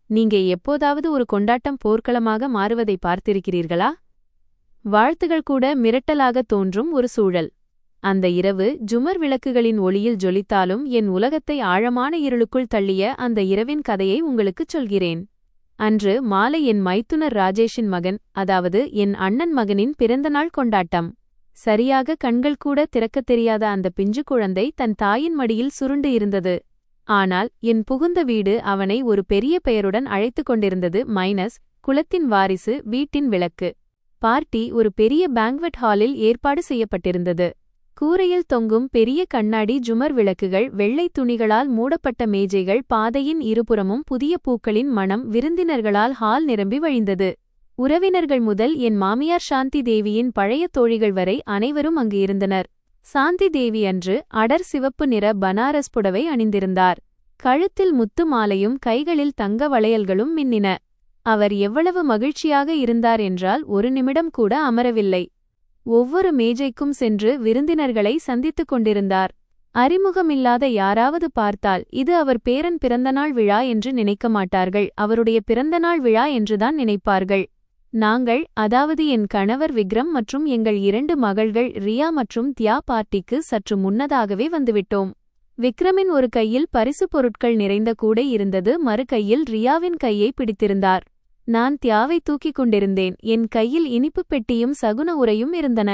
நீங்க எப்போதாவது ஒரு கொண்டாட்டம் போர்க்களமாக மாறுவதை பார்த்திருக்கிறீர்களா? வாழ்த்துகள் கூட மிரட்டலாக தோன்றும் ஒரு சூழல். அந்த இரவு ஜுமர் விளக்குகளின் ஒளியில் ஜொலித்தாலும் என் உலகத்தை ஆழமான இருளுக்குள் தள்ளிய அந்த இரவின் கதையை உங்களுக்குச் சொல்கிறேன். அன்று மாலை என் மைத்துனர் ராஜேஷின் மகன், அதாவது என் அண்ணன் மகனின் பிறந்தநாள் கொண்டாட்டம். சரியாக கண்கள் கூட திறக்கத் தெரியாத அந்த பிஞ்சு குழந்தை தன் தாயின் மடியில் சுருண்டு இருந்தது. ஆனால் என் புகுந்த வீடு அவனை ஒரு பெரிய பெயருடன் அழைத்துக் கொண்டிருந்தது. குலத்தின் வாரிசு, வீட்டின் விளக்கு. பார்ட்டி ஒரு பெரிய பேங்க்வெட் ஹாலில் ஏற்பாடு செய்யப்பட்டிருந்தது. கூரையில் தொங்கும் பெரிய கண்ணாடி ஜுமர் விளக்குகள், வெள்ளை துணிகளால் மூடப்பட்ட மேஜைகள், பாதையின் இருபுறமும் புதிய பூக்களின் மணம். விருந்தினர்களால் ஹால் நிரம்பி வழிந்தது. உறவினர்கள் முதல் என் மாமியார் சாந்தி தேவியின் பழைய தோழிகள் வரை அனைவரும் அங்கு இருந்தனர். சாந்தி தேவி அன்று அடர் சிவப்பு நிற பனாரஸ் புடவை அணிந்திருந்தார். கழுத்தில் முத்து மாலையும் கைகளில் தங்க வளையல்களும் மின்னின. அவர் எவ்வளவு மகிழ்ச்சியாக இருந்தார் என்றால் ஒரு நிமிடம் கூட அமரவில்லை. ஒவ்வொரு மேஜைக்கும் சென்று விருந்தினர்களை சந்தித்துக் கொண்டிருந்தார். அறிமுகமில்லாத யாராவது பார்த்தால் இது அவர் பேரன் பிறந்தநாள் விழா என்று நினைக்க மாட்டார்கள், அவருடைய பிறந்தநாள் விழா என்றுதான் நினைப்பார்கள். நாங்கள், அதாவது என் கணவர் விக்ரம் மற்றும் எங்கள் 2 மகள்கள் ரியா மற்றும் தியா பார்ட்டிக்கு சற்று முன்னதாகவே வந்துவிட்டோம். விக்ரமின் ஒரு கையில் பரிசு பொருட்கள் நிறைந்த கூடை இருந்தது, மறு கையில் ரியாவின் கையை பிடித்திருந்தார். நான் தியாவை தூக்கிக் கொண்டிருந்தேன். என் கையில் இனிப்புப் பெட்டியும் சகுன உரையும் இருந்தன.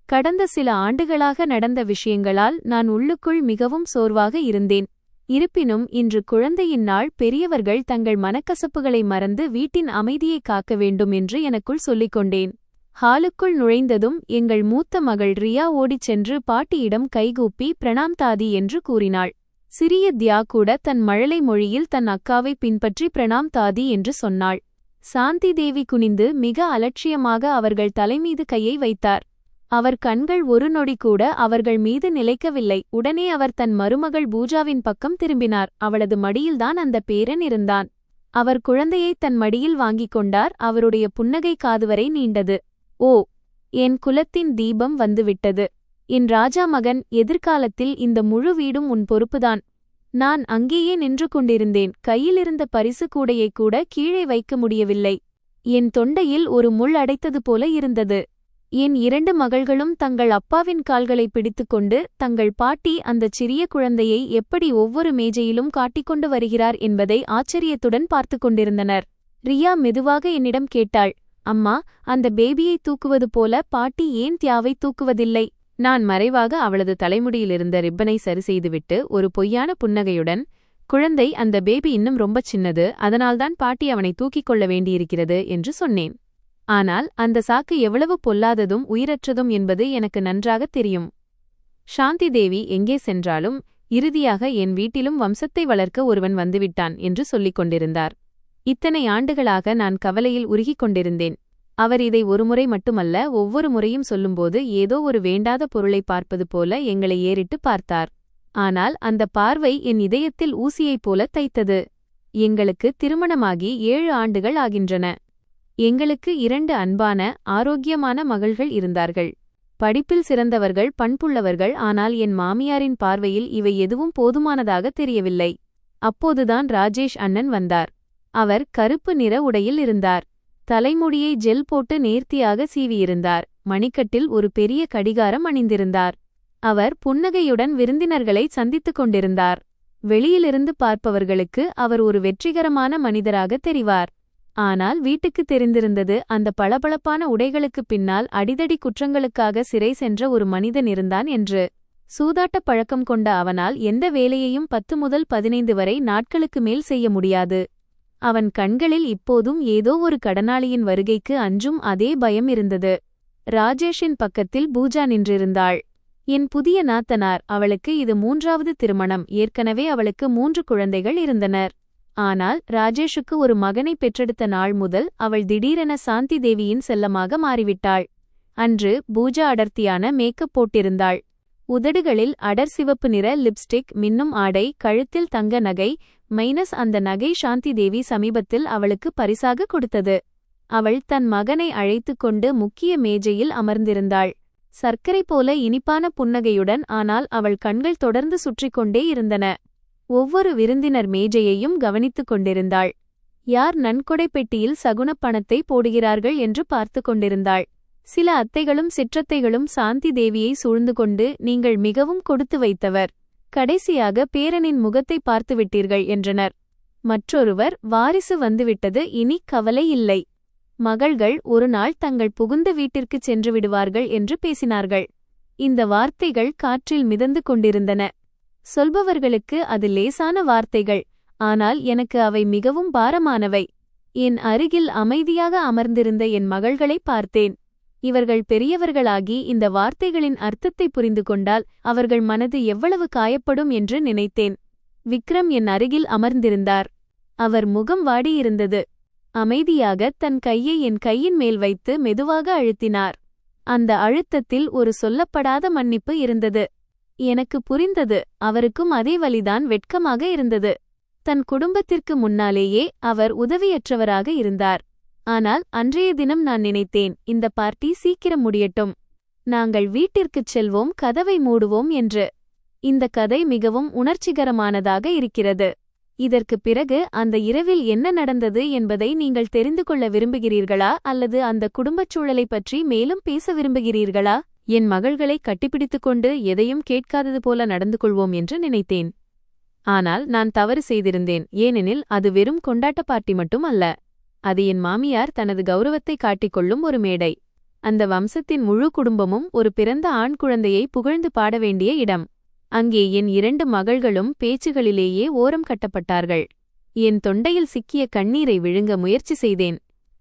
கடந்த சில ஆண்டுகளாக நடந்த விஷயங்களால் நான் உள்ளுக்குள் மிகவும் சோர்வாக இருந்தேன். இருப்பினும் இன்று குழந்தையின் நாள், பெரியவர்கள் தங்கள் மனக்கசப்புகளை மறந்து வீட்டின் அமைதியை காக்க வேண்டும் என்று எனக்குள் சொல்லிக்கொண்டேன். ஹாலுக்குள் நுழைந்ததும் எங்கள் மூத்த மகள் ரியா ஓடிச் சென்று பாட்டியிடம் கைகூப்பி பிரணாம் தாதி என்று கூறினாள். சிறிய தியா கூட தன் மழலை மொழியில் தன் அக்காவை பின்பற்றி பிரணாம் தாதி என்று சொன்னாள். சாந்தி தேவி குனிந்து மிக அலட்சியமாக அவர்கள் தலைமீது கையை வைத்தார். அவர் கண்கள் ஒரு நொடி கூட அவர்கள் மீது நிலைக்கவில்லை. உடனே அவர் தன் மருமகள் பூஜாவின் பக்கம் திரும்பினார். அவளது மடியில்தான் அந்த பேரன் இருந்தான். அவர் குழந்தையை தன் மடியில் வாங்கிக் கொண்டார். அவருடைய புன்னகை காதுவரை நீண்டது. ஓ, என் குலத்தின் தீபம் வந்துவிட்டது. என் ராஜா மகன், எதிர்காலத்தில் இந்த முழு வீடும் உன் பொறுப்புதான். நான் அங்கேயே நின்று கொண்டிருந்தேன். கையிலிருந்த பரிசு கூடையை கூட கீழே வைக்க முடியவில்லை. என் தொண்டையில் ஒரு முள் அடைத்தது போல இருந்தது. என் 2 மகள்களும் தங்கள் அப்பாவின் கால்களை பிடித்துக்கொண்டு தங்கள் பாட்டி அந்தச் சிறிய குழந்தையை எப்படி ஒவ்வொரு மேஜையிலும் காட்டிக்கொண்டு வருகிறார் என்பதை ஆச்சரியத்துடன் பார்த்து கொண்டிருந்தனர். ரியா மெதுவாக என்னிடம் கேட்டாள், அம்மா, அந்த பேபியை தூக்குவது போல பாட்டி ஏன் தியாவை தூக்குவதில்லை? நான் மறைவாக அவளது தலைமுடியிலிருந்த ரிப்பனை சரிசெய்துவிட்டு ஒரு பொய்யான புன்னகையுடன், குழந்தை, அந்த பேபி இன்னும் ரொம்பச் சின்னது, அதனால்தான் பாட்டி அவனை தூக்கிக் கொள்ள வேண்டியிருக்கிறது என்று சொன்னேன். ஆனால் அந்த சாக்கு எவ்வளவு பொல்லாததும் உயிரற்றதும் என்பது எனக்கு நன்றாகத் தெரியும். சாந்தி தேவி எங்கே சென்றாலும் இறுதியாக என் வீட்டிலும் வம்சத்தை வளர்க்க ஒருவன் வந்துவிட்டான் என்று சொல்லிக் கொண்டிருந்தார். இத்தனை ஆண்டுகளாக நான் கவலையில் உருகிக் கொண்டிருந்தேன். அவர் இதை ஒருமுறை மட்டுமல்ல, ஒவ்வொரு முறையும் சொல்லும்போது ஏதோ ஒரு வேண்டாத பொருளை பார்ப்பது போல எங்களை ஏறிட்டு பார்த்தார். ஆனால் அந்த பார்வை என் இதயத்தில் ஊசியைப் போல தைத்தது. எங்களுக்கு திருமணமாகி 7 ஆண்டுகள் ஆகின்றன. எங்களுக்கு 2 அன்பான, ஆரோக்கியமான மகள்கள் இருந்தார்கள். படிப்பில் சிறந்தவர்கள், பண்புள்ளவர்கள். ஆனால் என் மாமியாரின் பார்வையில் இவை எதுவும் போதுமானதாக தெரியவில்லை. அப்போதுதான் ராஜேஷ் அண்ணன் வந்தார். அவர் கருப்பு நிற உடையில் இருந்தார். தலைமுடியை ஜெல் போட்டு நேர்த்தியாக சீவியிருந்தார். மணிக்கட்டில் ஒரு பெரிய கடிகாரம் அணிந்திருந்தார். அவர் புன்னகையுடன் விருந்தினர்களை சந்தித்துக் கொண்டிருந்தார். வெளியிலிருந்து பார்ப்பவர்களுக்கு அவர் ஒரு வெற்றிகரமான மனிதராக தெரிவார். ஆனால் வீட்டுக்கு தெரிந்திருந்தது, அந்த பளபளப்பான உடைகளுக்குப் பின்னால் அடிதடி குற்றங்களுக்காக சிறை சென்ற ஒரு மனிதன் இருந்தான் என்று. சூதாட்டப் பழக்கம் கொண்ட அவனால் எந்த வேலையையும் 10 முதல் 15 வரை நாட்களுக்கு மேல் செய்ய முடியாது. அவன் கண்களில் இப்போதும் ஏதோ ஒரு கடனாளியின் வருகைக்கு அஞ்சும் அதே பயம் இருந்தது. ராஜேஷின் பக்கத்தில் பூஜா நின்றிருந்தாள். என் புதிய நாத்தனார். அவளுக்கு இது 3வது திருமணம். ஏற்கனவே அவளுக்கு 3 குழந்தைகள் இருந்தனர். ஆனால் ராஜேஷுக்கு ஒரு மகனை பெற்றெடுத்த நாள் முதல் அவள் திடீரென சாந்தி தேவியின் செல்லமாக மாறிவிட்டாள். அன்று பூஜா அடர்த்தியான மேக்கப் போட்டிருந்தாள். உதடுகளில் அடர் சிவப்பு நிற லிப்ஸ்டிக், மின்னும் ஆடை, கழுத்தில் தங்க நகை. அந்த நகை சாந்தி தேவி சமீபத்தில் அவளுக்கு பரிசாக கொடுத்தது. அவள் தன் மகனை அழைத்துக் கொண்டு முக்கிய மேஜையில் அமர்ந்திருந்தாள். சர்க்கரை போல இனிப்பான புன்னகையுடன். ஆனால் அவள் கண்கள் தொடர்ந்து சுற்றிக்கொண்டே இருந்தன. ஒவ்வொரு விருந்தினர் மேஜையையும் கவனித்துக் கொண்டிருந்தாள். யார் நன்கொடை பெட்டியில் சகுனப் பணத்தை போடுகிறார்கள் என்று பார்த்து கொண்டிருந்தாள். சில அத்தைகளும் சிற்றத்தைகளும் சாந்தி தேவியை சூழ்ந்து கொண்டு, நீங்கள் மிகவும் கொடுத்து வைத்தவர், கடைசியாக பேரனின் முகத்தை பார்த்துவிட்டீர்கள் என்றனர். மற்றொருவர், வாரிசு வந்துவிட்டது, இனி கவலை இல்லை. மகள்கள் ஒரு நாள் தங்கள் புகுந்த வீட்டிற்குச் சென்று விடுவார்கள் என்று பேசினார்கள். இந்த வார்த்தைகள் காற்றில் மிதந்து கொண்டிருந்தன. சொல்பவர்களுக்கு அது லேசான வார்த்தைகள், ஆனால் எனக்கு அவை மிகவும் பாரமானவை. என் அருகில் அமைதியாக அமர்ந்திருந்த என் மகள்களை பார்த்தேன். இவர்கள் பெரியவர்களாகி இந்த வார்த்தைகளின் அர்த்தத்தை புரிந்து கொண்டால் அவர்கள் மனது எவ்வளவு காயப்படும் என்று நினைத்தேன். விக்ரம் என் அருகில் அமர்ந்திருந்தார். அவர் முகம் வாடியிருந்தது. அமைதியாக தன் கையை என் கையின் மேல் வைத்து மெதுவாக அழுத்தினார். அந்த அழுத்தத்தில் ஒரு சொல்லப்படாத மன்னிப்பு இருந்தது. எனக்கு புரிந்தது, அவருக்கும் அதே வலிதான் வெட்கமாக இருந்தது. தன் குடும்பத்திற்கு முன்னாலேயே அவர் உதவியற்றவராக இருந்தார். ஆனால் அன்றைய தினம் நான் நினைத்தேன், இந்த பார்ட்டி சீக்கிரம் முடியட்டும், நாங்கள் வீட்டிற்குச் செல்வோம், கதவை மூடுவோம் என்று. இந்த கதை மிகவும் உணர்ச்சிகரமானதாக இருக்கிறது. இதற்குப் பிறகு அந்த இரவில் என்ன நடந்தது என்பதை நீங்கள் தெரிந்து கொள்ள விரும்புகிறீர்களா, அல்லது அந்த குடும்பச் சூழலைப் பற்றி மேலும் பேச விரும்புகிறீர்களா? என் மகள்களை கட்டிப்பிடித்துக்கொண்டு எதையும் கேட்காதது போல நடந்து கொள்வோம் என்று நினைத்தேன். ஆனால் நான் தவறு செய்திருந்தேன். ஏனெனில் அது வெறும் கொண்டாட்ட பார்ட்டி மட்டும் அல்ல. அது என் மாமியார் தனது கௌரவத்தை காட்டிக்கொள்ளும் ஒரு மேடை. அந்த வம்சத்தின் முழு குடும்பமும் ஒரு பிறந்த ஆண் குழந்தையை புகழ்ந்து பாட வேண்டிய இடம். அங்கே என் 2 மகள்களும் பேச்சுகளிலேயே ஓரம் கட்டப்பட்டார்கள். என் தொண்டையில் சிக்கிய கண்ணீரை விழுங்க முயற்சி செய்தேன்.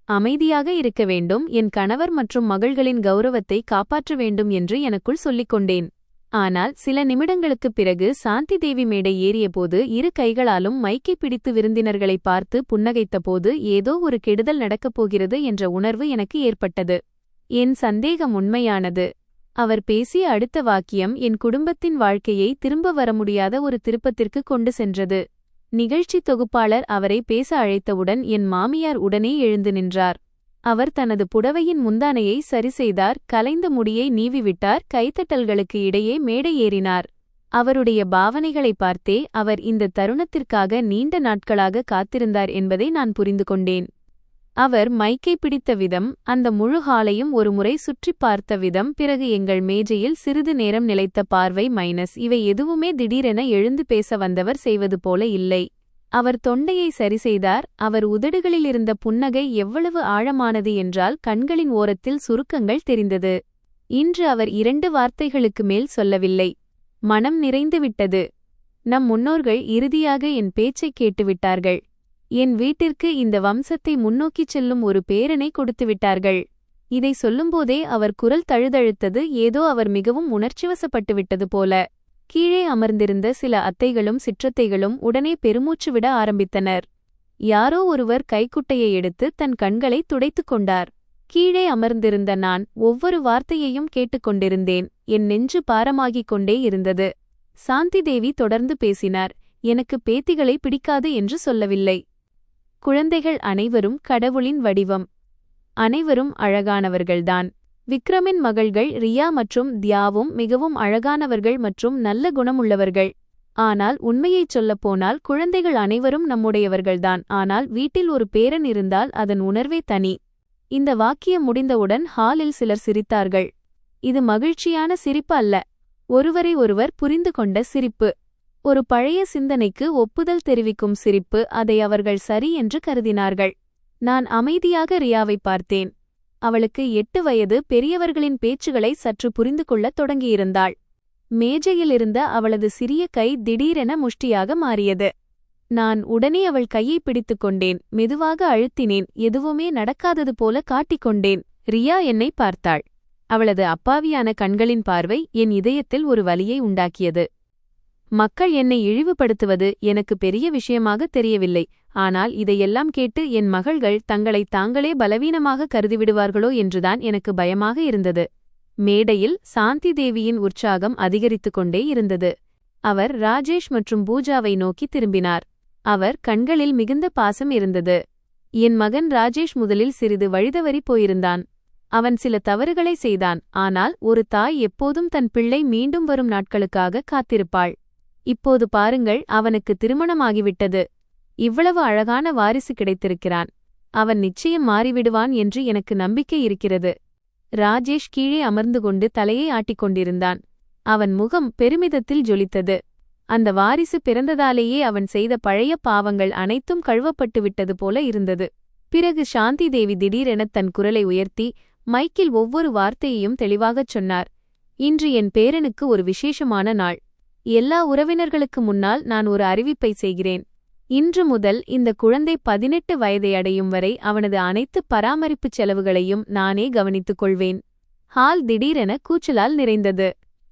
அமைதியாக இருக்க வேண்டும், என் கணவர் மற்றும் மகள்களின் கௌரவத்தை காப்பாற்ற வேண்டும் என்று எனக்குள் சொல்லிக் கொண்டேன். ஆனால் சில நிமிடங்களுக்குப் பிறகு சாந்தி தேவி மேடை ஏறியபோது 2 கைகளாலும் மைக்கை பிடித்து விருந்தினர்களை பார்த்து புன்னகைத்தபோது ஏதோ ஒரு கெடுதல் நடக்கப் போகிறது என்ற உணர்வு எனக்கு ஏற்பட்டது. என் சந்தேகம் உண்மையானது. அவர் பேசிய அடுத்த வாக்கியம் என் குடும்பத்தின் வாழ்க்கையை திரும்ப வர முடியாத ஒரு திருப்பத்திற்கு கொண்டு சென்றது. நிகழ்ச்சி தொகுப்பாளர் அவரை பேச அழைத்தவுடன் என் மாமியார் உடனே எழுந்து நின்றார். அவர் தனது புடவையின் முந்தானையை சரிசெய்தார், கலைந்த முடியை நீவிவிட்டார், கைத்தட்டல்களுக்கு இடையே மேடை ஏறினார். அவருடைய பாவனைகளை பார்த்தே அவர் இந்த தருணத்திற்காக நீண்ட நாட்களாக காத்திருந்தார் என்பதை நான் புரிந்து கொண்டேன். அவர் மைக்கை பிடித்த விதம், அந்த முழு ஹாலையும் ஒருமுறை சுற்றிப் பார்த்த விதம், பிறகு எங்கள் மேஜையில் சிறிது நேரம் நிலைத்த பார்வை இவை எதுவுமே திடீரென எழுந்து பேச வந்தவர் செய்வது போல இல்லை. அவர் தொண்டையை சரிசெய்தார். அவர் உதடுகளிலிருந்த புன்னகை எவ்வளவு ஆழமானது என்றால் கண்களின் ஓரத்தில் சுருக்கங்கள் தெரிந்தது. இன்று அவர் 2 வார்த்தைகளுக்கு மேல் சொல்லவில்லை. மனம் நிறைந்துவிட்டது. நம் முன்னோர்கள் இறுதியாக என் பேச்சைக் கேட்டுவிட்டார்கள். என் வீட்டிற்கு இந்த வம்சத்தை முன்னோக்கிச் செல்லும் ஒரு பேரனை கொடுத்துவிட்டார்கள். இதை சொல்லும்போதே அவர் குரல் தழுதழுத்தது, ஏதோ அவர் மிகவும் உணர்ச்சிவசப்பட்டுவிட்டது போல. கீழே அமர்ந்திருந்த சில அத்தைகளும் சிற்றத்தைகளும் உடனே பெருமூச்சு விட ஆரம்பித்தனர். யாரோ ஒருவர் கைக்குட்டையை எடுத்து தன் கண்களை துடைத்துக் கொண்டார். கீழே அமர்ந்திருந்த நான் ஒவ்வொரு வார்த்தையையும் கேட்டுக்கொண்டிருந்தேன். என் நெஞ்சு பாரமாகிக் கொண்டே இருந்தது. சாந்தி தேவி தொடர்ந்து பேசினார். எனக்கு பேத்திகளை பிடிக்காது என்று சொல்லவில்லை. குழந்தைகள் அனைவரும் கடவுளின் வடிவம். அனைவரும் அழகானவர்கள்தான். விக்ரமின் மகள்கள் ரியா மற்றும் தியாவும் மிகவும் அழகானவர்கள் மற்றும் நல்ல குணமுள்ளவர்கள். ஆனால் உண்மையைச் சொல்லப்போனால் குழந்தைகள் அனைவரும் நம்முடையவர்கள்தான். ஆனால் வீட்டில் ஒரு பேரன் இருந்தால் அதன் உணர்வே தனி. இந்த வாக்கியம் முடிந்தவுடன் ஹாலில் சிலர் சிரித்தார்கள். இது மகிழ்ச்சியான சிரிப்பு அல்ல, ஒருவரை ஒருவர் புரிந்து கொண்ட சிரிப்பு. ஒரு பழைய சிந்தனைக்கு ஒப்புதல் தெரிவிக்கும் சிரிப்பு. அதை அவர்கள் சரி என்று கருதினார்கள். நான் அமைதியாக ரியாவை பார்த்தேன். அவளுக்கு 8 வயது. பெரியவர்களின் பேச்சுகளை சற்று புரிந்து கொள்ளத் தொடங்கியிருந்தாள். மேஜையிலிருந்த அவளது சிறிய கை திடீரென முஷ்டியாக மாறியது. நான் உடனே அவள் கையை பிடித்துக் கொண்டேன். மெதுவாக அழுத்தினேன். எதுவுமே நடக்காதது போல காட்டிக்கொண்டேன். ரியா என்னை பார்த்தாள். அவளது அப்பாவியான கண்களின் பார்வை என் இதயத்தில் ஒரு வலியை உண்டாக்கியது. மக்கள் என்னை இழிவுபடுத்துவது எனக்கு பெரிய விஷயமாக தெரியவில்லை. ஆனால் இதையெல்லாம் கேட்டு என் மகள்கள் தங்களை தாங்களே பலவீனமாக கருதிவிடுவார்களோ என்றுதான் எனக்கு பயமாக இருந்தது. மேடையில் சாந்தி தேவியின் உற்சாகம் அதிகரித்து கொண்டே இருந்தது. அவர் ராஜேஷ் மற்றும் பூஜாவை நோக்கி திரும்பினார். அவர் கண்களில் மிகுந்த பாசம் இருந்தது. என் மகன் ராஜேஷ் முதலில் சிறிது வழிதவறி போயிருந்தான். அவன் சில தவறுகளை செய்தான். ஆனால் ஒரு தாய் எப்போதும் தன் பிள்ளை மீண்டும் வரும் நாட்களுக்காக காத்திருப்பாள். இப்போது பாருங்கள், அவனுக்கு திருமணமாகிவிட்டது. இவ்வளவு அழகான வாரிசு கிடைத்திருக்கிறான். அவன் நிச்சயம் மாறிவிடுவான் என்று எனக்கு நம்பிக்கை இருக்கிறது. ராஜேஷ் கீழே அமர்ந்து கொண்டு தலையை ஆட்டிக் கொண்டிருந்தான். அவன் முகம் பெருமிதத்தில் ஜொலித்தது. அந்த வாரிசு பிறந்ததாலேயே அவன் செய்த பழைய பாவங்கள் அனைத்தும் கழுவப்பட்டு விட்டது போல இருந்தது. பிறகு சாந்தி தேவி திடீரெனத் தன் குரலை உயர்த்தி மைக்கில் ஒவ்வொரு வார்த்தையையும் தெளிவாகச் சொன்னார். இன்று என் பேரனுக்கு ஒரு விசேஷமான நாள். எல்லா உறவினர்களுக்கு முன்னால் நான் ஒரு அறிவிப்பை செய்கிறேன். இன்று முதல் இந்த குழந்தை 18 வயதை அடையும் வரை அவனது அனைத்து பராமரிப்புச் செலவுகளையும் நானே கவனித்துக் கொள்வேன். ஹால் திடீரென கூச்சலால் நிறைந்தது.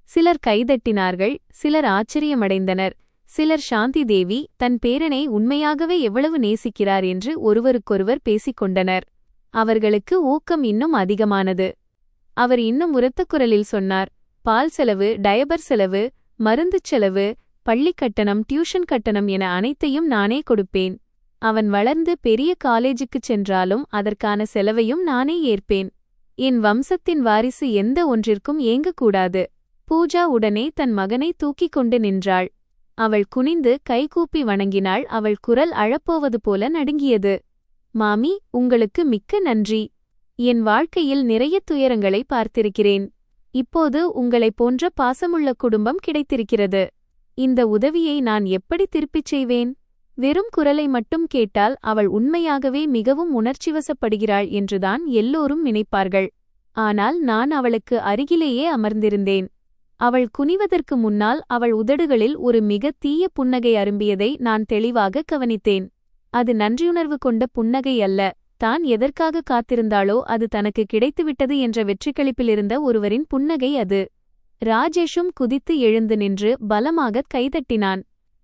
சிலர் கைதட்டினார்கள், சிலர் ஆச்சரியமடைந்தனர். சிலர் சாந்தி தேவி தன் பேரனை உண்மையாகவே எவ்வளவு நேசிக்கிறார் என்று ஒருவருக்கொருவர் பேசிக் கொண்டனர். அவர்களுக்கு ஊக்கம் இன்னும் அதிகமானது. அவர் இன்னும் உரத்த குரலில் சொன்னார், பால் செலவு, டயபர் செலவு, மருந்துச் செலவு, பள்ளிக் கட்டணம், டியூஷன் கட்டணம் என அனைத்தையும் நானே கொடுப்பேன். அவன் வளர்ந்து பெரிய காலேஜுக்குச் சென்றாலும் அதற்கான செலவையும் நானே ஏற்பேன். என் வம்சத்தின் வாரிசு எந்த ஒன்றிற்கும் ஏங்கக்கூடாது. பூஜா உடனே தன் மகனை தூக்கிக் கொண்டு நின்றாள். அவள் குனிந்து கைகூப்பி வணங்கினாள். அவள் குரல் அழப்போவது போல நடுங்கியது. மாமி, உங்களுக்கு மிக்க நன்றி. என் வாழ்க்கையில் நிறைய துயரங்களை பார்த்திருக்கிறேன். இப்போது உங்களைப் போன்ற பாசமுள்ள குடும்பம் கிடைத்திருக்கிறது. இந்த உதவியை நான் எப்படி திருப்பிச் செய்வேன்? வெறும் குரலை மட்டும் கேட்டால் அவள் உண்மையாகவே மிகவும் உணர்ச்சிவசப்படுகிறாள் என்றுதான் எல்லோரும் நினைப்பார்கள். ஆனால் நான் அவளுக்கு அருகிலேயே அமர்ந்திருந்தேன். அவள் குனிவதற்கு முன்னால் அவள் உதடுகளில் ஒரு மிக தீய புன்னகை அரும்பியதை நான் தெளிவாக கவனித்தேன். அது நன்றியுணர்வு கொண்ட புன்னகை அல்ல. தான் எதற்காக காத்திருந்தாளோ அது தனக்கு கிடைத்துவிட்டது என்ற வெற்றிக்களிப்பிலிருந்த ஒருவரின் புன்னகை அது. ராஜேஷும் குதித்து எழுந்து நின்று பலமாகக் கைதட்டினான்.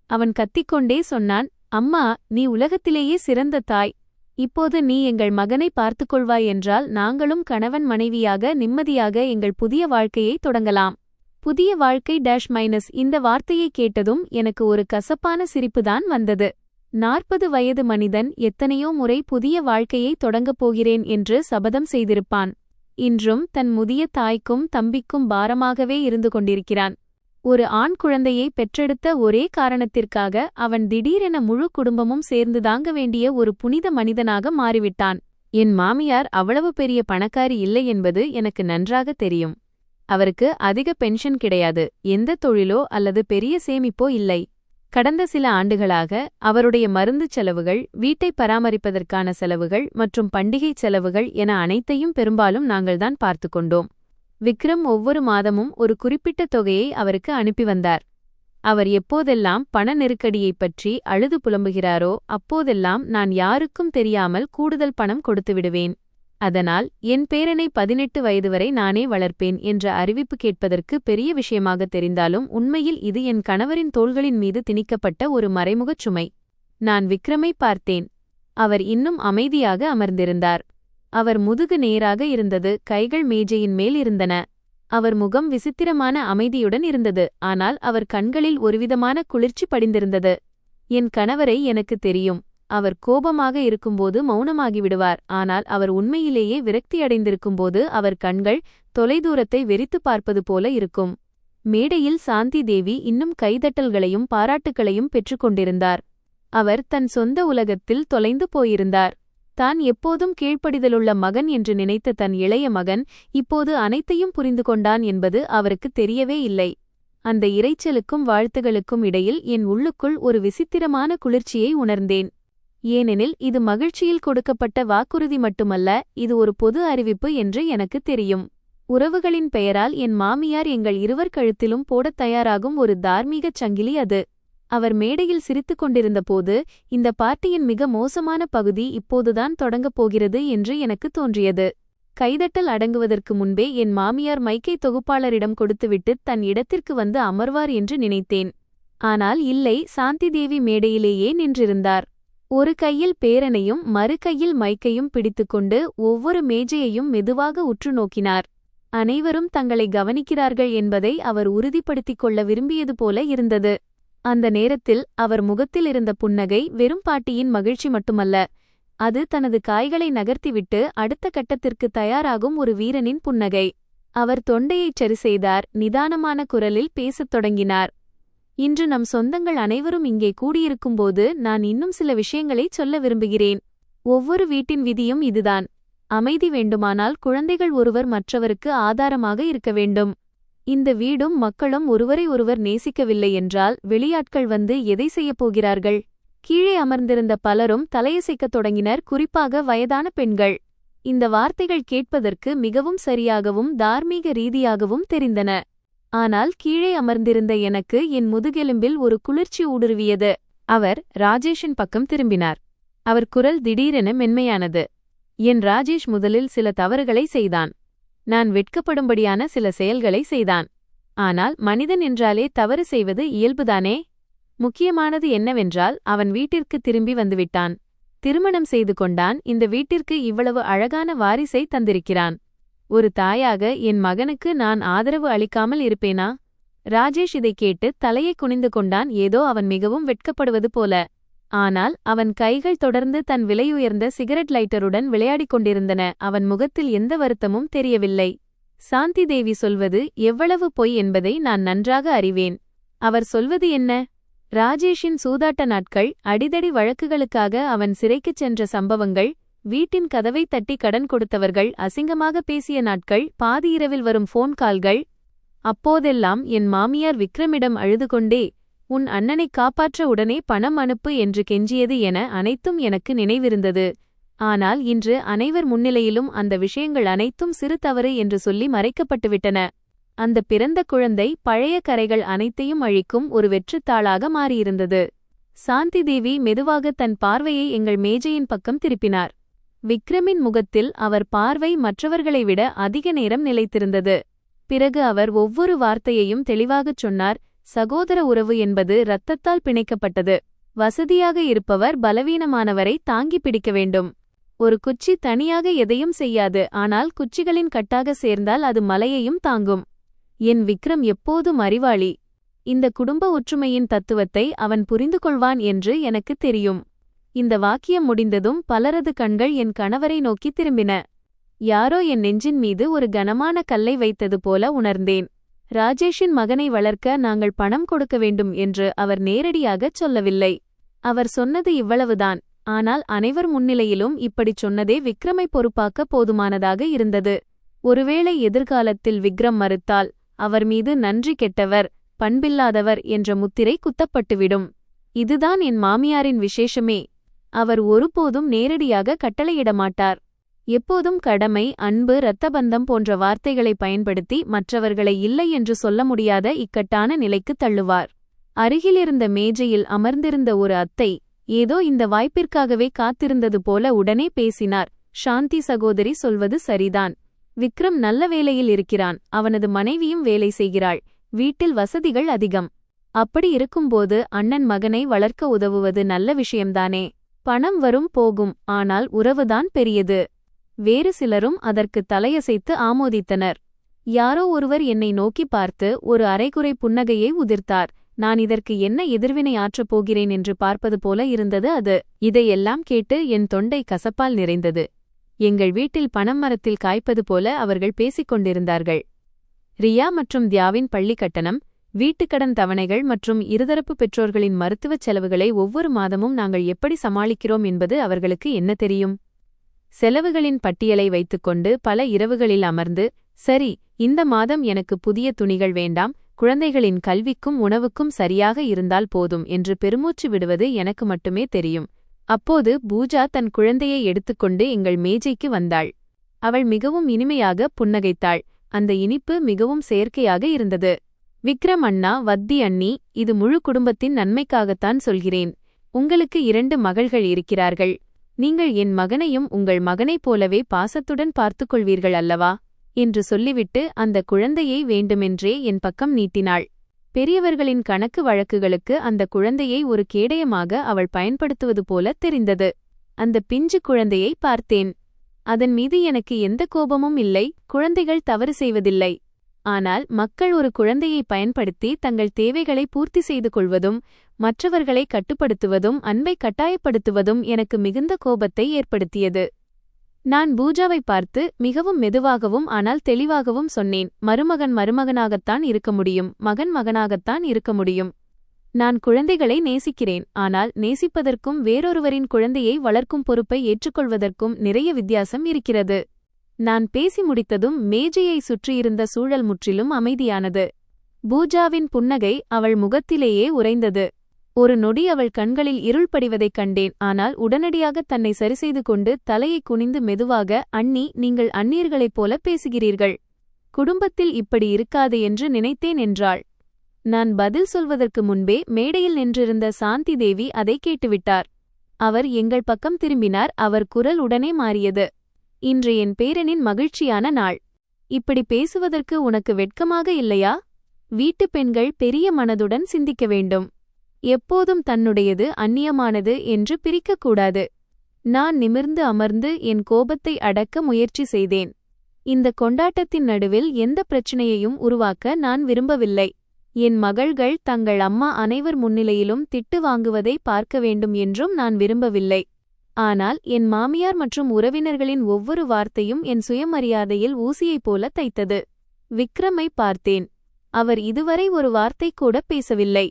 அவன் கத்திக்கொண்டே சொன்னான், அம்மா, நீ உலகத்திலேயே சிறந்த தாய். இப்போது நீ எங்கள் மகனை பார்த்துக்கொள்வாய் என்றால் நாங்களும் கணவன் மனைவியாக நிம்மதியாக எங்கள் புதிய வாழ்க்கையை தொடங்கலாம். புதிய வாழ்க்கை -. இந்த வார்த்தையை கேட்டதும் எனக்கு ஒரு கசப்பான சிரிப்புதான் வந்தது. 40 வயது மனிதன் எத்தனையோ முறை புதிய வாழ்க்கையை தொடங்கப் போகிறேன் என்று சபதம் செய்திருப்பான். இன்றும் தன் முதிய தாய்க்கும் தம்பிக்கும் பாரமாகவே இருந்து கொண்டிருக்கிறான். ஒரு ஆண் குழந்தையை பெற்றெடுத்த ஒரே காரணத்திற்காக அவன் திடீரென முழு குடும்பமும் சேர்ந்து தாங்க வேண்டிய ஒரு புனித மனிதனாக மாறிவிட்டான். என் மாமியார் அவ்வளவு பெரிய பணக்காரி இல்லை என்பது எனக்கு நன்றாக தெரியும். அவருக்கு அதிக பென்ஷன் கிடையாது. எந்த தொழிலோ அல்லது பெரிய சேமிப்போ இல்லை. கடந்த சில ஆண்டுகளாக அவருடைய மருந்துச் செலவுகள், வீட்டை பராமரிப்பதற்கான செலவுகள் மற்றும் பண்டிகைச் செலவுகள் என அனைத்தையும் பெரும்பாலும் நாங்கள்தான் பார்த்து கொண்டோம். விக்ரம் ஒவ்வொரு மாதமும் ஒரு குறிப்பிட்ட தொகையை அவருக்கு அனுப்பி வந்தார். அவர் எப்போதெல்லாம் பண நெருக்கடியைப் பற்றி அழுது புலம்புகிறாரோ அப்போதெல்லாம் நான் யாருக்கும் தெரியாமல் கூடுதல் பணம் கொடுத்து விடுவேன். அதனால் என் பேரனை 18 வயது வரை நானே வளர்ப்பேன் என்ற அறிவிப்பு கேட்பதற்கு பெரிய விஷயமாக தெரிந்தாலும் உண்மையில் இது என் கணவரின் தோள்களின் மீது திணிக்கப்பட்ட ஒரு மறைமுகச் சுமை. நான் விக்ரமை பார்த்தேன். அவர் இன்னும் அமைதியாக அமர்ந்திருந்தார். அவர் முதுகு நேராக இருந்தது, கைகள் மேஜையின் மேல் இருந்தன. அவர் முகம் விசித்திரமான அமைதியுடன் இருந்தது, ஆனால் அவர் கண்களில் ஒருவிதமான குளிர்ச்சி படிந்திருந்தது. என் கணவரை எனக்கு தெரியும். அவர் கோபமாக இருக்கும்போது மௌனமாகிவிடுவார். ஆனால் அவர் உண்மையிலேயே விரக்தியடைந்திருக்கும்போது அவர் கண்கள் தொலைதூரத்தை வெறித்து பார்ப்பது போல இருக்கும். மேடையில் சாந்தி தேவி இன்னும் கைதட்டல்களையும் பாராட்டுக்களையும் பெற்றுக்கொண்டிருந்தார். அவர் தன் சொந்த உலகத்தில் தொலைந்து போயிருந்தார். தான் எப்போதும் கீழ்ப்படிதலுள்ள மகன் என்று நினைத்த தன் இளைய மகன் இப்போது அனைத்தையும் புரிந்து கொண்டான் என்பது அவருக்கு தெரியவே இல்லை. அந்த இரைச்சலுக்கும் வாழ்த்துகளுக்கும் இடையில் என் உள்ளுக்குள் ஒரு விசித்திரமான குளிர்ச்சியை உணர்ந்தேன். ஏனெனில் இது மகிழ்ச்சியில் கொடுக்கப்பட்ட வாக்குறுதி மட்டுமல்ல, இது ஒரு பொது அறிவிப்பு என்று எனக்கு தெரியும். உறவுகளின் பெயரால் என் மாமியார் எங்கள் இருவர் கழுத்திலும் போடத் தயாராகும் ஒரு தார்மீகச் சங்கிலி அது. அவர் மேடையில் சிரித்துக் கொண்டிருந்தபோது, இந்த பார்ட்டியின் மிக மோசமான பகுதி இப்போதுதான் தொடங்கப் போகிறது என்று எனக்கு தோன்றியது. கைதட்டல் அடங்குவதற்கு முன்பே என் மாமியார் மைக்கை தொகுப்பாளரிடம் கொடுத்துவிட்டு தன் இடத்திற்கு வந்து அமர்வார் என்று நினைத்தேன். ஆனால் இல்லை, சாந்தி தேவி மேடையிலேயே நின்றிருந்தார். ஒரு கையில் பேரனையும் மறு கையில் மைக்கையும் பிடித்துக்கொண்டு ஒவ்வொரு மேஜையையும் மெதுவாக உற்று நோக்கினார். அனைவரும் தங்களை கவனிக்கிறார்கள் என்பதை அவர் உறுதிப்படுத்திக் கொள்ள விரும்பியது போல இருந்தது. அந்த நேரத்தில் அவர் முகத்தில் இருந்த புன்னகை வெறும் பாட்டியின் மகிழ்ச்சி மட்டுமல்ல, அது தனது காய்களை நகர்த்திவிட்டு அடுத்த கட்டத்திற்கு தயாராகும் ஒரு வீரனின் புன்னகை. அவர் தொண்டையைச் சரி செய்தார், நிதானமான குரலில் பேசத் தொடங்கினார். இன்று நம் சொந்தங்கள் அனைவரும் இங்கே கூடியிருக்கும்போது நான் இன்னும் சில விஷயங்களைச் சொல்ல விரும்புகிறேன். ஒவ்வொரு வீட்டின் விதியும் இதுதான். அமைதி வேண்டுமானால் குழந்தைகள் ஒருவர் மற்றவருக்கு ஆதாரமாக இருக்க வேண்டும். இந்த வீடும் மக்களும் ஒருவரை ஒருவர் நேசிக்கவில்லை என்றால் வெளியாட்கள் வந்து எதை செய்யப் போகிறார்கள்? கீழே அமர்ந்திருந்த பலரும் தலையசைக்கத் தொடங்கினர், குறிப்பாக வயதான பெண்கள். இந்த வார்த்தைகள் கேட்பதற்கு மிகவும் சரியாகவும் தார்மீக ரீதியாகவும் தெரிந்தன. ஆனால் கீழே அமர்ந்திருந்த எனக்கு என் முதுகெலும்பில் ஒரு குளிர்ச்சி ஊடுருவியது. அவர் ராஜேஷின் பக்கம் திரும்பினார். அவர் குரல் திடீரென மென்மையானது. என் ராஜேஷ் முதலில் சில தவறுகளை செய்தான். நான் வெட்கப்படும்படியான சில செயல்களை செய்தான். ஆனால் மனிதன் என்றாலே தவறு செய்வது இயல்புதானே? முக்கியமானது என்னவென்றால் அவன் வீட்டிற்கு திரும்பி வந்துவிட்டான். திருமணம் செய்து கொண்டான். இந்த வீட்டிற்கு இவ்வளவு அழகான வாரிசை தந்திருக்கிறான். ஒரு தாயாக என் மகனுக்கு நான் ஆதரவு அளிக்காமல் இருப்பேனா? ராஜேஷ் இதை கேட்டு தலையை குனிந்து கொண்டான், ஏதோ அவன் மிகவும் வெட்கப்படுவது போல. ஆனால் அவன் கைகள் தொடர்ந்து தன் விலையுயர்ந்த சிகரெட் லைட்டருடன் விளையாடிக் கொண்டிருந்தன. அவன் முகத்தில் எந்த வருத்தமும் தெரியவில்லை. சாந்தி தேவி சொல்வது எவ்வளவு பொய் என்பதை நான் நன்றாக அறிவேன். அவர் சொல்வது என்ன? ராஜேஷின் சூதாட்ட நாட்கள், அடிதடி வழக்குகளுக்காக அவன் சிறைக்குச் சென்ற சம்பவங்கள், வீட்டின் கதவை தட்டி கடன் கொடுத்தவர்கள், அசிங்கமாக பேசிய நாட்கள், பாதி இரவில் வரும் ஃபோன் கால்கள். அப்போதெல்லாம் என் மாமியார் விக்ரமிடம் அழுதுகொண்டே, உன் அண்ணனைக் காப்பாற்ற உடனே பணம் அனுப்பு என்று கெஞ்சியது என அனைத்தும் எனக்கு நினைவிருந்தது. ஆனால் இன்று அனைவர் முன்னிலையிலும் அந்த விஷயங்கள் அனைத்தும் சிறு தவறு என்று சொல்லி மறைக்கப்பட்டுவிட்டன. அந்த பிறந்த குழந்தை பழைய கரைகள் அனைத்தையும் அழிக்கும் ஒரு வெற்றுத்தாளாக மாறியிருந்தது. சாந்தி தேவி மெதுவாக தன் பார்வையை எங்கள் மேஜையின் பக்கம் திருப்பினார். விக்ரமின் முகத்தில் அவர் பார்வை மற்றவர்களை விட அதிக நேரம் நிலைத்திருந்தது. பிறகு அவர் ஒவ்வொரு வார்த்தையையும் தெளிவாகச் சொன்னார். சகோதர உறவு என்பது இரத்தத்தால் பிணைக்கப்பட்டது. வசதியாக இருப்பவர் பலவீனமானவரை தாங்கி பிடிக்க வேண்டும். ஒரு குச்சி தனியாக எதையும் செய்யாது, ஆனால் குச்சிகளின் கட்டாக சேர்ந்தால் அது மலையையும் தாங்கும். என் விக்ரம் எப்போதும் அறிவாளி. இந்த குடும்ப ஒற்றுமையின் தத்துவத்தை அவன் புரிந்து கொள்வான் என்று எனக்கு தெரியும். இந்த வாக்கியம் முடிந்ததும் பலரது கண்கள் என் கணவரை நோக்கி திரும்பின. யாரோ என் நெஞ்சின் மீது ஒரு கனமான கல்லை வைத்தது போல உணர்ந்தேன். ராஜேஷின் மகனை வளர்க்க நாங்கள் பணம் கொடுக்க வேண்டும் என்று அவர் நேரடியாகச் சொல்லவில்லை. அவர் சொன்னது இவ்வளவுதான். ஆனால் அனைவர் முன்னிலையிலும் இப்படிச் சொன்னதே விக்ரமை பொறுப்பாக்க போதுமானதாக இருந்தது. ஒருவேளை எதிர்காலத்தில் விக்ரம் மறுத்தால் அவர் மீது நன்றி கெட்டவர், பண்பில்லாதவர் என்ற முத்திரை குத்தப்பட்டுவிடும். இதுதான் என் மாமியாரின் விசேஷமே. அவர் ஒருபோதும் நேரடியாக கட்டளையிடமாட்டார். எப்போதும் கடமை, அன்பு, இரத்தபந்தம் போன்ற வார்த்தைகளை பயன்படுத்தி மற்றவர்களை இல்லை என்று சொல்ல முடியாத இக்கட்டான நிலைக்குத் தள்ளுவார். அருகிலிருந்த மேஜையில் அமர்ந்திருந்த ஒரு அத்தை ஏதோ இந்த வாய்ப்பிற்காகவே காத்திருந்தது போல உடனே பேசினார். சாந்தி சகோதரி சொல்வது சரிதான். விக்ரம் நல்ல வேலையில் இருக்கிறான். அவனது மனைவியும் வேலை செய்கிறாள். வீட்டில் வசதிகள் அதிகம். அப்படி இருக்கும்போது அண்ணன் மகனை வளர்க்க உதவுவது நல்ல விஷயம்தானே. பணம் வரும் போகும், ஆனால் உறவுதான் பெரியது. வேறு சிலரும் அதற்கு தலையசைத்து ஆமோதித்தனர். யாரோ ஒருவர் என்னை நோக்கி பார்த்து ஒரு அரைகுறை புன்னகையை உதிர்த்தார். நான் இதற்கு என்ன எதிர்வினை ஆற்றப் போகிறேன் என்று பார்ப்பது போல இருந்தது அது. இதையெல்லாம் கேட்டு என் தொண்டை கசப்பால் நிறைந்தது. எங்கள் வீட்டில் பணம் மரத்தில் காய்ப்பது போல அவர்கள் பேசிக் கொண்டிருந்தார்கள். ரியா மற்றும் தியாவின் பள்ளி கட்டணம், வீட்டுக்கடன் தவணைகள் மற்றும் இருதரப்பு பெற்றோர்களின் மருத்துவச் செலவுகளை ஒவ்வொரு மாதமும் நாங்கள் எப்படி சமாளிக்கிறோம் என்பது அவர்களுக்கு என்ன தெரியும்? செலவுகளின் பட்டியலை வைத்துக்கொண்டு பல இரவுகளில் அமர்ந்து, சரி, இந்த மாதம் எனக்கு புதிய துணிகள் வேண்டாம், குழந்தைகளின் கல்விக்கும் உணவுக்கும் சரியாக இருந்தால் போதும் என்று பெருமூச்சு விடுவது எனக்கு மட்டுமே தெரியும். அப்போது பூஜா தன் குழந்தையை எடுத்துக்கொண்டு எங்கள் மேஜைக்கு வந்தாள். அவள் மிகவும் இனிமையாக புன்னகைத்தாள். அந்த இனிப்பு மிகவும் செயற்கையாக இருந்தது. விக்ரம் அண்ணா, வத்தி அண்ணி, இது முழு குடும்பத்தின் நன்மைக்காகத்தான் சொல்கிறேன். உங்களுக்கு 2 மகள்கள் இருக்கிறார்கள். நீங்கள் என் மகனையும் உங்கள் மகனைப் போலவே பாசத்துடன் பார்த்துக்கொள்வீர்கள் அல்லவா என்று சொல்லிவிட்டு அந்த குழந்தையை வேண்டுமென்றே என் பக்கம் நீட்டினாள். பெரியவர்களின் கணக்கு வழக்குகளுக்கு அந்த குழந்தையை ஒரு கேடயமாக அவள் பயன்படுத்துவது போல தெரிந்தது. அந்த பிஞ்சு குழந்தையை பார்த்தேன். அதன் மீது எனக்கு எந்த கோபமும் இல்லை. குழந்தைகள் தவறு செய்வதில்லை. ஆனால் மக்கள் ஒரு குழந்தையை பயன்படுத்தி தங்கள் தேவைகளை பூர்த்தி செய்து கொள்வதும் மற்றவர்களை கட்டுப்படுத்துவதும் அன்பை கட்டாயப்படுத்துவதும் எனக்கு மிகுந்த கோபத்தை ஏற்படுத்தியது. நான் பூஜாவை பார்த்து மிகவும் மெதுவாகவும் ஆனால் தெளிவாகவும் சொன்னேன், மருமகன் மருமகனாகத்தான் இருக்க முடியும், மகன் மகனாகத்தான் இருக்க முடியும். நான் குழந்தைகளை நேசிக்கிறேன், ஆனால் நேசிப்பதற்கும் வேறொருவரின் குழந்தையை வளர்க்கும் பொறுப்பை ஏற்றுக்கொள்வதற்கும் நிறைய வித்தியாசம் இருக்கிறது. நான் பேசி முடித்ததும் மேஜையை சுற்றியிருந்த சூழல் முற்றிலும் அமைதியானது. பூஜாவின் புன்னகை அவள் முகத்திலேயே உறைந்தது. ஒரு நொடி அவள் கண்களில் இருள் படிவதைக் கண்டேன். ஆனால் உடனடியாக தன்னை சரிசெய்து கொண்டு தலையை குனிந்து மெதுவாக, அண்ணி, நீங்கள் அந்நியர்களைப் போல பேசுகிறீர்கள். குடும்பத்தில் இப்படி இருக்காது என்று நினைத்தேன் என்றாள். நான் பதில் சொல்வதற்கு முன்பே மேடையில் நின்றிருந்த சாந்தி தேவி அதை கேட்டுவிட்டார். அவர் எங்கள் பக்கம் திரும்பினார். அவர் குரல் உடனே மாறியது. இன்று என் பேரனின் மகிழ்ச்சியான நாள். இப்படி பேசுவதற்கு உனக்கு வெட்கமாக இல்லையா? வீட்டுப் பெண்கள் பெரிய மனதுடன் சிந்திக்க வேண்டும். எப்போதும் தன்னுடையது அந்நியமானது என்று பிரிக்கக்கூடாது. நான் நிமிர்ந்து அமர்ந்து என் கோபத்தை அடக்க முயற்சி செய்தேன். இந்த கொண்டாட்டத்தின் நடுவில் எந்த பிரச்சனையையும் உருவாக்க நான் விரும்பவில்லை. என் மகள்கள் தங்கள் அம்மா அனைவர் முன்னிலையிலும் திட்டு வாங்குவதை பார்க்க வேண்டும் என்றும் நான் விரும்பவில்லை. ஆனால் என் மாமியார் மற்றும் உறவினர்களின் ஒவ்வொரு வார்த்தையும் என் சுயமரியாதையில் ஊசியைப் போல தைத்தது. விக்ரமை பார்த்தேன். அவர் இதுவரை ஒரு வார்த்தை கூட பேசவில்லை.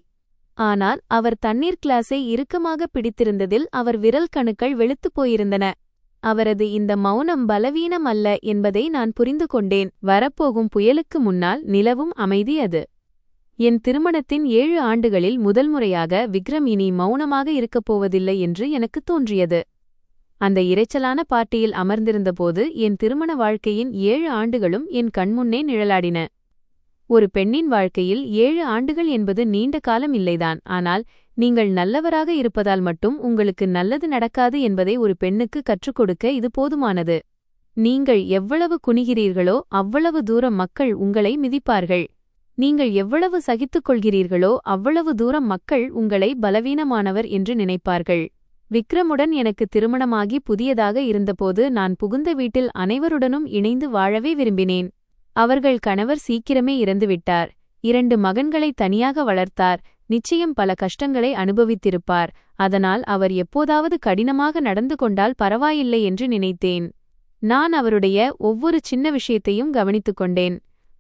ஆனால் அவர் தண்ணீர் கிளாஸை இறுக்கமாக பிடித்திருந்ததில் அவர் விரல் கணுக்கள் வெளுத்துப் போயிருந்தன. அவரது இந்த மௌனம் பலவீனம் அல்ல என்பதை நான் புரிந்து கொண்டேன். வரப்போகும் புயலுக்கு முன்னால் நிலவும் அமைதி அது. என் திருமணத்தின் 7 ஆண்டுகளில் முதல்முறையாக விக்ரம் இனி மௌனமாக இருக்கப் போவதில்லை என்று எனக்கு தோன்றியது. அந்த இரைச்சலான பார்ட்டியில் அமர்ந்திருந்தபோது என் திருமண வாழ்க்கையின் 7 ஆண்டுகளும் என் கண்முன்னே நிழலாடின. ஒரு பெண்ணின் வாழ்க்கையில் 7 ஆண்டுகள் என்பது நீண்ட காலம் இல்லைதான். ஆனால் நீங்கள் நல்லவராக இருப்பதால் மட்டும் உங்களுக்கு நல்லது நடக்காது என்பதை ஒரு பெண்ணுக்கு கற்றுக் கொடுக்க இது போதுமானது. நீங்கள் எவ்வளவு குனிகிறீர்களோ அவ்வளவு தூரம் மக்கள் உங்களை மிதிப்பார்கள். நீங்கள் எவ்வளவு சகித்துக் கொள்கிறீர்களோ அவ்வளவு தூரம் மக்கள் உங்களை பலவீனமானவர் என்று நினைப்பார்கள். விக்ரமுடன் எனக்கு திருமணமாகி புதியதாக இருந்தபோது நான் புகுந்த வீட்டில் அனைவருடனும் இணைந்து வாழவே விரும்பினேன். அவர்கள் கணவர் சீக்கிரமே இறந்துவிட்டார். 2 மகன்களை தனியாக வளர்த்தார். நிச்சயம் பல கஷ்டங்களை அனுபவித்திருப்பார். அதனால் அவர் எப்போதாவது கடினமாக நடந்து கொண்டால் பரவாயில்லை என்று நினைத்தேன். நான் அவருடைய ஒவ்வொரு சின்ன விஷயத்தையும் கவனித்துக் கொண்டேன்.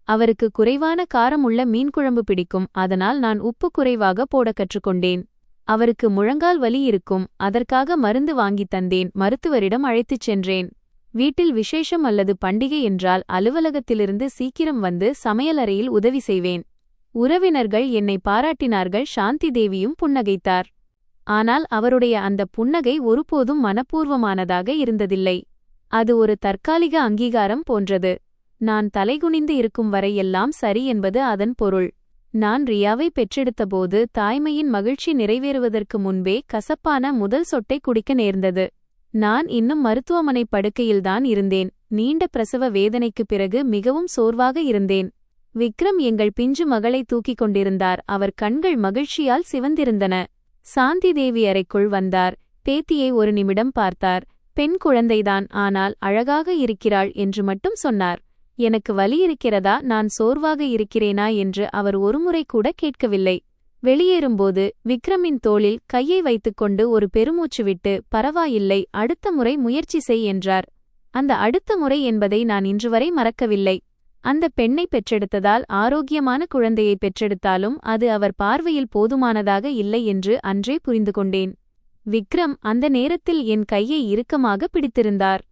அவருக்கு குறைவான காரம் உள்ள மீன்குழம்பு பிடிக்கும். அதனால் நான் உப்பு குறைவாக போட கற்றுக்கொண்டேன். அவருக்கு முழங்கால் வலி இருக்கும். அதற்காக மருந்து வாங்கித் தந்தேன். மருத்துவரிடம் அழைத்துச் சென்றேன். வீட்டில் விசேஷம் அல்லது பண்டிகை என்றால் அலுவலகத்திலிருந்து சீக்கிரம் வந்து சமையலறையில் உதவி செய்வேன். உறவினர்கள் என்னை பாராட்டினார்கள். சாந்தி தேவியும் புன்னகைத்தார். ஆனால் அவருடைய அந்த புன்னகை ஒருபோதும் மனப்பூர்வமானதாக இருந்ததில்லை. அது ஒரு தற்காலிக அங்கீகாரம் போன்றது. நான் தலைகுனிந்து இருக்கும் வரை எல்லாம் சரி என்பது அதன் பொருள். நான் ரியாவை பெற்றெடுத்தபோது தாய்மையின் மகிழ்ச்சி நிறைவேறுவதற்கு முன்பே கசப்பான முதல் சொட்டை குடிக்க நேர்ந்தது. நான் இன்னும் மருத்துவமனை படுக்கையில்தான் இருந்தேன். நீண்ட பிரசவ வேதனைக்குப் பிறகு மிகவும் சோர்வாக இருந்தேன். விக்ரம் எங்கள் பிஞ்சு மகளை தூக்கிக் கொண்டிருந்தார். அவர் கண்கள் மகிழ்ச்சியால் சிவந்திருந்தன. சாந்தி தேவி அறைக்குள் வந்தார். பேத்தியை ஒரு நிமிடம் பார்த்தார். பெண் குழந்தைதான், ஆனால் அழகாக இருக்கிறாள் என்று மட்டும் சொன்னார். எனக்கு வலி இருக்கிறதா, நான் சோர்வாக இருக்கிறேனா என்று அவர் ஒருமுறை கூட கேட்கவில்லை. வெளியேறும்போது விக்ரமின் தோளில் கையை வைத்துக்கொண்டு ஒரு பெருமூச்சு விட்டு, பரவாயில்லை, அடுத்த முறை முயற்சி செய் என்றார். அந்த அடுத்த முறை என்பதை நான் இன்றுவரை மறக்கவில்லை. அந்த பெண்ணை பெற்றெடுத்ததால் ஆரோக்கியமான குழந்தையை பெற்றெடுத்தாலும் அது அவர் பார்வையில் போதுமானதாக இல்லை என்று அன்றே புரிந்து கொண்டேன். விக்ரம் அந்த நேரத்தில் என் கையை இறுக்கமாக பிடித்திருந்தார்.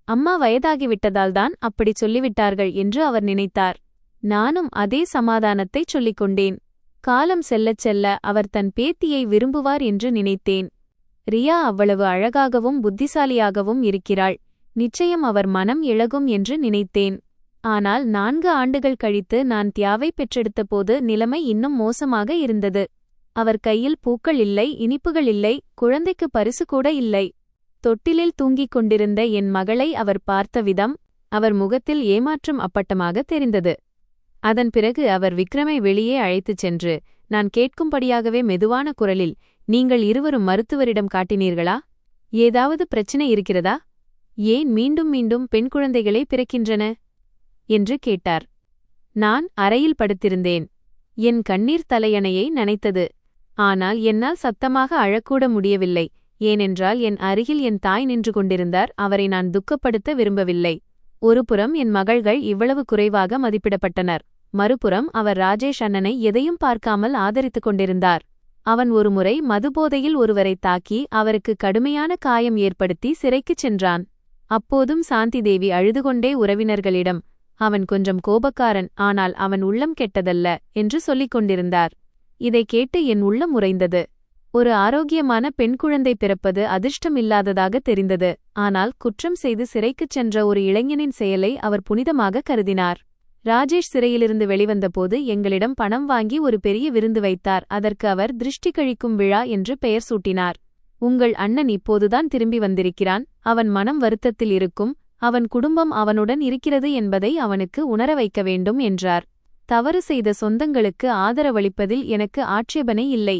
அம்மா வயதாகிவிட்டதால்தான் அப்படி சொல்லிவிட்டார்கள் என்று அவர் நினைத்தார். நானும் அதே சமாதானத்தை சொல்லிக் கொண்டேன். காலம் செல்லச் செல்ல அவர் தன் பேத்தியை விரும்புவார் என்று நினைத்தேன். ரியா அவ்வளவு அழகாகவும் புத்திசாலியாகவும் இருக்கிறாள். நிச்சயம் அவர் மனம் இழகும் என்று நினைத்தேன். ஆனால் 4 ஆண்டுகள் கழித்து நான் தியாவை பெற்றெடுத்தபோது நிலைமை இன்னும் மோசமாக இருந்தது. அவர் கையில் பூக்கள் இல்லை, இனிப்புகள் இல்லை, குழந்தைக்கு பரிசு கூட இல்லை. தொட்டிலில் தூங்கிக் கொண்டிருந்த என் மகளை அவர் பார்த்த விதம், அவர் முகத்தில் ஏமாற்றம் அப்பட்டமாக தெரிந்தது. அதன் பிறகு அவர் விக்ரமை வெளியே அழைத்துச் சென்று, நான் கேட்கும்படியாகவே மெதுவான குரலில், நீங்கள் இருவரும் மருத்துவரிடம் காட்டினீர்களா? ஏதாவது பிரச்சனை இருக்கிறதா? ஏன் மீண்டும் மீண்டும் பெண் குழந்தைகளே பிறக்கின்றன என்று கேட்டார். நான் அறையில் படுத்திருந்தேன். என் கண்ணீர் தலையணையை நனைத்தது. ஆனால் என்னால் சத்தமாக அழக்கூட முடியவில்லை. ஏனென்றால் என் அருகில் என் தாய் நின்று கொண்டிருந்தார். அவரை நான் துக்கப்படுத்த விரும்பவில்லை. ஒருபுறம் என் மகள்கள் இவ்வளவு குறைவாக மதிப்பிடப்பட்டனர். மறுபுறம் அவர் ராஜேஷ் அண்ணனை எதையும் பார்க்காமல் ஆதரித்துக் கொண்டிருந்தார். அவன் ஒருமுறை மதுபோதையில் ஒருவரை தாக்கி அவருக்கு கடுமையான காயம் ஏற்படுத்தி சிறைக்குச் சென்றான். அப்போதும் சாந்தி தேவி அழுதுகொண்டே உறவினர்களிடம், அவன் கொஞ்சம் கோபக்காரன், ஆனால் அவன் உள்ளம் கெட்டதல்ல என்று சொல்லிக் கொண்டிருந்தார். இதை கேட்டு என் உள்ளம் உறைந்தது. ஒரு ஆரோக்கியமான பெண் குழந்தை பிறப்பது அதிர்ஷ்டமில்லாததாக தெரிந்தது. ஆனால் குற்றம் செய்து சிறைக்குச் சென்ற ஒரு இளைஞனின் செயலை அவர் புனிதமாக கருதினார். ராஜேஷ் சிறையிலிருந்து வெளிவந்தபோது எங்களிடம் பணம் வாங்கி ஒரு பெரிய விருந்து வைத்தார். அதற்கு அவர் திருஷ்டி கழிக்கும் விழா என்று பெயர் சூட்டினார். உங்கள் அண்ணன் இப்போதுதான் திரும்பி வந்திருக்கிறான். அவன் மனம் வருத்தத்தில் இருக்கும். அவன் குடும்பம் அவனுடன் இருக்கிறது என்பதை அவனுக்கு உணர வைக்க வேண்டும் என்றார். தவறு செய்த சொந்தங்களுக்கு ஆதரவளிப்பதில் எனக்கு ஆட்சேபனை இல்லை.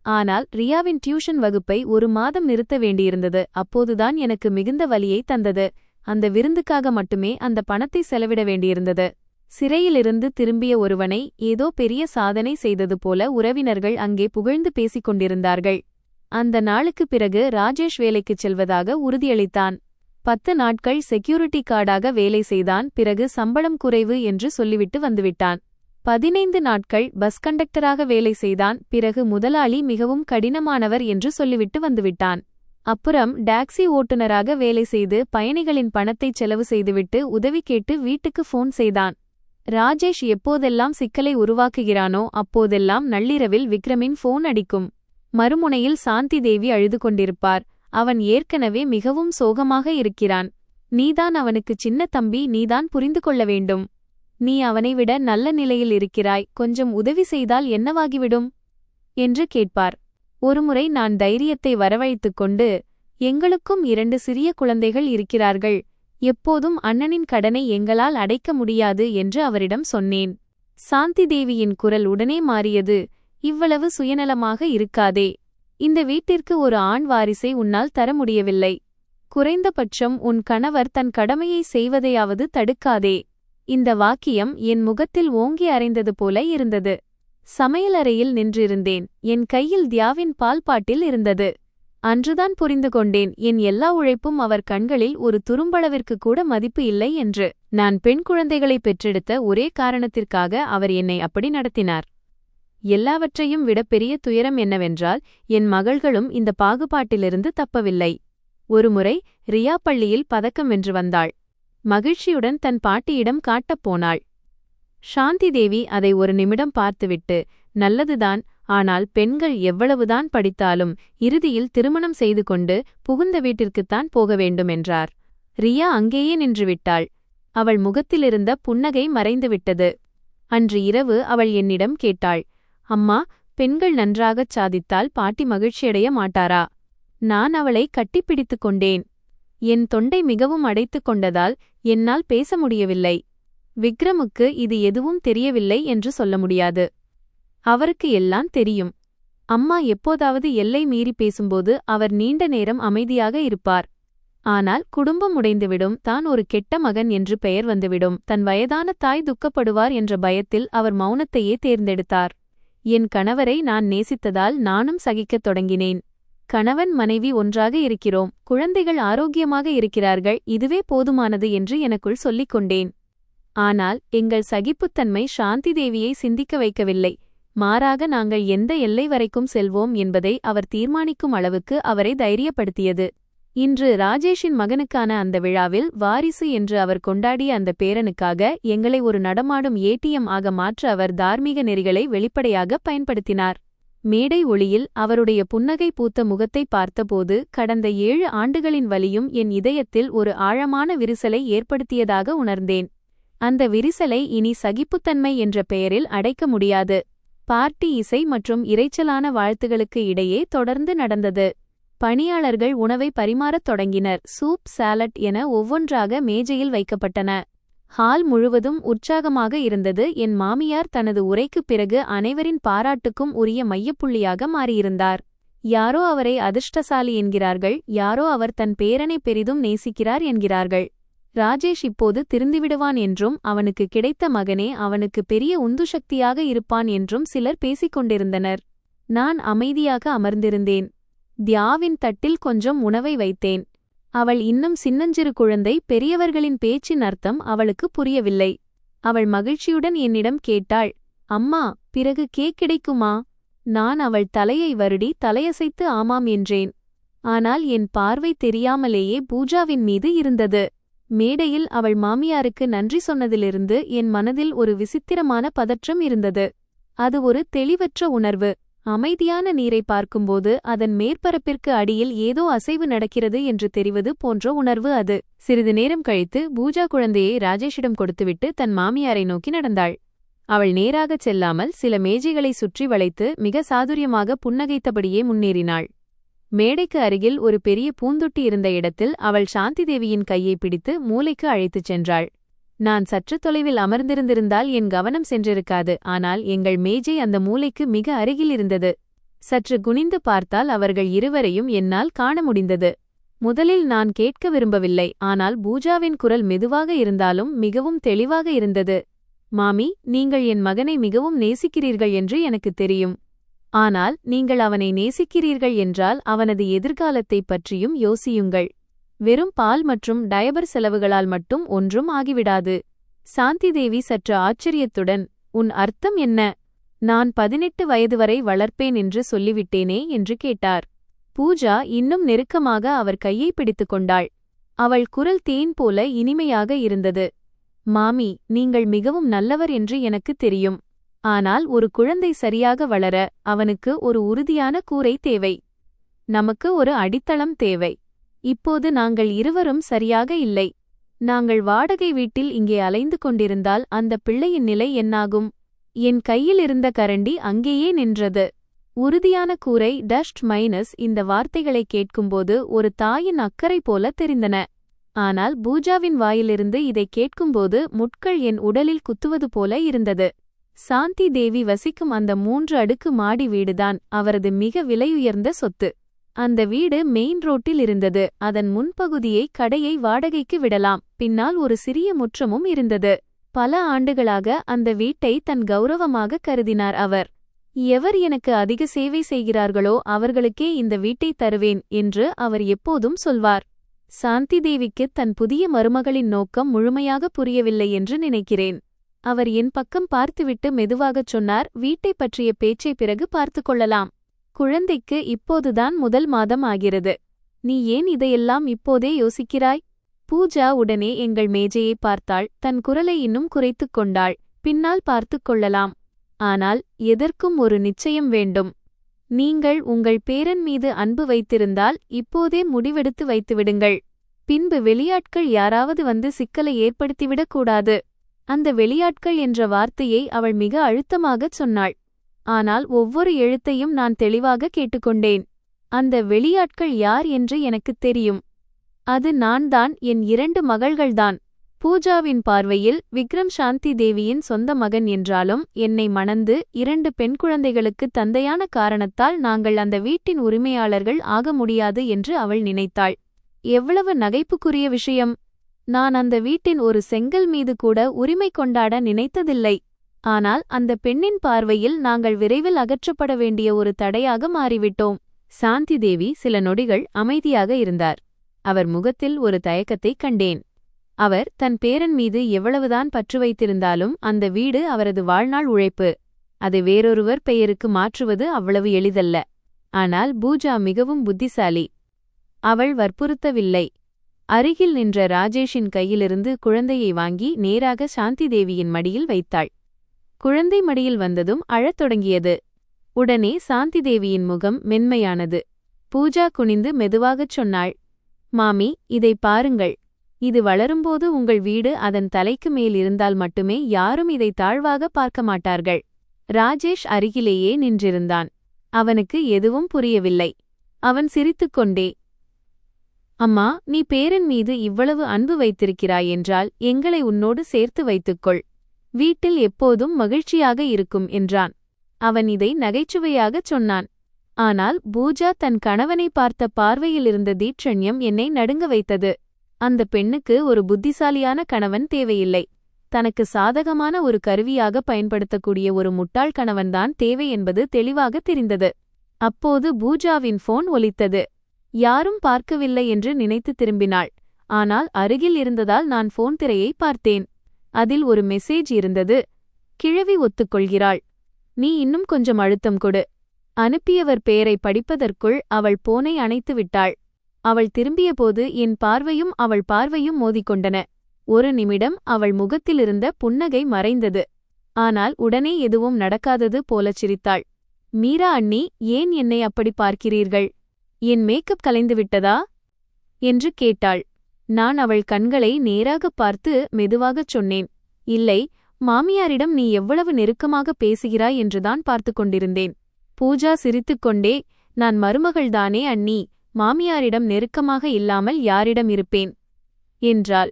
ஆனால் ரியாவின் டியூஷன் வகுப்பை 1 மாதம் நிறுத்த வேண்டியிருந்தது. அப்போதுதான் எனக்கு மிகுந்த வலியை தந்தது. அந்த விருந்துக்காக மட்டுமே அந்த பணத்தை செலவிட வேண்டியிருந்தது. சிறையிலிருந்து திரும்பிய ஒருவனை ஏதோ பெரிய சாதனை செய்தது போல உறவினர்கள் அங்கே புகழ்ந்து பேசிக் கொண்டிருந்தார்கள். அந்த நாளுக்குப் பிறகு ராஜேஷ் வேலைக்குச் செல்வதாக உறுதியளித்தான். 10 நாட்கள் செக்யூரிட்டி கார்டாக வேலை செய்தான். பிறகு சம்பளம் குறைவு என்று சொல்லிவிட்டு வந்துவிட்டான். 15 நாட்கள் பஸ் கண்டக்டராக வேலை செய்தான். பிறகு முதலாளி மிகவும் கடினமானவர் என்று சொல்லிவிட்டு வந்துவிட்டான். அப்புறம் டாக்ஸி ஓட்டுநராக வேலை செய்து பயணிகளின் பணத்தை செலவு செய்துவிட்டு உதவி கேட்டு வீட்டுக்கு ஃபோன் செய்தான். ராஜேஷ் எப்போதெல்லாம் சிக்கலை உருவாக்குகிறானோ அப்போதெல்லாம் நள்ளிரவில் விக்ரமின் ஃபோன் அடிக்கும். மறுமுனையில் சாந்தி தேவி அழுது கொண்டிருப்பார். அவன் ஏற்கனவே மிகவும் சோகமாக இருக்கிறான். நீதான் அவனுக்கு சின்ன தம்பி, நீதான் புரிந்து கொள்ள வேண்டும். நீ அவனை விட நல்ல நிலையில் இருக்கிறாய், கொஞ்சம் உதவி செய்தால் என்னவாகிவிடும் என்று கேட்பார். ஒருமுறை நான் தைரியத்தை வரவழைத்துக் கொண்டு, எங்களுக்கும் 2 சிறிய குழந்தைகள் இருக்கிறார்கள். எப்போதும் அண்ணனின் கடனை எங்களால் அடைக்க முடியாது என்று அவரிடம் சொன்னேன். சாந்தி தேவியின் குரல் உடனே மாறியது. இவ்வளவு சுயநலமாக இருக்காதே. இந்த வீட்டிற்கு ஒரு ஆண் வாரிசை உன்னால் தர முடியவில்லை. குறைந்தபட்சம் உன் கணவர் தன் கடமையை செய்வதையாவது தடுக்காதே. இந்த வாக்கியம் என் முகத்தில் ஓங்கி அறைந்தது போல இருந்தது. சமையலறையில் நின்றிருந்தேன். என் கையில் தியாவின் பால் பாட்டில் இருந்தது. அன்றுதான் புரிந்து கொண்டேன், என் எல்லா உழைப்பும் அவர் கண்களில் ஒரு துரும்பளவிற்கு கூட மதிப்பு இல்லை என்று. நான் பெண் குழந்தைகளை பெற்றெடுத்த ஒரே காரணத்திற்காக அவர் என்னை அப்படி நடத்தினார். எல்லாவற்றையும் விட பெரிய துயரம் என்னவென்றால், என் மகள்களும் இந்த பாகுபாட்டிலிருந்து தப்பவில்லை. ஒருமுறை ரியா பள்ளியில் பதக்கம் வென்று வந்தாள். மகிழ்ச்சியுடன் தன் பாட்டியிடம் காட்டப் போனாள். சாந்தி தேவி அதை ஒரு நிமிடம் பார்த்துவிட்டு, நல்லதுதான், ஆனால் பெண்கள் எவ்வளவுதான் படித்தாலும் இறுதியில் திருமணம் செய்து கொண்டு புகுந்த வீட்டிற்குத்தான் போக வேண்டும் என்றார். ரியா அங்கேயே நின்றுவிட்டாள். அவள் முகத்திலிருந்த புன்னகை மறைந்துவிட்டது. அன்று இரவு அவள் என்னிடம் கேட்டாள், அம்மா, பெண்கள் நன்றாகச் சாதித்தால் பாட்டி மகிழ்ச்சியடைய மாட்டாரா? நான் அவளை கட்டிப்பிடித்துக் கொண்டேன். என் தொண்டை மிகவும் அடைத்துக் கொண்டதால் என்னால் பேச முடியவில்லை. விக்ரமுக்கு இது எதுவும் தெரியவில்லை என்று சொல்ல முடியாது. அவருக்கு எல்லாம் தெரியும். அம்மா எப்போதாவது எல்லை மீறி பேசும்போது அவர் நீண்ட நேரம் அமைதியாக இருப்பார். ஆனால் குடும்பம் உடைந்துவிடும், தான் ஒரு கெட்ட மகன் என்று பெயர் வந்துவிடும், தன் வயதான தாய் துக்கப்படுவார் என்ற பயத்தில் அவர் மௌனத்தையே தேர்ந்தெடுத்தார். என் கணவரை நான் நேசித்ததால் நானும் சகிக்கத் தொடங்கினேன். கணவன் மனைவி ஒன்றாக இருக்கிறோம், குழந்தைகள் ஆரோக்கியமாக இருக்கிறார்கள், இதுவே போதுமானது என்று எனக்குள் சொல்லிக் கொண்டேன். ஆனால் எங்கள் சகிப்புத்தன்மை சாந்தி தேவியை சிந்திக்க வைக்கவில்லை. மாறாக நாங்கள் எந்த எல்லை வரைக்கும் செல்வோம் என்பதை அவர் தீர்மானிக்கும் அளவுக்கு அவரை தைரியப்படுத்தியது. இன்று ராஜேஷின் மகனுக்கான அந்த விழாவில் வாரிசு என்று அவர் கொண்டாடிய அந்த பேரனுக்காக எங்களை ஒரு நடமாடும் ஏடிஎம் ஆக மாற்ற அவர் தார்மீக நெறிகளை வெளிப்படையாக பயன்படுத்தினார். மேடை ஒளியில் அவருடைய புன்னகை பூத்த முகத்தை பார்த்தபோது கடந்த 7 ஆண்டுகளின் வலியும் என் இதயத்தில் ஒரு ஆழமான விரிசலை ஏற்படுத்தியதாக உணர்ந்தேன். அந்த விரிசலை இனி சகிப்புத்தன்மை என்ற பெயரில் அடைக்க முடியாது. பார்ட்டி இசை மற்றும் இரைச்சலான வாழ்த்துகளுக்கு இடையே தொடர்ந்து நடந்தது. பணியாளர்கள் உணவை பரிமாறத் தொடங்கினர். சூப், சாலட் என ஒவ்வொன்றாக மேஜையில் வைக்கப்பட்டன. ஹால் முழுவதும் உற்சாகமாக இருந்தது. என் மாமியார் தனது உரைக்குப் பிறகு அனைவரின் பாராட்டுக்கும் உரிய மையப்புள்ளியாக மாறியிருந்தார். யாரோ அவரை அதிர்ஷ்டசாலி என்கிறார்கள், யாரோ அவர் தன் பேரனை பெரிதும் நேசிக்கிறார் என்கிறார்கள். ராஜேஷ் இப்போது திருந்திவிடுவான் என்றும் அவனுக்கு கிடைத்த மகனே அவனுக்கு பெரிய உந்துசக்தியாக இருப்பான் என்றும் சிலர் பேசிக் கொண்டிருந்தனர். நான் அமைதியாக அமர்ந்திருந்தேன். தியாவின் தட்டில் கொஞ்சம் உணவை வைத்தேன். அவள் இன்னும் சின்னஞ்சிறு குழந்தை. பெரியவர்களின் பேச்சின் அர்த்தம் அவளுக்கு புரியவில்லை. அவள் மகிழ்ச்சியுடன் என்னிடம் கேட்டாள், அம்மா, பிறகு கேக் கிடைக்குமா? நான் அவள் தலையை வருடி தலையசைத்து ஆமாம் என்றேன். ஆனால் என் பார்வை தெரியாமலேயே பூஜாவின் மீது இருந்தது. மேடையில் அவள் மாமியாருக்கு நன்றி சொன்னதிலிருந்து என் மனதில் ஒரு விசித்திரமான பதற்றம் இருந்தது. அது ஒரு தெளிவற்ற உணர்வு. அமைதியான நீரை பார்க்கும்போது அதன் மேற்பரப்பிற்கு அடியில் ஏதோ அசைவு நடக்கிறது என்று தெரிவது போன்ற உணர்வு அது. சிறிது நேரம் கழித்து பூஜா குழந்தையை ராஜேஷிடம் கொடுத்துவிட்டு தன் மாமியாரை நோக்கி நடந்தாள். அவள் நேராகச் செல்லாமல் சில மேஜைகளை சுற்றி வளைத்து மிக சாதுரியமாக புன்னகைத்தபடியே முன்னேறினாள். மேடைக்கு அருகில் ஒரு பெரிய பூந்தொட்டி இருந்த இடத்தில் அவள் சாந்தி தேவியின் கையை பிடித்து மூலைக்கு அழைத்துச் சென்றாள். நான் சற்று தொலைவில் அமர்ந்திருந்திருந்தால் என் கவனம் சென்றிருக்காது. ஆனால் எங்கள் மேஜை அந்த மூலைக்கு மிக அருகில் இருந்தது. சற்று குனிந்து பார்த்தால் அவர்கள் இருவரையும் என்னால் காண முடிந்தது. முதலில் நான் கேட்க விரும்பவில்லை. ஆனால் பூஜாவின் குரல் மெதுவாக இருந்தாலும் மிகவும் தெளிவாக இருந்தது. மாமி, நீங்கள் என் மகனை மிகவும் நேசிக்கிறீர்கள் என்று எனக்கு தெரியும். ஆனால் நீங்கள் அவனை நேசிக்கிறீர்கள் என்றால் அவனது எதிர்காலத்தைப் பற்றியும் யோசியுங்கள். வெறும் பால் மற்றும் டயபர் செலவுகளால் மட்டும் ஒன்றும் ஆகிவிடாது. சாந்தி தேவி சற்று ஆச்சரியத்துடன், உன் அர்த்தம் என்ன? நான் 18 வயது வரை வளர்ப்பேன் என்று சொல்லிவிட்டேனே என்று கேட்டார். பூஜா இன்னும் நெருக்கமாக அவர் கையை பிடித்துக் கொண்டாள். அவள் குரல் தேன் போல இனிமையாக இருந்தது. மாமி, நீங்கள் மிகவும் நல்லவர் என்று எனக்கு தெரியும். ஆனால் ஒரு குழந்தை சரியாக வளர அவனுக்கு ஒரு உறுதியான கூரை தேவை. நமக்கு ஒரு அடித்தளம் தேவை. இப்போது நாங்கள் இருவரும் சரியாக இல்லை. நாங்கள் வாடகை வீட்டில் இங்கே அலைந்து கொண்டிருந்தால் அந்த பிள்ளையின் நிலை என்னாகும்? என் கையில் இருந்த கரண்டி அங்கேயே நின்றது. உறுதியான கூரை மைனஸ் இந்த வார்த்தைகளை கேட்கும்போது ஒரு தாயின் அக்கறை போல தெரிந்தன. ஆனால் பூஜாவின் வாயிலிருந்து இதை கேட்கும்போது முட்கள் என் உடலில் குத்துவது போல இருந்தது. சாந்தி தேவி வசிக்கும் அந்த 3 அடுக்கு மாடி வீடுதான் அவரது மிக விலையுயர்ந்த சொத்து. அந்த வீடு மெயின் ரோட்டில் இருந்தது. அதன் முன்பகுதியை கடையை வாடகைக்கு விடலாம். பின்னால் ஒரு சிறிய முற்றமும் இருந்தது. பல ஆண்டுகளாக அந்த வீட்டை தன் கௌரவமாக கருதினார் அவர். எவர் எனக்கு அதிக சேவை செய்கிறார்களோ அவர்களுக்கே இந்த வீட்டை தருவேன் என்று அவர் எப்போதும் சொல்வார். சாந்தி தேவிக்கு தன் புதிய மருமகளின் நோக்கம் முழுமையாக புரியவில்லை என்று நினைக்கிறேன். அவர் என் பக்கம் பார்த்துவிட்டு மெதுவாகச் சொன்னார், வீட்டை பற்றிய பேச்சை பிறகு பார்த்துக் கொள்ளலாம். குழந்தைக்கு இப்போதுதான் முதல் மாதம் ஆகிறது. நீ ஏன் இதையெல்லாம் இப்போதே யோசிக்கிறாய்? பூஜா உடனே எங்கள் மேஜையை பார்த்தாள். தன் குரலை இன்னும் குறைத்துக் கொண்டாள். பின்னால் பார்த்துக் கொள்ளலாம். ஆனால் எதற்கும் ஒரு நிச்சயம் வேண்டும். நீங்கள் உங்கள் பேரன் மீது அன்பு வைத்திருந்தால் இப்போதே முடிவெடுத்து வைத்துவிடுங்கள். பின்பு வெளியாட்கள் யாராவது வந்து சிக்கலை ஏற்படுத்திவிடக் கூடாது. அந்த வெளியாட்கள் என்ற வார்த்தையை அவள் மிக அழுத்தமாகச் சொன்னாள். ஆனால் ஒவ்வொரு எழுத்தையும் நான் தெளிவாக கேட்டுக்கொண்டேன். அந்த வெளியாட்கள் யார் என்று எனக்குத் தெரியும். அது நான்தான், என் 2 மகள்கள்தான். பூஜாவின் பார்வையில் விக்ரம் சாந்தி தேவியின் சொந்த மகன் என்றாலும் என்னை மணந்து 2 பெண் குழந்தைகளுக்கு தந்தையான காரணத்தால் நாங்கள் அந்த வீட்டின் உரிமையாளர்கள் ஆக முடியாது என்று அவள் நினைத்தாள். எவ்வளவு நகைப்புக்குரிய விஷயம்! நான் அந்த வீட்டின் ஒரு செங்கல் மீது கூட உரிமை கொண்டாட நினைத்ததில்லை. ஆனால் அந்த பெண்ணின் பார்வையில் நாங்கள் விரைவில் அகற்றப்பட வேண்டிய ஒரு தடையாக மாறிவிட்டோம். சாந்தி தேவி சில நொடிகள் அமைதியாக இருந்தார். அவர் முகத்தில் ஒரு தயக்கத்தைக் கண்டேன். அவர் தன் பேரன் மீது எவ்வளவுதான் பற்று வைத்திருந்தாலும் அந்த வீடு அவரது வாழ்நாள் உழைப்பு. அதை வேறொருவர் பெயருக்கு மாற்றுவது அவ்வளவு எளிதல்ல. ஆனால் பூஜா மிகவும் புத்திசாலி. அவள் வற்புறுத்தவில்லை. அருகில் நின்ற ராஜேஷின் கையிலிருந்து குழந்தையை வாங்கி நேராக சாந்தி தேவியின் மடியில் வைத்தாள். குழந்தை மடியில் வந்ததும் அழத் தொடங்கியது. உடனே சாந்தி தேவியின் முகம் மென்மையானது. பூஜா குனிந்து மெதுவாகச் சொன்னாள், மாமி, இதை பாருங்கள். இது வளரும்போது உங்கள் வீடு அதன் தலைக்கு மேல் இருந்தால் மட்டுமே யாரும் இதை தாழ்வாக பார்க்க மாட்டார்கள். ராஜேஷ் அருகிலேயே நின்றிருந்தான். அவனுக்கு எதுவும் புரியவில்லை. அவன் சிரித்துக்கொண்டே, அம்மா, நீ பேரன் மீது இவ்வளவு அன்பு வைத்திருக்கிறாய் என்றால் எங்களை உன்னோடு சேர்த்து வைத்துக்கொள். வீட்டில் எப்போதும் மகிழ்ச்சியாக இருக்கும் என்றான். அவன் இதை நகைச்சுவையாகச் சொன்னான். ஆனால் பூஜா தன் கணவனை பார்த்த பார்வையிலிருந்த தீட்சண்யம் என்னை நடுங்க வைத்தது. அந்த பெண்ணுக்கு ஒரு புத்திசாலியான கணவன் தேவையில்லை. தனக்கு சாதகமான ஒரு கருவியாக பயன்படுத்தக்கூடிய ஒரு முட்டாள் கணவன்தான் தேவை என்பது தெளிவாக தெரிந்தது. அப்போது பூஜாவின் போன் ஒலித்தது. யாரும் பார்க்கவில்லை என்று நினைத்து திரும்பினாள். ஆனால் அருகில் இருந்ததால் நான் போன் திரையை பார்த்தேன். அதில் ஒரு மெசேஜ் இருந்தது. கிழவி ஒத்துக்கொள்கிறாள். நீ இன்னும் கொஞ்சம் அழுத்தம் கொடு. அனுப்பியவர் பெயரை படிப்பதற்குள் அவள் போனை அணைத்து விட்டாள். அவள் திரும்பியபோது என் பார்வையும் அவள் பார்வையும் மோதிக்கொண்டன. ஒரு நிமிடம் அவள் முகத்திலிருந்த புன்னகை மறைந்தது. ஆனால் உடனே எதுவும் நடக்காதது போலச் சிரித்தாள். மீரா அண்ணி, ஏன் என்னை அப்படி பார்க்கிறீர்கள்? என் மேக்கப் கலைந்துவிட்டதா என்று கேட்டாள். நான் அவள் கண்களை நேராகப் பார்த்து மெதுவாகச் சொன்னேன், இல்லை, மாமியாரிடம் நீ எவ்வளவு நெருக்கமாக பேசுகிறாய் என்றுதான் பார்த்து கொண்டிருந்தேன். பூஜா சிரித்துக்கொண்டே, நான் மருமகள்தானே அண்ணி, மாமியாரிடம் நெருக்கமாக இல்லாமல் யாரிடம் இருப்பேன் என்றாள்.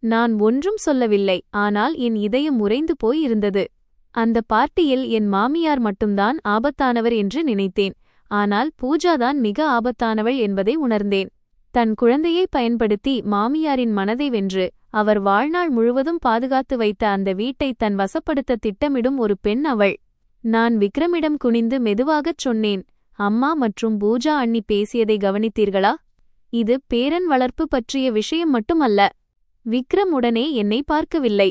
நான் ஒன்றும் சொல்லவில்லை. ஆனால் என் இதயம் உறைந்து போய் இருந்தது. அந்த பார்ட்டியில் என் மாமியார் மட்டும்தான் ஆபத்தானவர் என்று நினைத்தேன். ஆனால் பூஜாதான் மிக ஆபத்தானவள் என்பதை உணர்ந்தேன். தன் குழந்தையை பயன்படுத்தி மாமியாரின் மனதை வென்று அவர் வாழ்நாள் முழுவதும் பாதுகாத்து வைத்த அந்த வீட்டை தன் வசப்படுத்த திட்டமிடும் ஒரு பெண் அவள். நான் விக்ரமிடம் குனிந்து மெதுவாகச் சொன்னேன், அம்மா மற்றும் பூஜா அண்ணி பேசியதை கவனித்தீர்களா? இது பேரன் வளர்ப்பு பற்றிய விஷயம் மட்டுமல்ல. விக்ரம் உடனே என்னை பார்க்கவில்லை.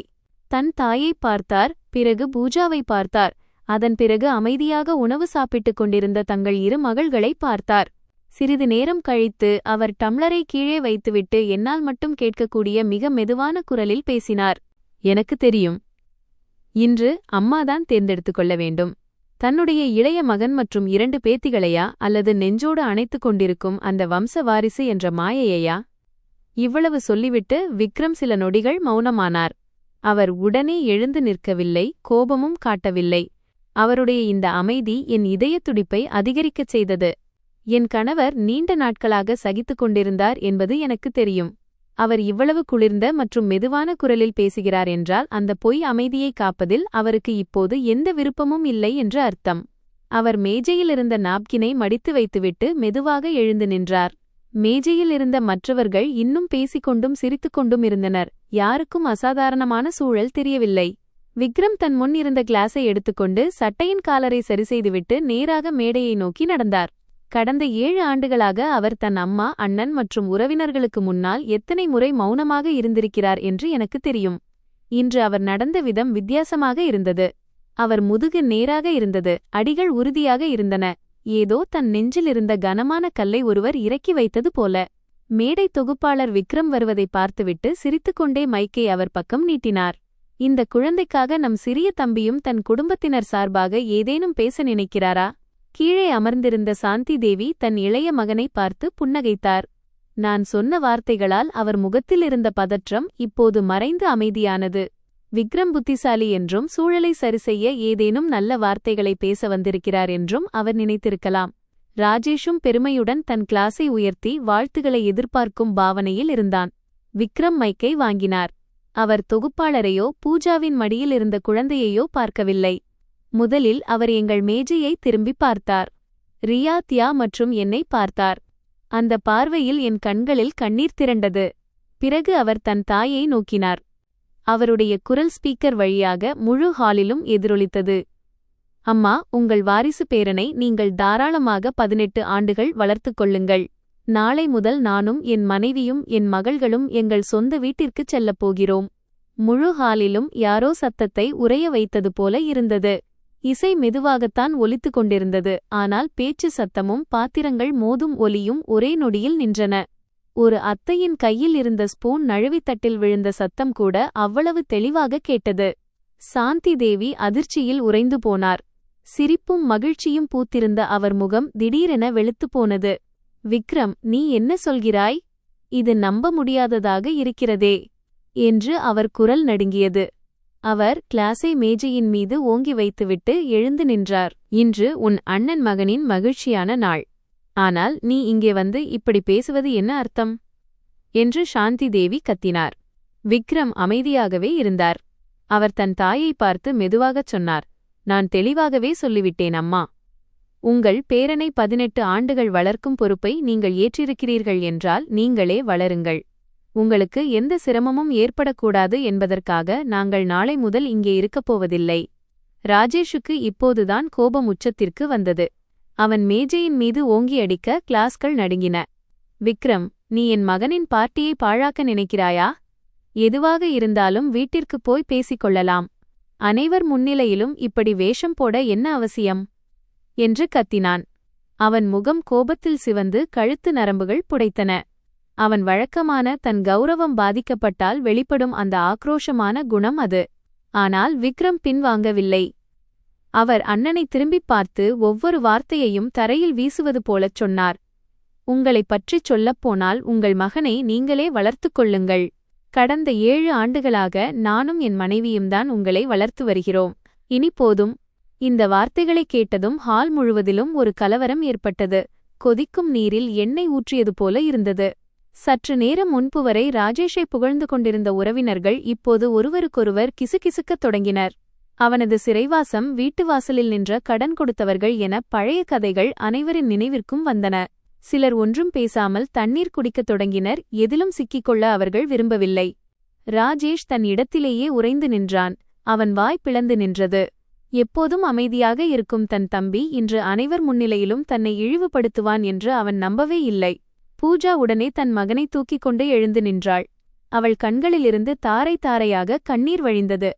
தன் தாயை பார்த்தார், பிறகு பூஜாவை பார்த்தார். அதன் பிறகு அமைதியாக உணவு சாப்பிட்டுக் கொண்டிருந்த தங்கள் இரு மகள்களை பார்த்தார். சிறிது நேரம் கழித்து அவர் டம்ளரை கீழே வைத்துவிட்டு என்னால் மட்டும் கேட்கக்கூடிய மிக மெதுவான குரலில் பேசினார். எனக்கு தெரியும். இன்று அம்மாதான் தேர்ந்தெடுத்துக் கொள்ள வேண்டும். தன்னுடைய இளைய மகன் மற்றும் 2 பேத்திகளையா, அல்லது நெஞ்சோடு அணைத்துக் கொண்டிருக்கும் அந்த வம்ச வாரிசு என்ற மாயையா? இவ்வளவு சொல்லிவிட்டு விக்ரம் சில நொடிகள் மௌனமானார். அவர் உடனே எழுந்து நிற்கவில்லை, கோபமும் காட்டவில்லை. அவருடைய இந்த அமைதி என் இதயத் துடிப்பை அதிகரிக்கச் செய்தது. என் கணவர் நீண்ட நாட்களாக சகித்துக் கொண்டிருந்தார் என்பது எனக்கு தெரியும். அவர் இவ்வளவு குளிர்ந்த மற்றும் மெதுவான குரலில் பேசுகிறார் என்றால் அந்த பொய் அமைதியை காப்பதில் அவருக்கு இப்போது எந்த விருப்பமும் இல்லை என்று அர்த்தம். அவர் மேஜையில் இருந்த நாப்கினை மடித்து வைத்துவிட்டு மெதுவாக எழுந்து நின்றார். மேஜையில் இருந்த மற்றவர்கள் இன்னும் பேசிக்கொண்டும் சிரித்துக்கொண்டும் இருந்தனர். யாருக்கும் அசாதாரணமான சூழல் தெரியவில்லை. விக்ரம் தன் முன் இருந்த கிளாஸை எடுத்துக்கொண்டு சட்டையின் காலரை சரிசெய்துவிட்டு நேராக மேடையை நோக்கி நடந்தார். கடந்த 7 ஆண்டுகளாக அவர் தன் அம்மா, அண்ணன் மற்றும் உறவினர்களுக்கு முன்னால் எத்தனை முறை மௌனமாக இருந்திருக்கிறார் என்று எனக்கு தெரியும். இன்று அவர் நடந்த விதம் வித்தியாசமாக இருந்தது. அவர் முதுகு நேராக இருந்தது, அடிகள் உறுதியாக இருந்தன. ஏதோ தன் நெஞ்சில் இருந்த கனமான கல்லை ஒருவர் இறக்கி வைத்தது போல. மேடை தொகுப்பாளர் விக்ரம் வருவதை பார்த்துவிட்டு சிரித்துக்கொண்டே மைக்கை அவர் பக்கம் நீட்டினார். இந்த குழந்தைக்காக நம் சிறிய தம்பியும் தன் குடும்பத்தினர் சார்பாக ஏதேனும் பேச நினைக்கிறாரா? கீழே அமர்ந்திருந்த சாந்தி தேவி தன் இளைய மகனை பார்த்து புன்னகைத்தார். நான் சொன்ன வார்த்தைகளால் அவர் முகத்தில் இருந்த பதற்றம் இப்போது மறைந்து அமைதியானது. விக்ரம் புத்திசாலி என்றும் சூழலை சரிசெய்ய ஏதேனும் நல்ல வார்த்தைகளை பேச வந்திருக்கிறார் என்றும் அவர் நினைத்திருக்கலாம். ராஜேஷும் பெருமையுடன் தன் கிளாஸை உயர்த்தி வாழ்த்துகளை எதிர்பார்க்கும் பாவனையில் இருந்தான். விக்ரம் மைக்கை வாங்கினார். அவர் தொகுப்பாளரையோ பூஜாவின் மடியில் இருந்த குழந்தையையோ பார்க்கவில்லை. முதலில் அவர் எங்கள் மேஜையை திரும்பி பார்த்தார். ரியா, தியா மற்றும் என்னை பார்த்தார். அந்த பார்வையில் என் கண்களில் கண்ணீர் திரண்டது. பிறகு அவர் தன் தாயை நோக்கினார். அவருடைய குரல் ஸ்பீக்கர் வழியாக முழு ஹாலிலும் எதிரொலித்தது. அம்மா, உங்கள் வாரிசு பேரனை நீங்கள் தாராளமாக 18 ஆண்டுகள் வளர்த்துக் கொள்ளுங்கள். நாளை முதல் நானும் என் மனைவியும் என் மகள்களும் எங்கள் சொந்த வீட்டிற்குச் செல்லப் போகிறோம். முழு ஹாலிலும் யாரோ சத்தத்தை உறைய வைத்தது போல இருந்தது. இசை மெதுவாகத்தான் ஒலித்து கொண்டிருந்தது. ஆனால் பேச்சு சத்தமும் பாத்திரங்கள் மோதும் ஒலியும் ஒரே நொடியில் நின்றன. ஒரு அத்தையின் கையில் இருந்த ஸ்பூன் நழுவித்தட்டில் விழுந்த சத்தம் கூட அவ்வளவு தெளிவாக கேட்டது. சாந்தி தேவி அதிர்ச்சியில் உறைந்து போனார். சிரிப்பும் மகிழ்ச்சியும் பூத்திருந்த அவர் முகம் திடீரென வெளுத்துப் போனது. விக்ரம், நீ என்ன சொல்கிறாய்? இது நம்ப முடியாததாக இருக்கிறதே என்று அவர் குரல் நடுங்கியது. அவர் கிளாஸை மேஜையின் மீது ஓங்கி வைத்துவிட்டு எழுந்து நின்றார். இன்று உன் அண்ணன் மகனின் மகிழ்ச்சியான நாள். ஆனால் நீ இங்கே வந்து இப்படி பேசுவது என்ன அர்த்தம் என்று சாந்தி தேவி கத்தினார். விக்ரம் அமைதியாகவே இருந்தார். அவர் தன் தாயை பார்த்து மெதுவாகச் சொன்னார், நான் தெளிவாகவே சொல்லிவிட்டேன் அம்மா. உங்கள் பேரனை 18 ஆண்டுகள் வளர்க்கும் பொறுப்பை நீங்கள் ஏற்றிருக்கிறீர்கள் என்றால் நீங்களே வளருங்கள். உங்களுக்கு எந்த சிரமமும் ஏற்படக்கூடாது என்பதற்காக நாங்கள் நாளை முதல் இங்கே இருக்கப்போவதில்லை. ராஜேஷுக்கு இப்போதுதான் கோபம் உச்சத்திற்கு வந்தது. அவன் மேஜையின் மீது ஓங்கி அடிக்க கிளாஸ்கள் நடுங்கின. விக்ரம், நீ என் மகனின் பார்ட்டியை பாழாக்க நினைக்கிறாயா? எதுவாக இருந்தாலும் வீட்டிற்குப் போய் பேசிக்கொள்ளலாம். அனைவர் முன்னிலையிலும் இப்படி வேஷம் போட என்ன அவசியம் என்று கத்தினான். அவன் முகம் கோபத்தில் சிவந்து கழுத்து நரம்புகள் புடைத்தன. அவன் வழக்கமான தன் கௌரவம் பாதிக்கப்பட்டால் வெளிப்படும் அந்த ஆக்ரோஷமான குணம் அது. ஆனால் விக்ரம் பின்வாங்கவில்லை. அவர் அண்ணனை திரும்பிப் பார்த்து ஒவ்வொரு வார்த்தையையும் தரையில் வீசுவது போலச் சொன்னார். உங்களைப் பற்றிச் சொல்லப்போனால் உங்கள் மகனை நீங்களே வளர்த்துக் கொள்ளுங்கள். கடந்த 7 ஆண்டுகளாக நானும் என் மனைவியும்தான் உங்களை வளர்த்து வருகிறோம். இனி போதும். இந்த வார்த்தைகளைக் கேட்டதும் ஹால் முழுவதிலும் ஒரு கலவரம் ஏற்பட்டது. கொதிக்கும் நீரில் எண்ணெய் ஊற்றியது போல இருந்தது. சற்று நேரம் முன்பு வரை ராஜேஷை புகழ்ந்து கொண்டிருந்த உறவினர்கள் இப்போது ஒருவருக்கொருவர் கிசுகிசுக்கத் தொடங்கினர். அவனது சிறைவாசம், வீட்டு வாசலில் நின்ற கடன் கொடுத்தவர்கள் என பழைய கதைகள் அனைவரின் நினைவிற்கும் வந்தன. சிலர் ஒன்றும் பேசாமல் தண்ணீர் குடிக்கத் தொடங்கினர். எதிலும் சிக்கிக்கொள்ள அவர்கள் விரும்பவில்லை. ராஜேஷ் தன் இடத்திலேயே உறைந்து நின்றான். அவன் வாய் பிளந்து நின்றது. எப்போதும் அமைதியாக இருக்கும் தன் தம்பி இன்று அனைவர் முன்னிலையிலும் தன்னை இழிவுபடுத்துவான் என்று அவன் நம்பவே இல்லை. பூஜா உடனே தன் மகனை தூக்கிக் கொண்டு எழுந்து நின்றாள். அவள் கண்களிலிருந்து தாரை தாரையாக கண்ணீர் வழிந்தது.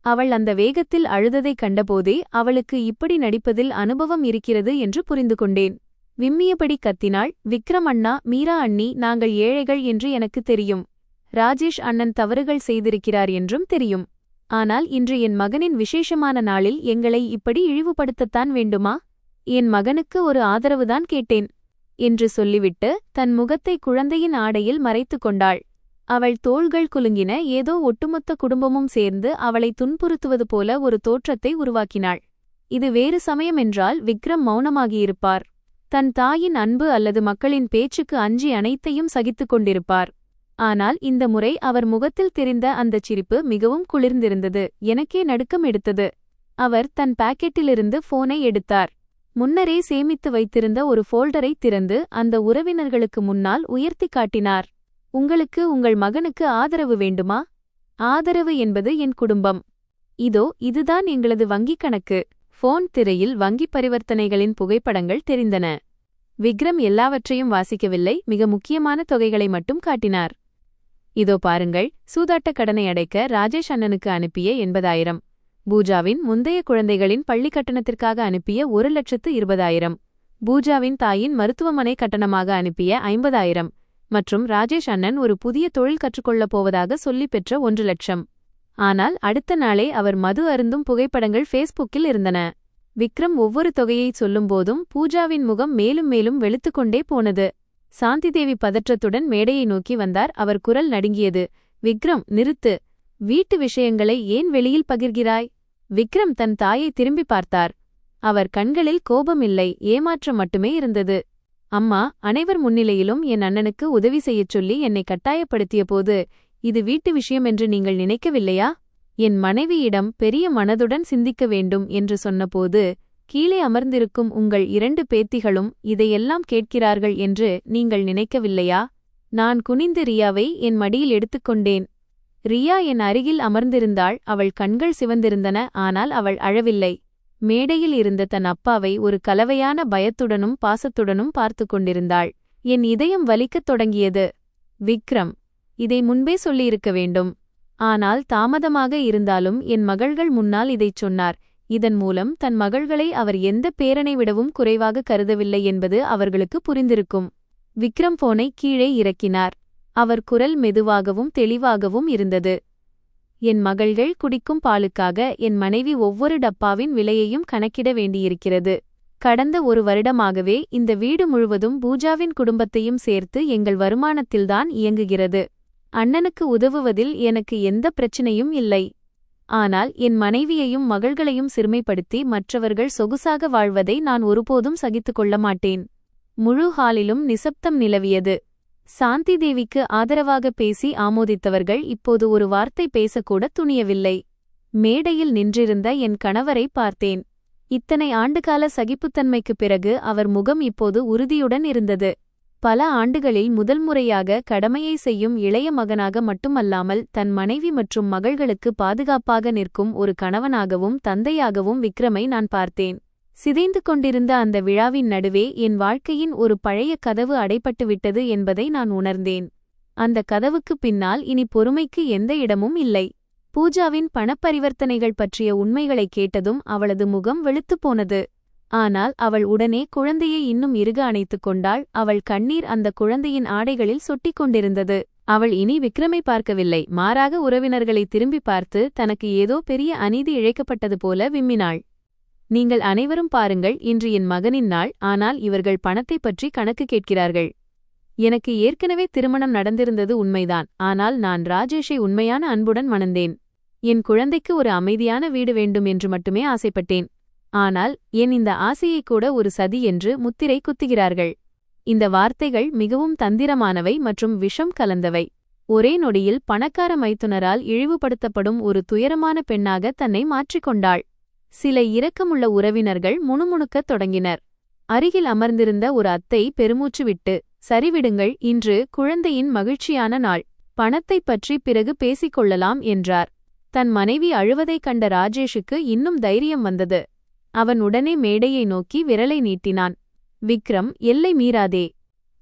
அவள் அந்த வேகத்தில் அழுததைக் கண்டபோதே அவளுக்கு இப்படி நடிப்பதில் அனுபவம் இருக்கிறது என்று புரிந்து கொண்டேன். விம்மியபடி கத்தினாள். விக்ரம் அண்ணா, மீரா அண்ணி, நாங்கள் ஏழைகள் என்று எனக்கு தெரியும். ராஜேஷ் அண்ணன் தவறுகள் செய்திருக்கிறார் என்றும் தெரியும். ஆனால் இன்று என் மகனின் விசேஷமான நாளில் எங்களை இப்படி இழிவுபடுத்தத்தான் வேண்டுமா? என் மகனுக்கு ஒரு ஆதரவுதான் கேட்டேன் என்று சொல்லிவிட்டு தன் முகத்தை குழந்தையின் ஆடையில் மறைத்து கொண்டாள். அவள் தோள்கள் குலுங்கின. ஏதோ ஒட்டுமொத்த குடும்பமும் சேர்ந்து அவளை துன்புறுத்துவது போல ஒரு தோற்றத்தை உருவாக்கினாள். இது வேறு சமயமென்றால் விக்ரம் மௌனமாகியிருப்பார். தன் தாயின் அன்பு அல்லது மக்களின் பேச்சுக்கு அஞ்சி அனைத்தையும் சகித்துக் கொண்டிருப்பார். ஆனால் இந்த முறை அவர் முகத்தில் தெரிந்த அந்தச் சிரிப்பு மிகவும் குளிர்ந்திருந்தது. எனக்கே நடுக்கம் எடுத்தது. அவர் தன் பாக்கெட்டிலிருந்து போனை எடுத்தார். முன்னரே சேமித்து வைத்திருந்த ஒரு ஃபோல்டரை திறந்து அந்த உறவினர்களுக்கு முன்னால் உயர்த்தி காட்டினார். உங்களுக்கு உங்கள் மகனுக்கு ஆதரவு வேண்டுமா? ஆதரவு என்பது என் குடும்பம். இதோ இதுதான் எங்களது வங்கிக் கணக்கு. ஃபோன் திரையில் வங்கிப் பரிவர்த்தனைகளின் புகைப்படங்கள் தெரிந்தன. விக்ரம் எல்லாவற்றையும் வாசிக்கவில்லை. மிக முக்கியமான தொகைகளை மட்டும் காட்டினார். இதோ பாருங்கள். சூதாட்ட கடனை அடைக்க ராஜேஷ் அண்ணனுக்கு அனுப்பிய 80,000. பூஜாவின் முந்தைய குழந்தைகளின் பள்ளி கட்டணத்திற்காக அனுப்பிய 1,20,000. பூஜாவின் தாயின் மருத்துவமனை கட்டணமாக அனுப்பிய 50,000. மற்றும் ராஜேஷ் அண்ணன் ஒரு புதிய தொழில் கற்றுக்கொள்ளப் போவதாக சொல்லி பெற்ற 1,00,000. ஆனால் அடுத்த நாளே அவர் மது அருந்தும் புகைப்படங்கள் ஃபேஸ்புக்கில் இருந்தன. விக்ரம் ஒவ்வொரு தொகையைச் சொல்லும்போதும் பூஜாவின் முகம் மேலும் மேலும் வெளுத்துக்கொண்டே போனது. சாந்திதேவி பதற்றத்துடன் மேடையை நோக்கி வந்தார். அவர் குரல் நடுங்கியது. விக்ரம், நிறுத்து. வீட்டு விஷயங்களை ஏன் வெளியில் பகிர்கிறாய்? விக்ரம் தன் தாயை திரும்பி பார்த்தார். அவர் கண்களில் கோபமில்லை, ஏமாற்றம் மட்டுமே இருந்தது. அம்மா, அனைவர் முன்னிலையிலும் என் அண்ணனுக்கு உதவி செய்யச் சொல்லி என்னை கட்டாயப்படுத்திய போது இது வீட்டு விஷயம் என்று நீங்கள் நினைக்கவில்லையா? என் மனைவியிடம் பெரிய மனதுடன் சிந்திக்க வேண்டும் என்று சொன்னபோது கீழே அமர்ந்திருக்கும் உங்கள் 2 பேத்திகளும் இதையெல்லாம் கேட்கிறார்கள் என்று நீங்கள் நினைக்கவில்லையா? நான் குனிந்து ரியாவை என் மடியில் எடுத்துக்கொண்டேன். ரியா என் அருகில் அமர்ந்திருந்தாள். அவள் கண்கள் சிவந்திருந்தன. ஆனால் அவள் அழவில்லை. மேடையில் இருந்த தன் அப்பாவை ஒரு கலவையான பயத்துடனும் பாசத்துடனும் பார்த்து கொண்டிருந்தாள். என் இதயம் வலிக்கத் தொடங்கியது. விக்ரம், இதை முன்பே சொல்லியிருக்க வேண்டும். ஆனால் தாமதமாக இருந்தாலும் என் மகள்கள் முன்னால் இதைச் சொன்னார். இதன் மூலம் தன் மகள்களை அவர் எந்த பேரனை விடவும் குறைவாக கருதவில்லை என்பது அவர்களுக்கு புரிந்திருக்கும். விக்ரம் போனை கீழே இறக்கினார். அவர் குரல் மெதுவாகவும் தெளிவாகவும் இருந்தது. என் மகள்கள் குடிக்கும் பாலுக்காக என் மனைவி ஒவ்வொரு டப்பாவின் விலையையும் கணக்கிட வேண்டியிருக்கிறது. கடந்த 1 வருடமாகவே இந்த வீடு முழுவதும் பூஜாவின் குடும்பத்தையும் சேர்த்து எங்கள் வருமானத்தில்தான் இயங்குகிறது. அண்ணனுக்கு உதவுவதில் எனக்கு எந்த பிரச்சனையும் இல்லை. ஆனால் என் மனைவியையும் மகள்களையும் சிறுமைப்படுத்தி மற்றவர்கள் சொகுசாக வாழ்வதை நான் ஒருபோதும் சகித்துக் கொள்ள மாட்டேன். முழு ஹாலிலும் நிசப்தம் நிலவியது. சாந்திதேவிக்கு ஆதரவாக பேசி ஆமோதித்தவர்கள் இப்போது ஒரு வார்த்தை பேசக்கூட துணியவில்லை. மேடையில் நின்றிருந்த என் கணவரை பார்த்தேன். இத்தனை ஆண்டுகால சகிப்புத்தன்மைக்குப் பிறகு அவர் முகம் இப்போது உறுதியுடன் இருந்தது. பல ஆண்டுகளில் முதல் முறையாக கடமையை செய்யும் இளைய மகனாக மட்டுமல்லாமல் தன் மனைவி மற்றும் மகள்களுக்கு பாதுகாப்பாக நிற்கும் ஒரு கணவனாகவும் தந்தையாகவும் விக்ரமை நான் பார்த்தேன். சிதைந்து கொண்டிருந்த அந்த விழாவின் நடுவே என் வாழ்க்கையின் ஒரு பழைய கதவு அடைபட்டுவிட்டது என்பதை நான் உணர்ந்தேன். அந்த கதவுக்கு பின்னால் இனி பொறுமைக்கு எந்த இடமும் இல்லை. பூஜாவின் பணப்பரிவர்த்தனைகள் பற்றிய உண்மைகளை கேட்டதும் அவளது முகம் வெளுத்துப் போனது. ஆனால் அவள் உடனே குழந்தையை இன்னும் இறுக அணைத்துக் கொண்டாள். அவள் கண்ணீர் அந்த குழந்தையின் ஆடைகளில் சொட்டிக் கொண்டிருந்தது. அவள் இனி விக்ரமை பார்க்கவில்லை, மாறாக உறவினர்களை திரும்பி பார்த்து தனக்கு ஏதோ பெரிய அநீதி இழைக்கப்பட்டது போல விம்மினாள். நீங்கள் அனைவரும் பாருங்கள், இன்று என் மகனின் நாள். ஆனால் இவர்கள் பணத்தைப் பற்றி கணக்கு கேட்கிறார்கள். எனக்கு ஏற்கனவே திருமணம் நடந்திருந்தது உண்மைதான். ஆனால் நான் ராஜேஷை உண்மையான அன்புடன் மணந்தேன். என் குழந்தைக்கு ஒரு அமைதியான வீடு வேண்டும் என்று மட்டுமே ஆசைப்பட்டேன். ஆனால் என் இந்த ஆசையை கூட ஒரு சதி என்று முத்திரை குத்துகிறார்கள். இந்த வார்த்தைகள் மிகவும் தந்திரமானவை மற்றும் விஷம் கலந்தவை. ஒரே நொடியில் பணக்கார மைத்துனரால் இழிவுபடுத்தப்படும் ஒரு துயரமான பெண்ணாக தன்னை மாற்றிக்கொண்டாள். சில இரக்கமுள்ள உறவினர்கள் முணுமுணுக்கத் தொடங்கினர். அருகில் அமர்ந்திருந்த ஒரு அத்தை பெருமூச்சு விட்டு, சரிவிடுங்கள், இன்று குழந்தையின் மகிழ்ச்சியான நாள். பணத்தைப் பற்றி பிறகு பேசிக்கொள்ளலாம் என்றார். தன் மனைவி அழுவதைக் கண்ட ராஜேஷுக்கு இன்னும் தைரியம் வந்தது. அவன் உடனே மேடையை நோக்கி விரலை நீட்டினான். விக்ரம், எல்லை மீறாதே.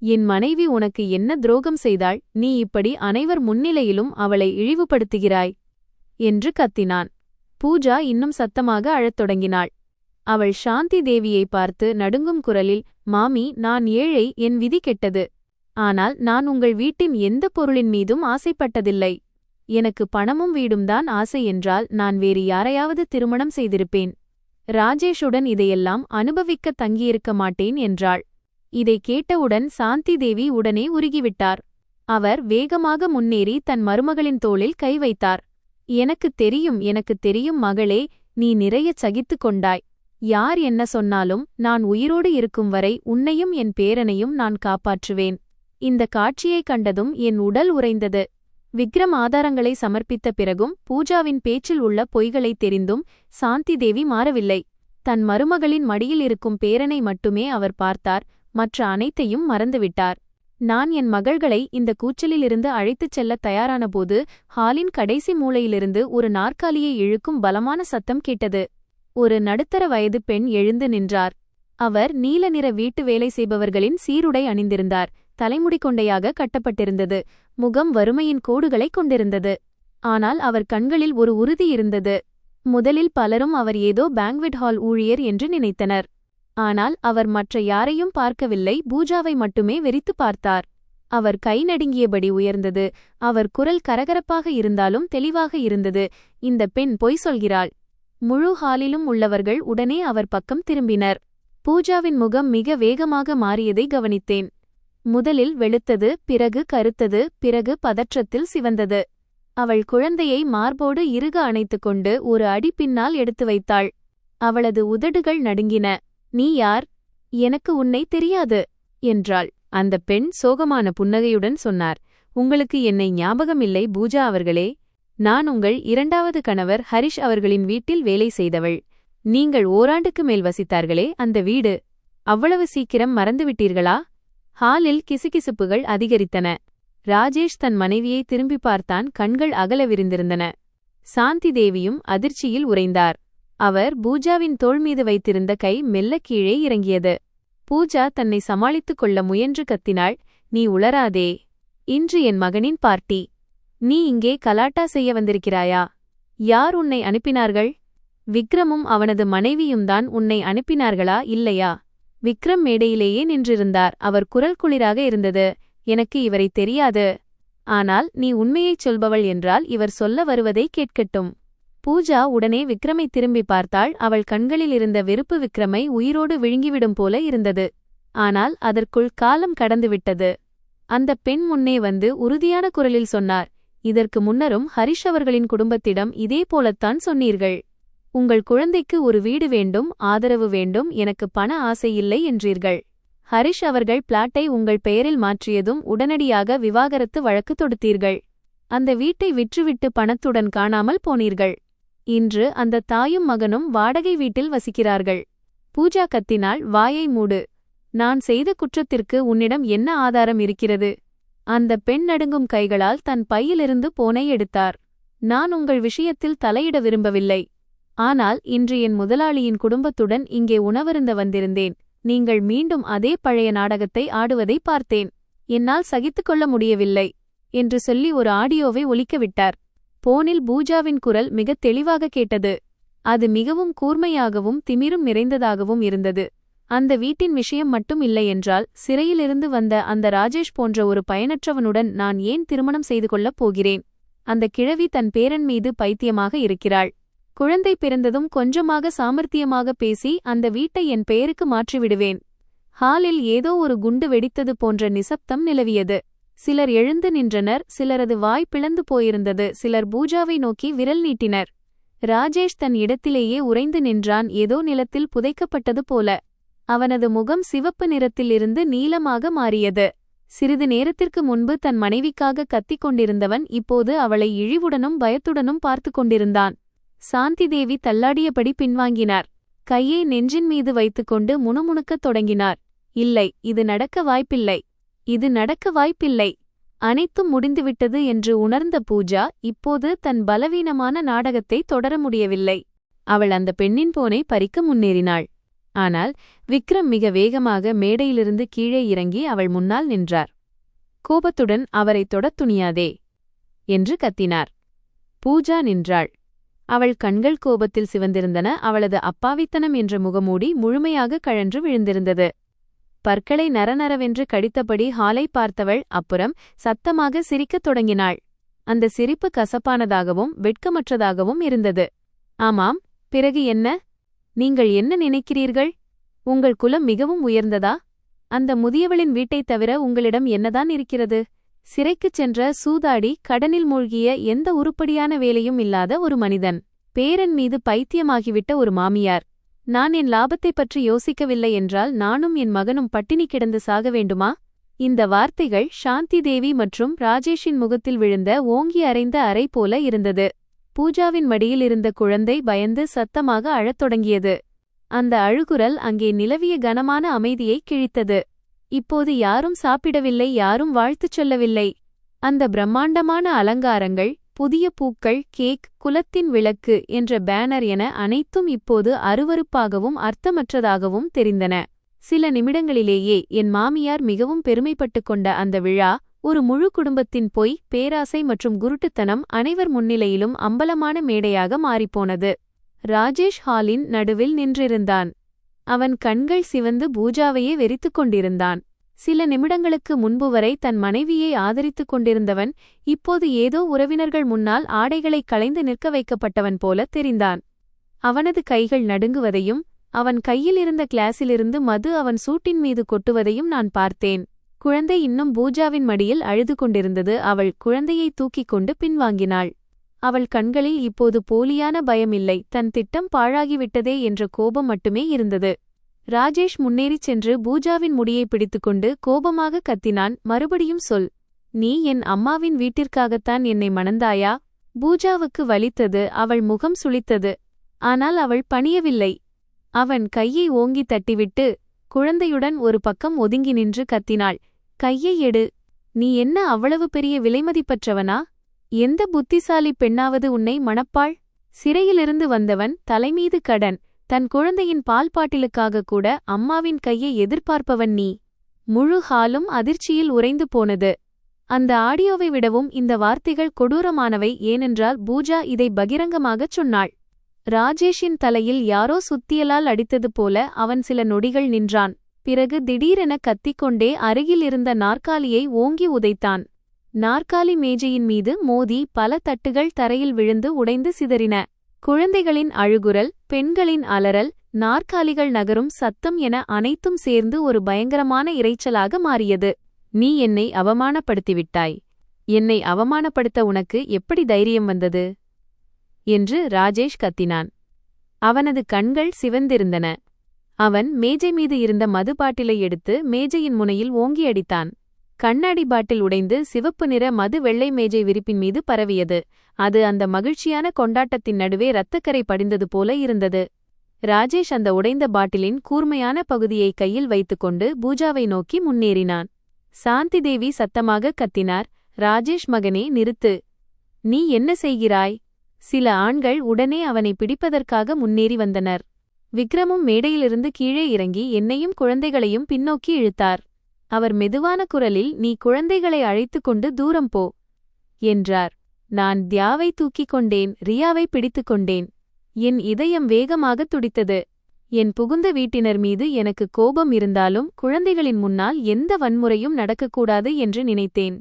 என் மனைவி உனக்கு என்ன துரோகம் செய்தாள்? நீ இப்படி அனைவர் முன்னிலையிலும் அவளை இழிவுபடுத்துகிறாய் என்று கத்தினான். பூஜா இன்னும் சத்தமாக அழத் தொடங்கினாள். அவள் சாந்தி தேவியை பார்த்து நடுங்கும் குரலில், மாமி, நான் ஏழை, என் விதி கெட்டது. ஆனால் நான் உங்கள் வீட்டின் எந்த பொருளின் மீதும் ஆசைப்பட்டதில்லை. எனக்கு பணமும் வீடும்தான் ஆசை என்றால் நான் வேறு யாரையாவது திருமணம் செய்திருப்பேன். ராஜேஷுடன் இதையெல்லாம் அனுபவிக்கத் தங்கியிருக்க மாட்டேன் என்றாள். இதை கேட்டவுடன் சாந்தி தேவி உடனே உருகிவிட்டார். அவர் வேகமாக முன்னேறி தன் மருமகளின் தோளில் கை வைத்தார். எனக்குத் தெரியும் மகளே, நீ நிறையச் சகித்துக் கொண்டாய். யார் என்ன சொன்னாலும் நான் உயிரோடு இருக்கும் வரை உன்னையும் என் பேரனையும் நான் காப்பாற்றுவேன். இந்த காட்சியைக் கண்டதும் என் உடல் உறைந்தது. விக்ரம் ஆதாரங்களை சமர்ப்பித்த பிறகும் பூஜாவின் பேச்சில் உள்ள பொய்களை தெரிந்தும் சாந்தி தேவி மாறவில்லை. தன் மருமகளின் மடியில் இருக்கும் பேரனை மட்டுமே அவர் பார்த்தார். மற்ற அனைத்தையும் மறந்துவிட்டார். நான் என் மகள்களை இந்த கூச்சலிலிருந்து அழைத்துச் செல்லத் தயாரானபோது ஹாலின் கடைசி மூலையிலிருந்து ஒரு நாற்காலியை இழுக்கும் பலமான சத்தம் கேட்டது. ஒரு நடுத்தர வயது பெண் எழுந்து நின்றார். அவர் நீல நிற வீட்டு வேலை செய்பவர்களின் சீருடை அணிந்திருந்தார். தலைமுடி கொண்டையாக கட்டப்பட்டிருந்தது. முகம் வறுமையின் கோடுகளைக் கொண்டிருந்தது. ஆனால் அவர் கண்களில் ஒரு உறுதி இருந்தது. முதலில் பலரும் அவர் ஏதோ பேங்க்வெட் ஹால் ஊழியர் என்று நினைத்தனர். ஆனால் அவர் மற்ற யாரையும் பார்க்கவில்லை, பூஜாவை மட்டுமே வெறித்து பார்த்தார். அவர் கை நடுங்கியபடி உயர்ந்தது. அவர் குரல் கரகரப்பாக இருந்தாலும் தெளிவாக இருந்தது. இந்த பெண் பொய் சொல்கிறாள். முழு ஹாலிலும் உள்ளவர்கள் உடனே அவர் பக்கம் திரும்பினர். பூஜாவின் முகம் மிக வேகமாக மாறியதை கவனித்தேன். முதலில் வெளுத்தது, பிறகு கருத்தது, பிறகு பதற்றத்தில் சிவந்தது. அவள் குழந்தையை மார்போடு இறுக அணைத்துக்கொண்டு ஒரு அடி பின்னால் எடுத்து வைத்தாள். அவளது உதடுகள் நடுங்கின. நீ யார்? எனக்கு உன்னை தெரியாது என்றாள். அந்த பெண் சோகமான புன்னகையுடன் சொன்னார், உங்களுக்கு என்னை ஞாபகமில்லை பூஜா அவர்களே. நான் உங்கள் இரண்டாவது கணவர் ஹரிஷ் அவர்களின் வீட்டில் வேலை செய்தவள். நீங்கள் ஓராண்டுக்கு மேல் வசித்தார்களே அந்த வீடு. அவ்வளவு சீக்கிரம் மறந்துவிட்டீர்களா? ஹாலில் கிசுகிசுப்புகள் அதிகரித்தன. ராஜேஷ் தன் மனைவியை திரும்பி பார்த்தான். கண்கள் அகல விரிந்திருந்தன. சாந்தி தேவியும் அதிர்ச்சியில் உறைந்தார். அவர் பூஜாவின் தோள் மீது வைத்திருந்த கை மெல்ல கீழே இறங்கியது. பூஜா தன்னை சமாளித்துக் கொள்ள முயன்று கத்தினாள், நீ உளராதே. இன்று என் மகனின் பார்ட்டி. நீ இங்கே கலாட்டா செய்ய வந்திருக்கிறாயா? யார் உன்னை அனுப்பினார்கள்? விக்ரமும் அவனது மனைவியும்தான் உன்னை அனுப்பினார்களா இல்லையா? விக்ரம் மேடையிலேயே நின்றிருந்தார். அவர் குரல் குளிராக இருந்தது. எனக்கு இவரை தெரியாது. ஆனால் நீ உண்மையைச் சொல்பவள் என்றால் இவர் சொல்ல வருவதை கேட்கட்டும். பூஜா உடனே விக்ரமை திரும்பி பார்த்தாள். அவள் கண்களில் இருந்த வெறுப்பு விக்ரமை உயிரோடு விழுங்கிவிடும் போல இருந்தது. ஆனால் அதற்குள் காலம் கடந்துவிட்டது. அந்த பெண் முன்னே வந்து உறுதியான குரலில் சொன்னார், இதற்கு முன்னரும் ஹரிஷ் அவர்களின் குடும்பத்திடம் இதே போலத்தான் சொன்னீர்கள். உங்கள் குழந்தைக்கு ஒரு வீடு வேண்டும், ஆதரவு வேண்டும், எனக்கு பண ஆசை இல்லை என்றீர்கள். ஹரிஷ் அவர்கள் பிளாட்டை உங்கள் பெயரில் மாற்றியதும் உடனடியாக விவாகரத்து வழக்கு தொடுத்தீர்கள். அந்த வீட்டை விற்றுவிட்டு பணத்துடன் காணாமல் போனீர்கள். இன்று அந்த தாயும் மகனும் வாடகை வீட்டில் வசிக்கிறார்கள். பூஜா கத்தினாள், வாயை மூடு. நான் செய்த குற்றத்திற்கு உன்னிடம் என்ன ஆதாரம் இருக்கிறது? அந்த பெண் நடுங்கும் கைகளால் தன் பையிலிருந்து போனை எடுத்தார். நான் உங்கள் விஷயத்தில் தலையிட விரும்பவில்லை. ஆனால் இன்று என் முதலாளியின் குடும்பத்துடன் இங்கே உணவருந்த வந்திருந்தேன். நீங்கள் மீண்டும் அதே பழைய நாடகத்தை ஆடுவதை பார்த்தேன். என்னால் சகித்துக்கொள்ள முடியவில்லை என்று சொல்லி ஒரு ஆடியோவை ஒலிக்கவிட்டார். போனில் பூஜாவின் குரல் மிகத் தெளிவாக கேட்டது. அது மிகவும் கூர்மையாகவும் திமிரும் நிறைந்ததாகவும் இருந்தது. அந்த வீட்டின் விஷயம் மட்டும் இல்லை என்றால், சிறையிலிருந்து வந்த அந்த ராஜேஷ் போன்ற ஒரு பயனற்றவனுடன் நான் ஏன் திருமணம் செய்து கொள்ளப் போகிறேன்? அந்த கிழவி தன் பேரன் மீது பைத்தியமாக இருக்கிறாள். குழந்தை பிறந்ததும் கொஞ்சமாக சாமர்த்தியமாக பேசி அந்த வீட்டை என் பெயருக்கு மாற்றிவிடுவேன். ஹாலில் ஏதோ ஒரு குண்டு வெடித்தது போன்ற நிசப்தம் நிலவியது. சிலர் எழுந்து நின்றனர், சிலரது வாய் பிளந்து போயிருந்தது, சிலர் பூஜாவை நோக்கி விரல் நீட்டினர். ராஜேஷ் தன் இடத்திலேயே உறைந்து நின்றான், ஏதோ நிலத்தில் புதைக்கப்பட்டது போல. அவனது முகம் சிவப்பு நிறத்தில் இருந்து நீலமாக மாறியது. சிறிது நேரத்திற்கு முன்பு தன் மனைவிக்காக கத்திக் கொண்டிருந்தவன் இப்போது அவளை இழிவுடனும் பயத்துடனும் பார்த்து கொண்டிருந்தான். சாந்திதேவி தள்ளாடியபடி பின்வாங்கினார். கையை நெஞ்சின் மீது வைத்துக்கொண்டு முணுமுணுக்கத் தொடங்கினார். இல்லை, இது நடக்க வாய்ப்பில்லை, இது நடக்க வாய்ப்பில்லை. அனைத்தும் முடிந்துவிட்டது என்று உணர்ந்த பூஜா இப்போது தன் பலவீனமான நாடகத்தை தொடர முடியவில்லை. அவள் அந்த பெண்ணின் போனை பறிக்க முன்னேறினாள். ஆனால் விக்ரம் மிக வேகமாக மேடையிலிருந்து கீழே இறங்கி அவள் முன்னால் நின்றார். கோபத்துடன், அவரை தொடத் துணியாதே என்று கத்தினார். பூஜா நின்றாள். அவள் கண்கள் கோபத்தில் சிவந்திருந்தன. அவளது அப்பாவித்தனம் என்ற முகமூடி முழுமையாக கழன்று விழுந்திருந்தது. பற்களை நரநரவென்று கடித்தபடி ஹாலை பார்த்தவள் அப்புறம் சத்தமாக சிரிக்கத் தொடங்கினாள். அந்த சிரிப்பு கசப்பானதாகவும் வெட்கமற்றதாகவும் இருந்தது. ஆமாம், பிறகு என்ன? நீங்கள் என்ன நினைக்கிறீர்கள்? உங்கள் குலம் மிகவும் உயர்ந்ததா? அந்த முதியவளின் வீட்டைத் தவிர உங்களிடம் என்னதான் இருக்கிறது? சிறைக்குச் சென்ற சூதாடி, கடனில் மூழ்கிய, எந்த உருப்படியான வேலையும் இல்லாத ஒரு மனிதன், பேரன் மீது பைத்தியமாகிவிட்ட ஒரு மாமியார். நான் என் லாபத்தைப் பற்றி யோசிக்கவில்லை என்றால் நானும் என் மகனும் பட்டினி கிடந்து சாக வேண்டுமா? இந்த வார்த்தைகள் சாந்தி தேவி மற்றும் ராஜேஷின் முகத்தில் விழுந்த ஓங்கி அறைந்த அறை போல இருந்தது. பூஜாவின் மடியில் இருந்த குழந்தை பயந்து சத்தமாக அழத் தொடங்கியது. அந்த அழுகுரல் அங்கே நிலவிய கனமான அமைதியை கிழித்தது. இப்போது யாரும் சாப்பிடவில்லை, யாரும் வாழ்த்துச் சொல்லவில்லை. அந்த பிரம்மாண்டமான அலங்காரங்கள், புதிய பூக்கள், கேக், குலத்தின் விளக்கு என்ற பேனர் என அனைத்தும் இப்போது அருவருப்பாகவும் அர்த்தமற்றதாகவும் தெரிந்தன. சில நிமிடங்களிலேயே என் மாமியார் மிகவும் பெருமைப்பட்டு கொண்ட அந்த விழா ஒரு முழு குடும்பத்தின் பொய், பேராசை மற்றும் குருட்டுத்தனம் அனைவர் முன்னிலையிலும் அம்பலமான மேடையாக மாறிப்போனது. ராஜேஷ் ஹாலின் நடுவில் நின்றிருந்தான். அவன் கண்கள் சிவந்து பூஜாவையே வெறித்துக் கொண்டிருந்தான். சில நிமிடங்களுக்கு முன்பு வரை தன் மனைவியை ஆதரித்துக் கொண்டிருந்தவன் இப்போது ஏதோ உறவினர்கள் முன்னால் ஆடைகளைக் களைந்து நிற்க வைக்கப்பட்டவன் போல தெரிந்தான். அவனது கைகள் நடுங்குவதையும் அவன் கையில் இருந்த கிளாஸிலிருந்து மது அவன் சூட்டின் மீது கொட்டுவதையும் நான் பார்த்தேன். குழந்தை இன்னும் பூஜாவின் மடியில் அழுது கொண்டிருந்தது. அவள் குழந்தையை தூக்கிக் கொண்டு பின்வாங்கினாள். அவள் கண்களில் இப்போது போலியான பயமில்லை, தன் திட்டம் பாழாகிவிட்டதே என்ற கோபம் மட்டுமே இருந்தது. ராஜேஷ் முன்னேறிச் சென்று பூஜாவின் முடியை பிடித்துக்கொண்டு கோபமாக கத்தினான். மறுபடியும் சொல். நீ என் அம்மாவின் வீட்டிற்காகத்தான் என்னை மணந்தாயா? பூஜாவுக்கு வலித்தது, அவள் முகம் சுளித்தது. ஆனால் அவள் பணியவில்லை. அவன் கையை ஓங்கி தட்டிவிட்டு குழந்தையுடன் ஒரு பக்கம் ஒதுங்கி நின்று கத்தினாள். கையை எடு. நீ என்ன அவ்வளவு பெரிய விலைமதிப்பற்றவனா? எந்த புத்திசாலி பெண்ணாவது உன்னை மணப்பாள்? சிறையிலிருந்து வந்தவன், தலைமீது கடன், தன் குழந்தையின் பால் பாட்டிலுக்காக கூட அம்மாவின் கையை எதிர்பார்ப்பவன் நீ. முழு ஹாலும் அதிர்ச்சியில் உறைந்து போனது. அந்த ஆடியோவை விடவும் இந்த வார்த்தைகள் கொடூரமானவை. ஏனென்றால் பூஜா இதை பகிரங்கமாகச் சொன்னாள். ராஜேஷின் தலையில் யாரோ சுத்தியலால் அடித்தது போல அவன் சில நொடிகள் நின்றான். பிறகு திடீரென கத்திக்கொண்டே அருகில் இருந்த நாற்காலியை ஓங்கி உதைத்தான். நாற்காலி மேஜையின் மீது மோதி பல தட்டுகள் தரையில் விழுந்து உடைந்து சிதறின. குழந்தைகளின் அழுகுரல், பெண்களின் அலறல், நாற்காலிகள் நகரும் சத்தம் என அனைத்தும் சேர்ந்து ஒரு பயங்கரமான இரைச்சலாக மாறியது. நீ என்னை அவமானப்படுத்திவிட்டாய். என்னை அவமானப்படுத்த உனக்கு எப்படி தைரியம் வந்தது? என்று ராஜேஷ் கத்தினான். அவனது கண்கள் சிவந்திருந்தன. அவன் மேஜை மீது இருந்த மது பாட்டிலை எடுத்து மேஜையின் முனையில் ஓங்கி அடித்தான். கண்ணாடி பாட்டில் உடைந்து சிவப்பு நிற மது வெள்ளை மேஜை விரிப்பின் மீது பரவியது. அது அந்த மகிழ்ச்சியான கொண்டாட்டத்தின் நடுவே இரத்தக்கரை படிந்தது போல இருந்தது. ராஜேஷ் அந்த உடைந்த பாட்டிலின் கூர்மையான பகுதியை கையில் வைத்துக்கொண்டு பூஜாவை நோக்கி முன்னேறினான். சாந்திதேவி சத்தமாக கத்தினார். ராஜேஷ் மகனே, நிறுத்து. நீ என்ன செய்கிறாய்? சில ஆண்கள் உடனே அவனை பிடிப்பதற்காக முன்னேறி வந்தனர். விக்ரமும் மேடையிலிருந்து கீழே இறங்கி என்னையும் குழந்தைகளையும் பின்னோக்கி இழுத்தார். அவர் மெதுவான குரலில், நீ குழந்தைகளை அழைத்து கொண்டு தூரம் போ என்றார். நான் தியாவை தூக்கிக் கொண்டேன், ரியாவை பிடித்துக் கொண்டேன். என் இதயம் வேகமாக துடித்தது. என் புகுந்த வீட்டினர் மீது எனக்கு கோபம் இருந்தாலும் குழந்தைகளின் முன்னால் எந்த வன்முறையும் நடக்கக்கூடாது என்று நினைத்தேன்.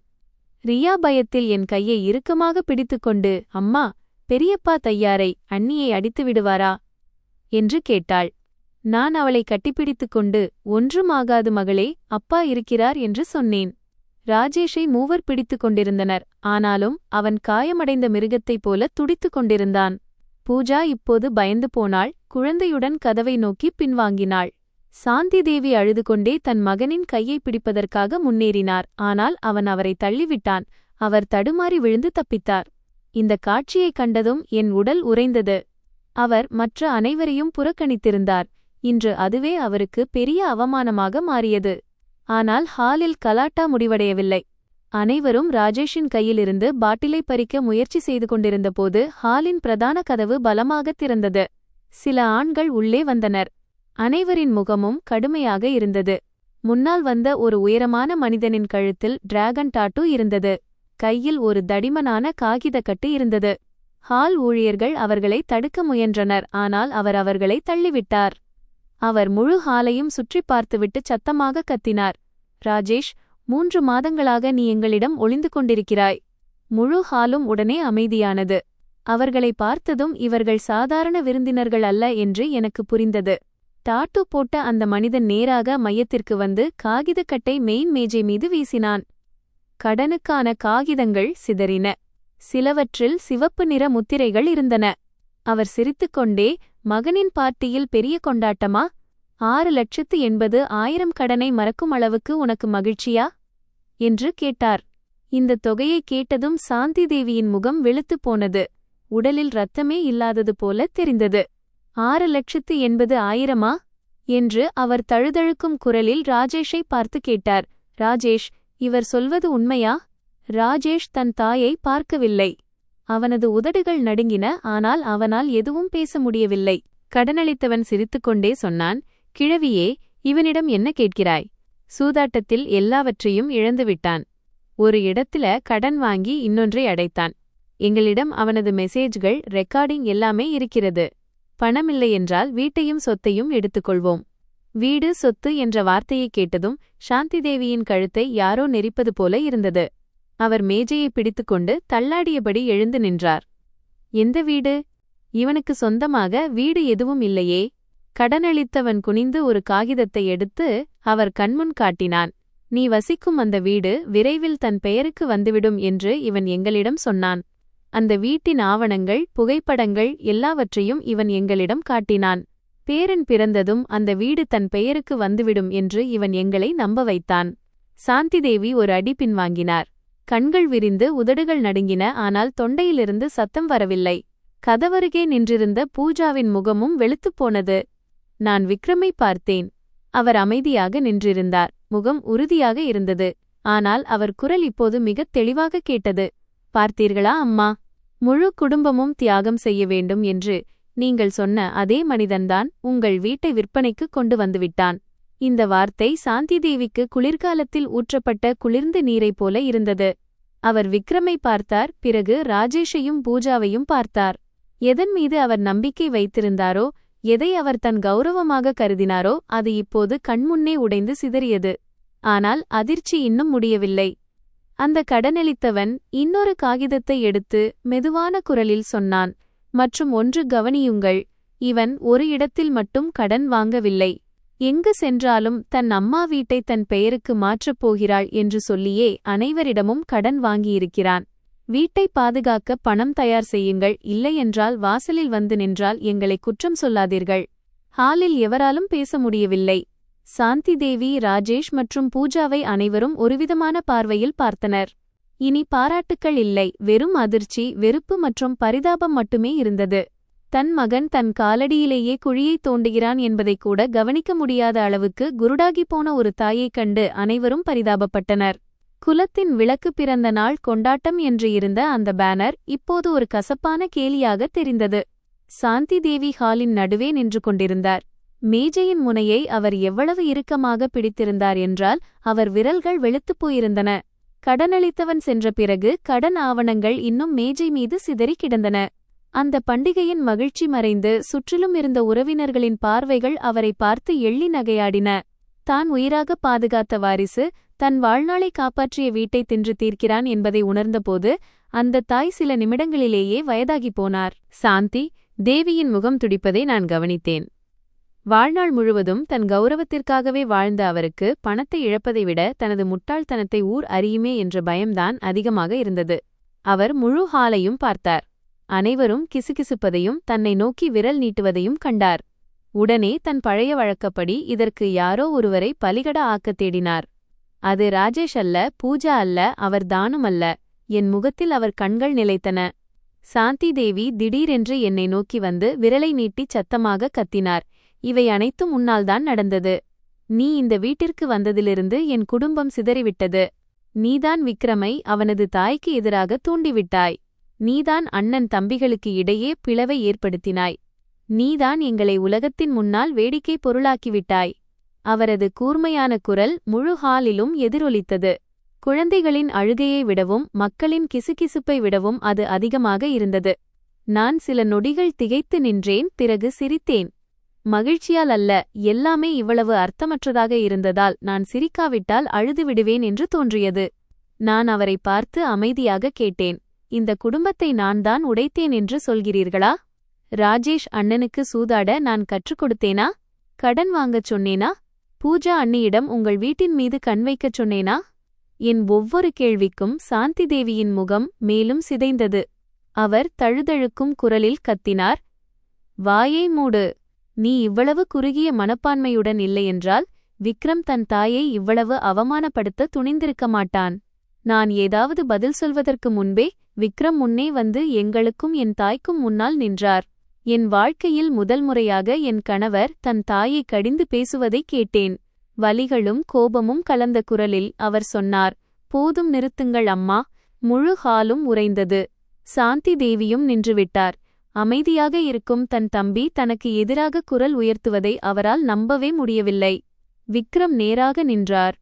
ரியா பயத்தில் என் கையை இறுக்கமாக பிடித்துக்கொண்டு, அம்மா, பெரியப்பா தையாரை அண்ணியை அடித்து விடுவாரா என்று கேட்டாள். நான் அவளை கட்டிப்பிடித்துக் கொண்டு, ஒன்றும் ஆகாது மகளே, அப்பா இருக்கிறார் என்று சொன்னேன். ராஜேஷை மூவர் பிடித்துக் கொண்டிருந்தனர். ஆனாலும் அவன் காயமடைந்த மிருகத்தைப் போல துடித்துக் கொண்டிருந்தான். பூஜா இப்போது பயந்து போனாள். குழந்தையுடன் கதவை நோக்கி பின்வாங்கினாள். சாந்தி தேவி அழுது கொண்டே தன் மகனின் கையை பிடிப்பதற்காக முன்னேறினார். ஆனால் அவன் அவரை தள்ளிவிட்டான். அவர் தடுமாறி விழுந்து தப்பித்தார். இந்த காட்சியைக் கண்டதும் என் உடல் உறைந்தது. அவர் மற்ற அனைவரையும் புறக்கணித்திருந்தார். இன்று அதுவே அவருக்கு பெரிய அவமானமாக மாறியது. ஆனால் ஹாலில் கலாட்டா முடிவடையவில்லை. அனைவரும் ராஜேஷின் கையிலிருந்து பாட்டிலை பறிக்க முயற்சி செய்து கொண்டிருந்தபோது ஹாலின் பிரதான கதவு பலமாகத் திறந்தது. சில ஆண்கள் உள்ளே வந்தனர். அனைவரின் முகமும் கடுமையாக இருந்தது. முன்னால் வந்த ஒரு உயரமான மனிதனின் கழுத்தில் டிராகன் டாட்டூ இருந்தது. கையில் ஒரு தடிமனான காகிதக்கட்டு இருந்தது. ஹால் ஊழியர்கள் அவர்களை தடுக்க முயன்றனர். ஆனால் அவர் அவர்களை தள்ளிவிட்டார். அவர் முழு ஹாலையும் சுற்றி பார்த்துவிட்டு சத்தமாக கத்தினார், ராஜேஷ், 3 மாதங்களாக நீ எங்களிடம் ஒளிந்து கொண்டிருக்கிறாய். முழு ஹாலும் உடனே அமைதியானது. அவர்களை பார்த்ததும் இவர்கள் சாதாரண விருந்தினர்கள் அல்ல என்று எனக்கு புரிந்தது. டாட்டூ போட்ட அந்த மனிதன் நேராக மையத்திற்கு வந்து காகிதக்கட்டை மெயின் மேஜை மீது வீசினான். கடனுக்கான காகிதங்கள் சிதறின. சிலவற்றில் சிவப்பு நிற முத்திரைகள் இருந்தன. அவர் சிரித்துக்கொண்டே, மகனின் பார்ட்டியில் பெரிய கொண்டாட்டமா? 6,80,000 கடனை மறக்கும் அளவுக்கு உனக்கு மகிழ்ச்சியா என்று கேட்டார். இந்த தொகையை கேட்டதும் சாந்தி தேவியின் முகம் வெளுத்துப் போனது. உடலில் இரத்தமே இல்லாதது போல தெரிந்தது. 6,80,000 என்று அவர் தழுதழுக்கும் குரலில் ராஜேஷை பார்த்து கேட்டார். ராஜேஷ், இவர் சொல்வது உண்மையா? ராஜேஷ் தன் தாயை பார்க்கவில்லை. அவனது உதடுகள் நடுங்கின. ஆனால் அவனால் எதுவும் பேச முடியவில்லை. கடனளித்தவன் சிரித்துக்கொண்டே சொன்னான், கிழவியே, இவனிடம் என்ன கேட்கிறாய்? சூதாட்டத்தில் எல்லாவற்றையும் இழந்துவிட்டான். ஒரு இடத்துல கடன் வாங்கி இன்னொன்றை அடைத்தான். எங்களிடம் அவனது மெசேஜ்கள், ரெக்கார்டிங் எல்லாமே இருக்கிறது. பணமில்லையென்றால் வீட்டையும் சொத்தையும் எடுத்துக்கொள்வோம். வீடு, சொத்து என்ற வார்த்தையை கேட்டதும் சாந்தி தேவியின் கழுத்தை யாரோ நெரிப்பது போல இருந்தது. அவர் மேஜையை பிடித்துக்கொண்டு தள்ளாடியபடி எழுந்து நின்றார். எந்த வீடு? இவனுக்கு சொந்தமாக வீடு எதுவும் இல்லையே. கடனளித்தவன் குனிந்து ஒரு காகிதத்தை எடுத்து அவர் கண்முன் காட்டினான். நீ வசிக்கும் அந்த வீடு விரைவில் தன் பெயருக்கு வந்துவிடும் என்று இவன் எங்களிடம் சொன்னான். அந்த வீட்டின் ஆவணங்கள், புகைப்படங்கள் எல்லாவற்றையும் இவன் எங்களிடம் காட்டினான். பேரன் பிறந்ததும் அந்த வீடு தன் பெயருக்கு வந்துவிடும் என்று இவன் எங்களை நம்ப வைத்தான். சாந்தி தேவி ஒரு அடி பின்வாங்கினார். கண்கள் விரிந்து உதடுகள் நடுங்கின. ஆனால் தொண்டையிலிருந்து சத்தம் வரவில்லை. கதவருகே நின்றிருந்த பூஜாவின் முகமும் வெளுத்துப் போனது. நான் விக்ரமை பார்த்தேன். அவர் அமைதியாக நின்றிருந்தார். முகம் உறுதியாக இருந்தது. ஆனால் அவர் குரல் இப்போது மிகத் தெளிவாக கேட்டது. பார்த்தீர்களா அம்மா? முழு குடும்பமும் தியாகம் செய்ய வேண்டும் என்று நீங்கள் சொன்ன அதே மனிதன்தான் உங்கள் வீட்டை விற்பனைக்கு கொண்டு வந்துவிட்டான். இந்த வார்த்தை சாந்தி தேவிக்கு குளிர்காலத்தில் ஊற்றப்பட்ட குளிர்ந்த நீரைப் போல இருந்தது. அவர் விக்ரமை பார்த்தார். பிறகு ராஜேஷையும் பூஜாவையும் பார்த்தார். எதன் மீது அவர் நம்பிக்கை வைத்திருந்தாரோ, எதை அவர் தன் கௌரவமாக கருதினாரோ அது இப்போது கண்முன்னே உடைந்து சிதறியது. ஆனால் அதிர்ச்சி இன்னும் முடியவில்லை. அந்த கடனளித்தவன் இன்னொரு காகிதத்தை எடுத்து மெதுவான குரலில் சொன்னான், மற்றும் ஒன்று கவனியுங்கள், இவன் ஒரு இடத்தில் மட்டும் கடன் வாங்கவில்லை. எங்கு சென்றாலும் தன் அம்மா வீட்டை தன் பெயருக்கு மாற்றப் போகிறாள் என்று சொல்லியே அனைவரிடமும் கடன் வாங்கியிருக்கிறான். வீட்டை பாதுகாக்க பணம் தயார் செய்யுங்கள், இல்லையென்றால் வாசலில் வந்து நின்றால் எங்களை குற்றம் சொல்லாதீர்கள். ஹாலில் எவராலும் பேச முடியவில்லை. சாந்தி தேவி, ராஜேஷ் மற்றும் பூஜாவை அனைவரும் ஒருவிதமான பார்வையில் பார்த்தனர். இனி பாராட்டுக்கள் இல்லை, வெறும் அதிர்ச்சி, வெறுப்பு மற்றும் பரிதாபம் மட்டுமே இருந்தது. தன் மகன் தன் காலடியிலேயே குழியை தோண்டுகிறான் என்பதைக் கூட கவனிக்க முடியாத அளவுக்கு குருடாகிப் போன ஒரு தாயைக் கண்டு அனைவரும் பரிதாபப்பட்டனர். குலத்தின் விளக்கு பிறந்த நாள் கொண்டாட்டம் என்று இருந்த அந்த பேனர் இப்போது ஒரு கசப்பான கேலியாக தெரிந்தது. சாந்தி தேவி ஹாலின் நடுவே நின்று கொண்டிருந்தார். மேஜையின் முனையை அவர் எவ்வளவு இறுக்கமாக பிடித்திருந்தார் என்றால் அவர் விரல்கள் வெளுத்துப் போயிருந்தன. கடனளித்தவன் சென்ற பிறகு கடன் ஆவணங்கள் இன்னும் மேஜை மீது சிதறி கிடந்தன. அந்த பண்டிகையின் மகிழ்ச்சி மறைந்து சுற்றிலும் இருந்த உறவினர்களின் பார்வைகள் அவரை பார்த்து எள்ளி நகையாடின. தான் உயிராக பாதுகாத்த வாரிசு தன் வாழ்நாளை காப்பாற்றிய வீட்டை தின்று தீர்க்கிறான் என்பதை உணர்ந்தபோது அந்த தாய் சில நிமிடங்களிலேயே வயதாகிப் போனார். சாந்தி தேவியின் முகம் துடிப்பதை நான் கவனித்தேன். வாழ்நாள் முழுவதும் தன் கௌரவத்திற்காகவே வாழ்ந்த அவருக்கு பணத்தை இழப்பதை விட தனது முட்டாள்தனத்தை ஊர் அறியுமே என்ற பயம்தான் அதிகமாக இருந்தது. அவர் முழு ஹாலையும் பார்த்தார். அனைவரும் கிசுகிசுப்பதையும் தன்னை நோக்கி விரல் நீட்டுவதையும் கண்டார். உடனே தன் பழைய வழக்கப்படி இதற்கு யாரோ ஒருவரை பலிகடா ஆக்கத் தேடினார். அது ராஜேஷ் அல்ல, பூஜா அல்ல, அவர் தானும் அல்ல. என் முகத்தில் அவர் கண்கள் நிலைத்தன. சாந்தி தேவி திடீரென்று என்னை நோக்கி வந்து விரலை நீட்டி சத்தமாக கத்தினார். இவை அனைத்தும் உன்னால்தான் நடந்தது. நீ இந்த வீட்டிற்கு வந்ததிலிருந்து என் குடும்பம் சிதறிவிட்டது. நீதான் விக்ரமை அவனது தாய்க்கு எதிராக தூண்டிவிட்டாய். நீதான் அண்ணன் தம்பிகளுக்கு இடையே பிளவை ஏற்படுத்தினாய். நீதான் எங்களை உலகத்தின் முன்னால் வேடிக்கை பொருளாக்கிவிட்டாய். அவரது கூர்மையான குரல் முழு ஹாலிலும் எதிரொலித்தது. குழந்தைகளின் அழுகையை விடவும் மக்களின் கிசுகிசுப்பை விடவும் அது அதிகமாக இருந்தது. நான் சில நொடிகள் திகைத்து நின்றேன். பிறகு சிரித்தேன். மகிழ்ச்சியால் அல்ல, எல்லாமே இவ்வளவு அர்த்தமற்றதாக இருந்ததால் நான் சிரிக்காவிட்டால் அழுதுவிடுவேன் என்று தோன்றியது. நான் அவரை பார்த்து அமைதியாக கேட்டேன். இந்த குடும்பத்தை நான் தான் உடைத்தேன் என்று சொல்கிறீர்களா? ராஜேஷ் அண்ணனுக்கு சூதாட நான் கற்றுக் கொடுத்தேனா? கடன் வாங்கச் சொன்னேனா? பூஜா அண்ணியிடம் உங்கள் வீட்டின் மீது கண் வைக்கச் சொன்னேனா? என் ஒவ்வொரு கேள்விக்கும் சாந்தி தேவியின் முகம் மேலும் சிதைந்தது. அவர் தழுதழுக்கும் குரலில் கத்தினார். வாயை மூடு. நீ இவ்வளவு குறுகிய மனப்பான்மையுடன் இல்லையென்றால் விக்ரம் தன் தாயை இவ்வளவு அவமானப்படுத்த துணிந்திருக்க மாட்டான். நான் ஏதாவது பதில் சொல்வதற்கு முன்பே விக்ரம் முன்னே வந்து எங்களுக்கும் என் தாய்க்கும் முன்னால் நின்றார். என் வாழ்க்கையில் முதல் முறையாக என் கணவர் தன் தாயை கடிந்து பேசுவதைக் கேட்டேன். வலிகளும் கோபமும் கலந்த குரலில் அவர் சொன்னார், போதும் நிறுத்துங்கள் அம்மா. முழு ஹாலும் உறைந்தது. சாந்தி தேவியும் நின்றுவிட்டார். அமைதியாக இருக்கும் தன் தம்பி தனக்கு எதிராக குரல் உயர்த்துவதை அவரால் நம்பவே முடியவில்லை. விக்ரம் நேராக நின்றார்.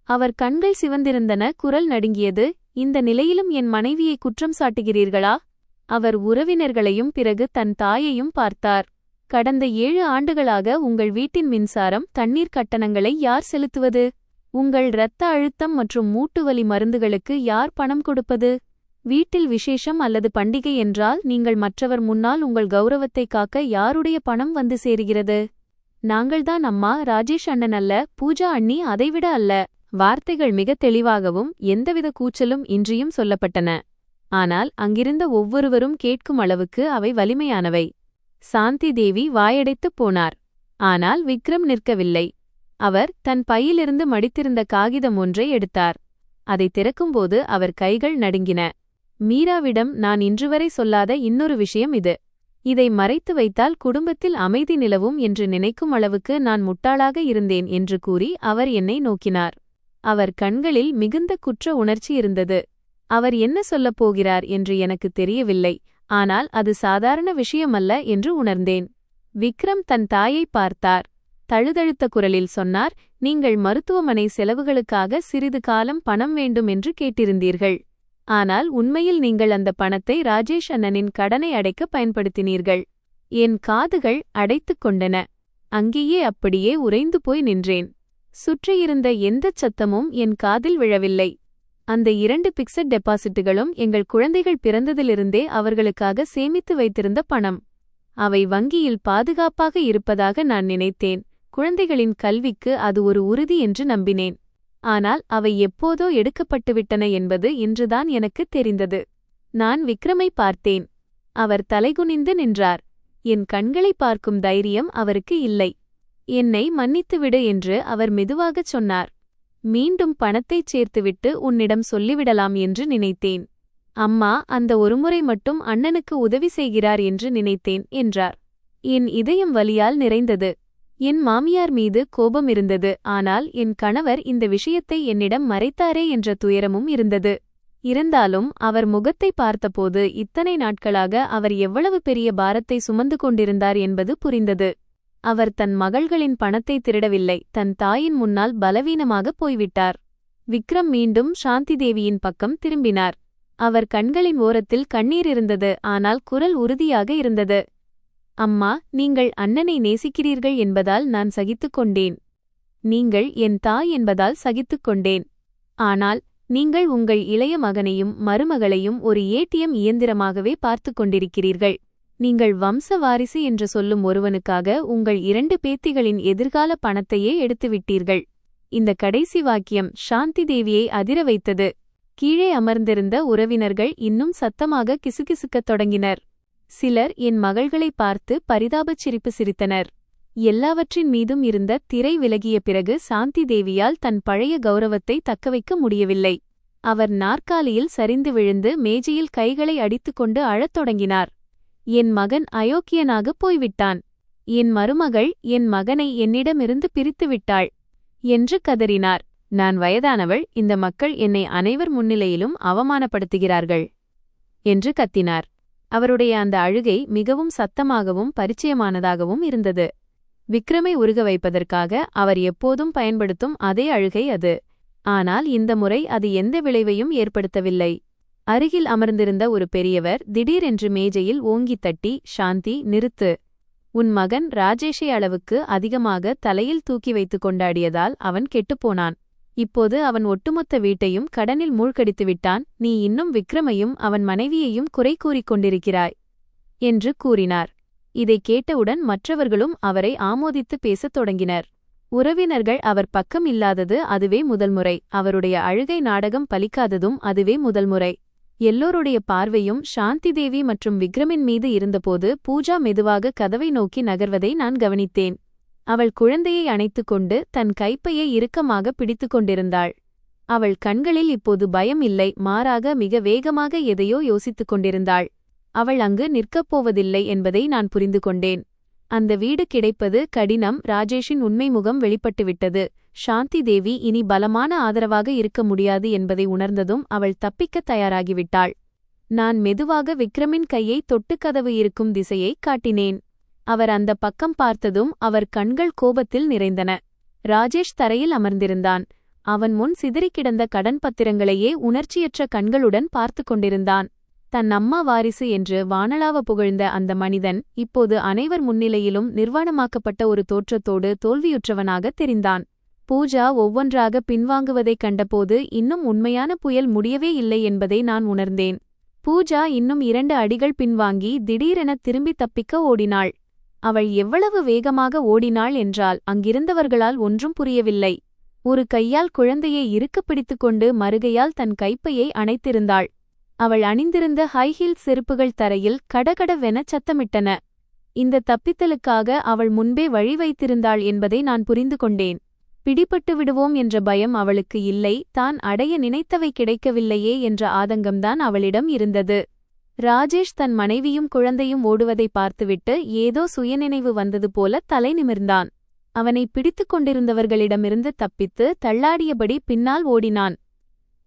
அவர் கண்கள் சிவந்திருந்தன. குரல் நடுங்கியது. இந்த நிலையிலும் என் மனைவியை குற்றம் சாட்டுகிறீர்களா? அவர் உறவினர்களையும் பிறகு தன் தாயையும் பார்த்தார். கடந்த 7 ஆண்டுகளாக உங்கள் வீட்டின் மின்சாரம், தண்ணீர் கட்டணங்களை யார் செலுத்துவது? உங்கள் இரத்த அழுத்தம் மற்றும் மூட்டுவலி மருந்துகளுக்கு யார் பணம் கொடுப்பது? வீட்டில் விசேஷம் அல்லது பண்டிகை என்றால் நீங்கள் மற்றவர் முன்னால் உங்கள் கௌரவத்தை காக்க யாருடைய பணம் வந்து சேருகிறது? நாங்கள்தான் அம்மா. ராஜேஷ் அண்ணன் அல்ல, பூஜா அண்ணி அதைவிட அல்ல. வார்த்தைகள் மிக தெளிவாகவும் எந்தவித கூச்சலும் இன்றியும் சொல்லப்பட்டன. ஆனால் அங்கிருந்த ஒவ்வொருவரும் கேட்கும் அளவுக்கு அவை வலிமையானவை. சாந்தி தேவி வாயடைத்துப் போனார். ஆனால் விக்ரம் நிற்கவில்லை. அவர் தன் பையிலிருந்து மடித்திருந்த காகிதம் ஒன்றை எடுத்தார். அதை திறக்கும்போது அவர் கைகள் நடுங்கின. மீராவிடம் நான் இன்றுவரை சொல்லாத இன்னொரு விஷயம் இது. இதை மறைத்து வைத்தால் குடும்பத்தில் அமைதி நிலவும் என்று நினைக்கும் அளவுக்கு நான் முட்டாளாக இருந்தேன் என்று கூறி அவர் என்னை நோக்கினார். அவர் கண்களில் மிகுந்த குற்ற உணர்ச்சி இருந்தது. அவர் என்ன சொல்லப் போகிறார் என்று எனக்கு தெரியவில்லை. ஆனால் அது சாதாரண விஷயமல்ல என்று உணர்ந்தேன். விக்ரம் தன் தாயை பார்த்தார். தழுதழுத்த குரலில் சொன்னார், நீங்கள் மருத்துவமனை செலவுகளுக்காக சிறிது காலம் பணம் வேண்டும் என்று கேட்டிருந்தீர்கள். ஆனால் உண்மையில் நீங்கள் அந்த பணத்தை ராஜேஷ் அண்ணனின் கடனை அடைக்க பயன்படுத்தினீர்கள். என் காதுகள் அடைத்துக் கொண்டன. அங்கேயே அப்படியே உறைந்து போய் நின்றேன். சுற்றியிருந்த எந்தச் சத்தமும் என் காதில் விழவில்லை. அந்த 2 பிக்ஸட் டெபாசிட்டுகளும் எங்கள் குழந்தைகள் பிறந்ததிலிருந்தே அவர்களுக்காக சேமித்து வைத்திருந்த பணம். அவை வங்கியில் பாதுகாப்பாக இருப்பதாக நான் நினைத்தேன். குழந்தைகளின் கல்விக்கு அது ஒரு உறுதி என்று நம்பினேன். ஆனால் அவை எப்போதோ எடுக்கப்பட்டுவிட்டன என்பது இன்றுதான் எனக்குத் தெரிந்தது. நான் விக்ரமை பார்த்தேன். அவர் தலைகுனிந்து நின்றார். என் கண்களை பார்க்கும் தைரியம் அவருக்கு இல்லை. என்னை மன்னித்துவிடு என்று அவர் மெதுவாகச் சொன்னார். மீண்டும் பணத்தைச் சேர்த்துவிட்டு உன்னிடம் சொல்லிவிடலாம் என்று நினைத்தேன். அம்மா அந்த ஒருமுறை மட்டும் அண்ணனுக்கு உதவி செய்கிறார் என்று நினைத்தேன் என்றார். என் இதயம் வலியால் நிறைந்தது. என் மாமியார் மீது கோபம் இருந்தது. ஆனால் என் கணவர் இந்த விஷயத்தை என்னிடம் மறைத்தாரே என்ற துயரமும் இருந்தது. இருந்தாலும் அவர் முகத்தை பார்த்தபோது இத்தனை நாட்களாக அவர் எவ்வளவு பெரிய பாரத்தை சுமந்து கொண்டிருந்தார் என்பது புரிந்தது. அவர் தன் மகள்களின் பணத்தை திருடவில்லை, தன் தாயின் முன்னால் பலவீனமாக போய்விட்டார். விக்ரம் மீண்டும் சாந்தி தேவியின் பக்கம் திரும்பினார். அவர் கண்களின் ஓரத்தில் கண்ணீர் இருந்தது, ஆனால் குரல் உறுதியாக இருந்தது. அம்மா, நீங்கள் அண்ணனை நேசிக்கிறீர்கள் என்பதால் நான் சகித்துக் கொண்டேன். நீங்கள் என் தாய் என்பதால் சகித்துக் கொண்டேன். ஆனால் நீங்கள் உங்கள் இளைய மகனையும் மருமகளையும் ஒரு ஏடிஎம் இயந்திரமாகவே பார்த்துக் கொண்டிருக்கிறீர்கள். நீங்கள் வம்ச வாரிசு என்று சொல்லும் ஒருவனுக்காக உங்கள் 2 பேத்திகளின் எதிர்கால பணத்தையே எடுத்துவிட்டீர்கள். இந்த கடைசி வாக்கியம் சாந்தி தேவியை அதிர வைத்தது. கீழே அமர்ந்திருந்த உறவினர்கள் இன்னும் சத்தமாக கிசுகிசுக்கத் தொடங்கினர். சிலர் என் மகள்களை பார்த்து பரிதாபச் சிரிப்பு சிரித்தனர். எல்லாவற்றின் மீதும் இருந்த திரை விலகிய பிறகு சாந்தி தேவியால் தன் பழைய கௌரவத்தை தக்கவைக்க முடியவில்லை. அவர் நாற்காலியில் சரிந்து விழுந்து மேஜையில் கைகளை அடித்துக்கொண்டு அழத் தொடங்கினார். என் மகன் அயோக்கியனாகப் போய்விட்டான். என் மருமகள் என் மகனை என்னிடமிருந்து பிரித்துவிட்டாள் என்று கதறினார். நான் வயதானவள், இந்த மக்கள் என்னை அனைவர் முன்னிலையிலும் அவமானப்படுத்துகிறார்கள் என்று கத்தினார். அவருடைய அந்த அழுகை மிகவும் சத்தமாகவும் பரிச்சயமானதாகவும் இருந்தது. விக்ரமை உருக வைப்பதற்காக அவர் எப்போதும் பயன்படுத்தும் அதே அழுகை அது. ஆனால் இந்த முறை அது எந்த விளைவையும் ஏற்படுத்தவில்லை. அருகில் அமர்ந்திருந்த ஒரு பெரியவர் திடீரென்று மேஜையில் ஓங்கித் தட்டி, சாந்தி, நிறுத்து. உன் மகன் ராஜேஷை அளவுக்கு அதிகமாக தலையில் தூக்கி வைத்துக் கொண்டாடியதால் அவன் கெட்டுப்போனான். இப்போது அவன் ஒட்டுமொத்த வீட்டையும் கடனில் மூழ்கடித்து விட்டான். நீ இன்னும் விக்ரமையும் அவன் மனைவியையும் குறை கூறிக் கொண்டிருக்கிறாய் என்று கூறினார். இதைக் கேட்டவுடன் மற்றவர்களும் அவரை ஆமோதித்து பேசத் தொடங்கினர். உறவினர்கள் அவர் பக்கம் இல்லாதது அதுவே முதல் முறை. அவருடைய அழுகை நாடகம் பலிக்காததும் அதுவே முதல் முறை. எல்லோருடைய பார்வையும் சாந்தி தேவி மற்றும் விக்ரமின் மீது இருந்தபோது பூஜா மெதுவாக கதவை நோக்கி நகர்வதை நான் கவனித்தேன். அவள் குழந்தையை அணைத்துக்கொண்டு தன் கைப்பையை இறுக்கமாக பிடித்துக் கொண்டிருந்தாள். அவள் கண்களில் இப்போது பயம் இல்லை, மாறாக மிக வேகமாக எதையோ யோசித்துக் கொண்டிருந்தாள். அவள் அங்கு நிற்கப்போவதில்லை என்பதை நான் புரிந்து கொண்டேன். அந்த வீடு கிடைப்பது கடினம். ராஜேஷின் உண்மை முகம் வெளிப்பட்டுவிட்டது. சாந்தி தேவி இனி பலமான ஆதரவாக இருக்க முடியாது என்பதை உணர்ந்ததும் அவள் தப்பிக்கத் தயாராகிவிட்டாள். நான் மெதுவாக விக்ரமின் கையை தொட்டு கதவு இருக்கும் திசையைக் காட்டினேன். அவர் அந்த பக்கம் பார்த்ததும் அவர் கண்கள் கோபத்தில் நிறைந்தன. ராஜேஷ் தரையில் அமர்ந்திருந்தான். அவன் முன் சிதறிக் கிடந்த கடன் பத்திரங்களையே உணர்ச்சியற்ற கண்களுடன் பார்த்து கொண்டிருந்தான். தன் அம்மா வாரிசு என்று வானளாவ புகழ்ந்த அந்த மனிதன் இப்போது அனைவர் முன்னிலையிலும் நிர்வாணமாக்கப்பட்ட ஒரு தோற்றத்தோடு தோல்வியுற்றவனாகத் தெரிந்தான். பூஜா ஒவ்வொன்றாக பின்வாங்குவதைக் கண்டபோது இன்னும் உண்மையான புயல் முடியவே இல்லை என்பதை நான் உணர்ந்தேன். பூஜா இன்னும் 2 அடிகள் பின்வாங்கி திடீரென திரும்பி தப்பிக்க ஓடினாள். அவள் எவ்வளவு வேகமாக ஓடினாள் என்றால் அங்கிருந்தவர்களால் ஒன்றும் புரியவில்லை. ஒரு கையால் குழந்தையை இறுக்கப் பிடித்துக்கொண்டு மறுகையால் தன் கைப்பையை அணைத்திருந்தாள். அவள் அணிந்திருந்த ஹைஹீல் செருப்புகள் தரையில் கடகடவெனச் சத்தமிட்டன. இந்த தப்பித்தலுக்காக அவள் முன்பே வழி வைத்திருந்தாள் என்பதை நான் புரிந்து கொண்டேன். பிடிபட்டு விடுவோம் என்ற பயம் அவளுக்கு இல்லை, தான் அடைய நினைத்தவை கிடைக்கவில்லையே என்ற ஆதங்கம்தான் அவளிடம் இருந்தது. ராஜேஷ் தன் மனைவியும் குழந்தையும் ஓடுவதை பார்த்துவிட்டு ஏதோ சுயநினைவு வந்தது போல தலை நிமிர்ந்தான். அவனை பிடித்துக் கொண்டிருந்தவர்களிடமிருந்து தப்பித்து தள்ளாடியபடி பின்னால் ஓடினான்.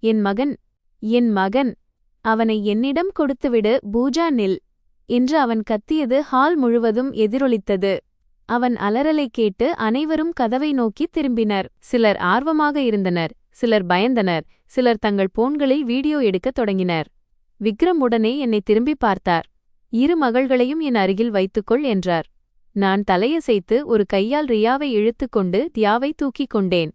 என் மகன், என் மகன், அவனை என்னிடம் கொடுத்துவிடு, பூஜா, நில் என்று அவன் கத்தியது ஹால் முழுவதும் எதிரொலித்தது. அவன் அலறலைக் கேட்டு அனைவரும் கதவை நோக்கி திரும்பினர். சிலர் ஆர்வமாக இருந்தனர், சிலர் பயந்தனர், சிலர் தங்கள் போன்களில் வீடியோ எடுக்கத் தொடங்கினர். விக்ரம் உடனே என்னை திரும்பி பார்த்தார். 2 மகள்களையும் என் அருகில் வைத்துக்கொள் என்றார். நான் தலையசைத்து ஒரு கையால் ரியாவை இழுத்துக்கொண்டு தியாவை தூக்கிக் கொண்டேன்.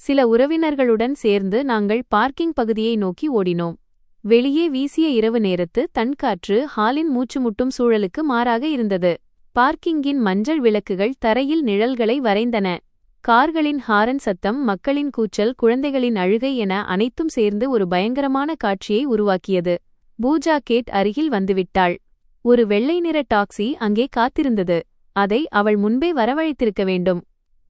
சில உறவினர்களுடன் சேர்ந்து நாங்கள் பார்க்கிங் பகுதியை நோக்கி ஓடினோம். வெளியே வீசிய இரவு நேரத்து தன்காற்று ஹாலின் மூச்சுமுட்டும் சூழலுக்கு மாறாக இருந்தது. பார்க்கிங்கின் மஞ்சள் விளக்குகள் தரையில் நிழல்களை வரைந்தன. கார்களின் ஹாரன் சத்தம், மக்களின் கூச்சல், குழந்தைகளின் அழுகை என அனைத்தும் சேர்ந்து ஒரு பயங்கரமான காட்சியை உருவாக்கியது. பூஜா கேட் அருகில் வந்துவிட்டாள். ஒரு வெள்ளை நிற டாக்ஸி அங்கே காத்திருந்தது. அதை அவள் முன்பே வரவழைத்திருக்க வேண்டும்.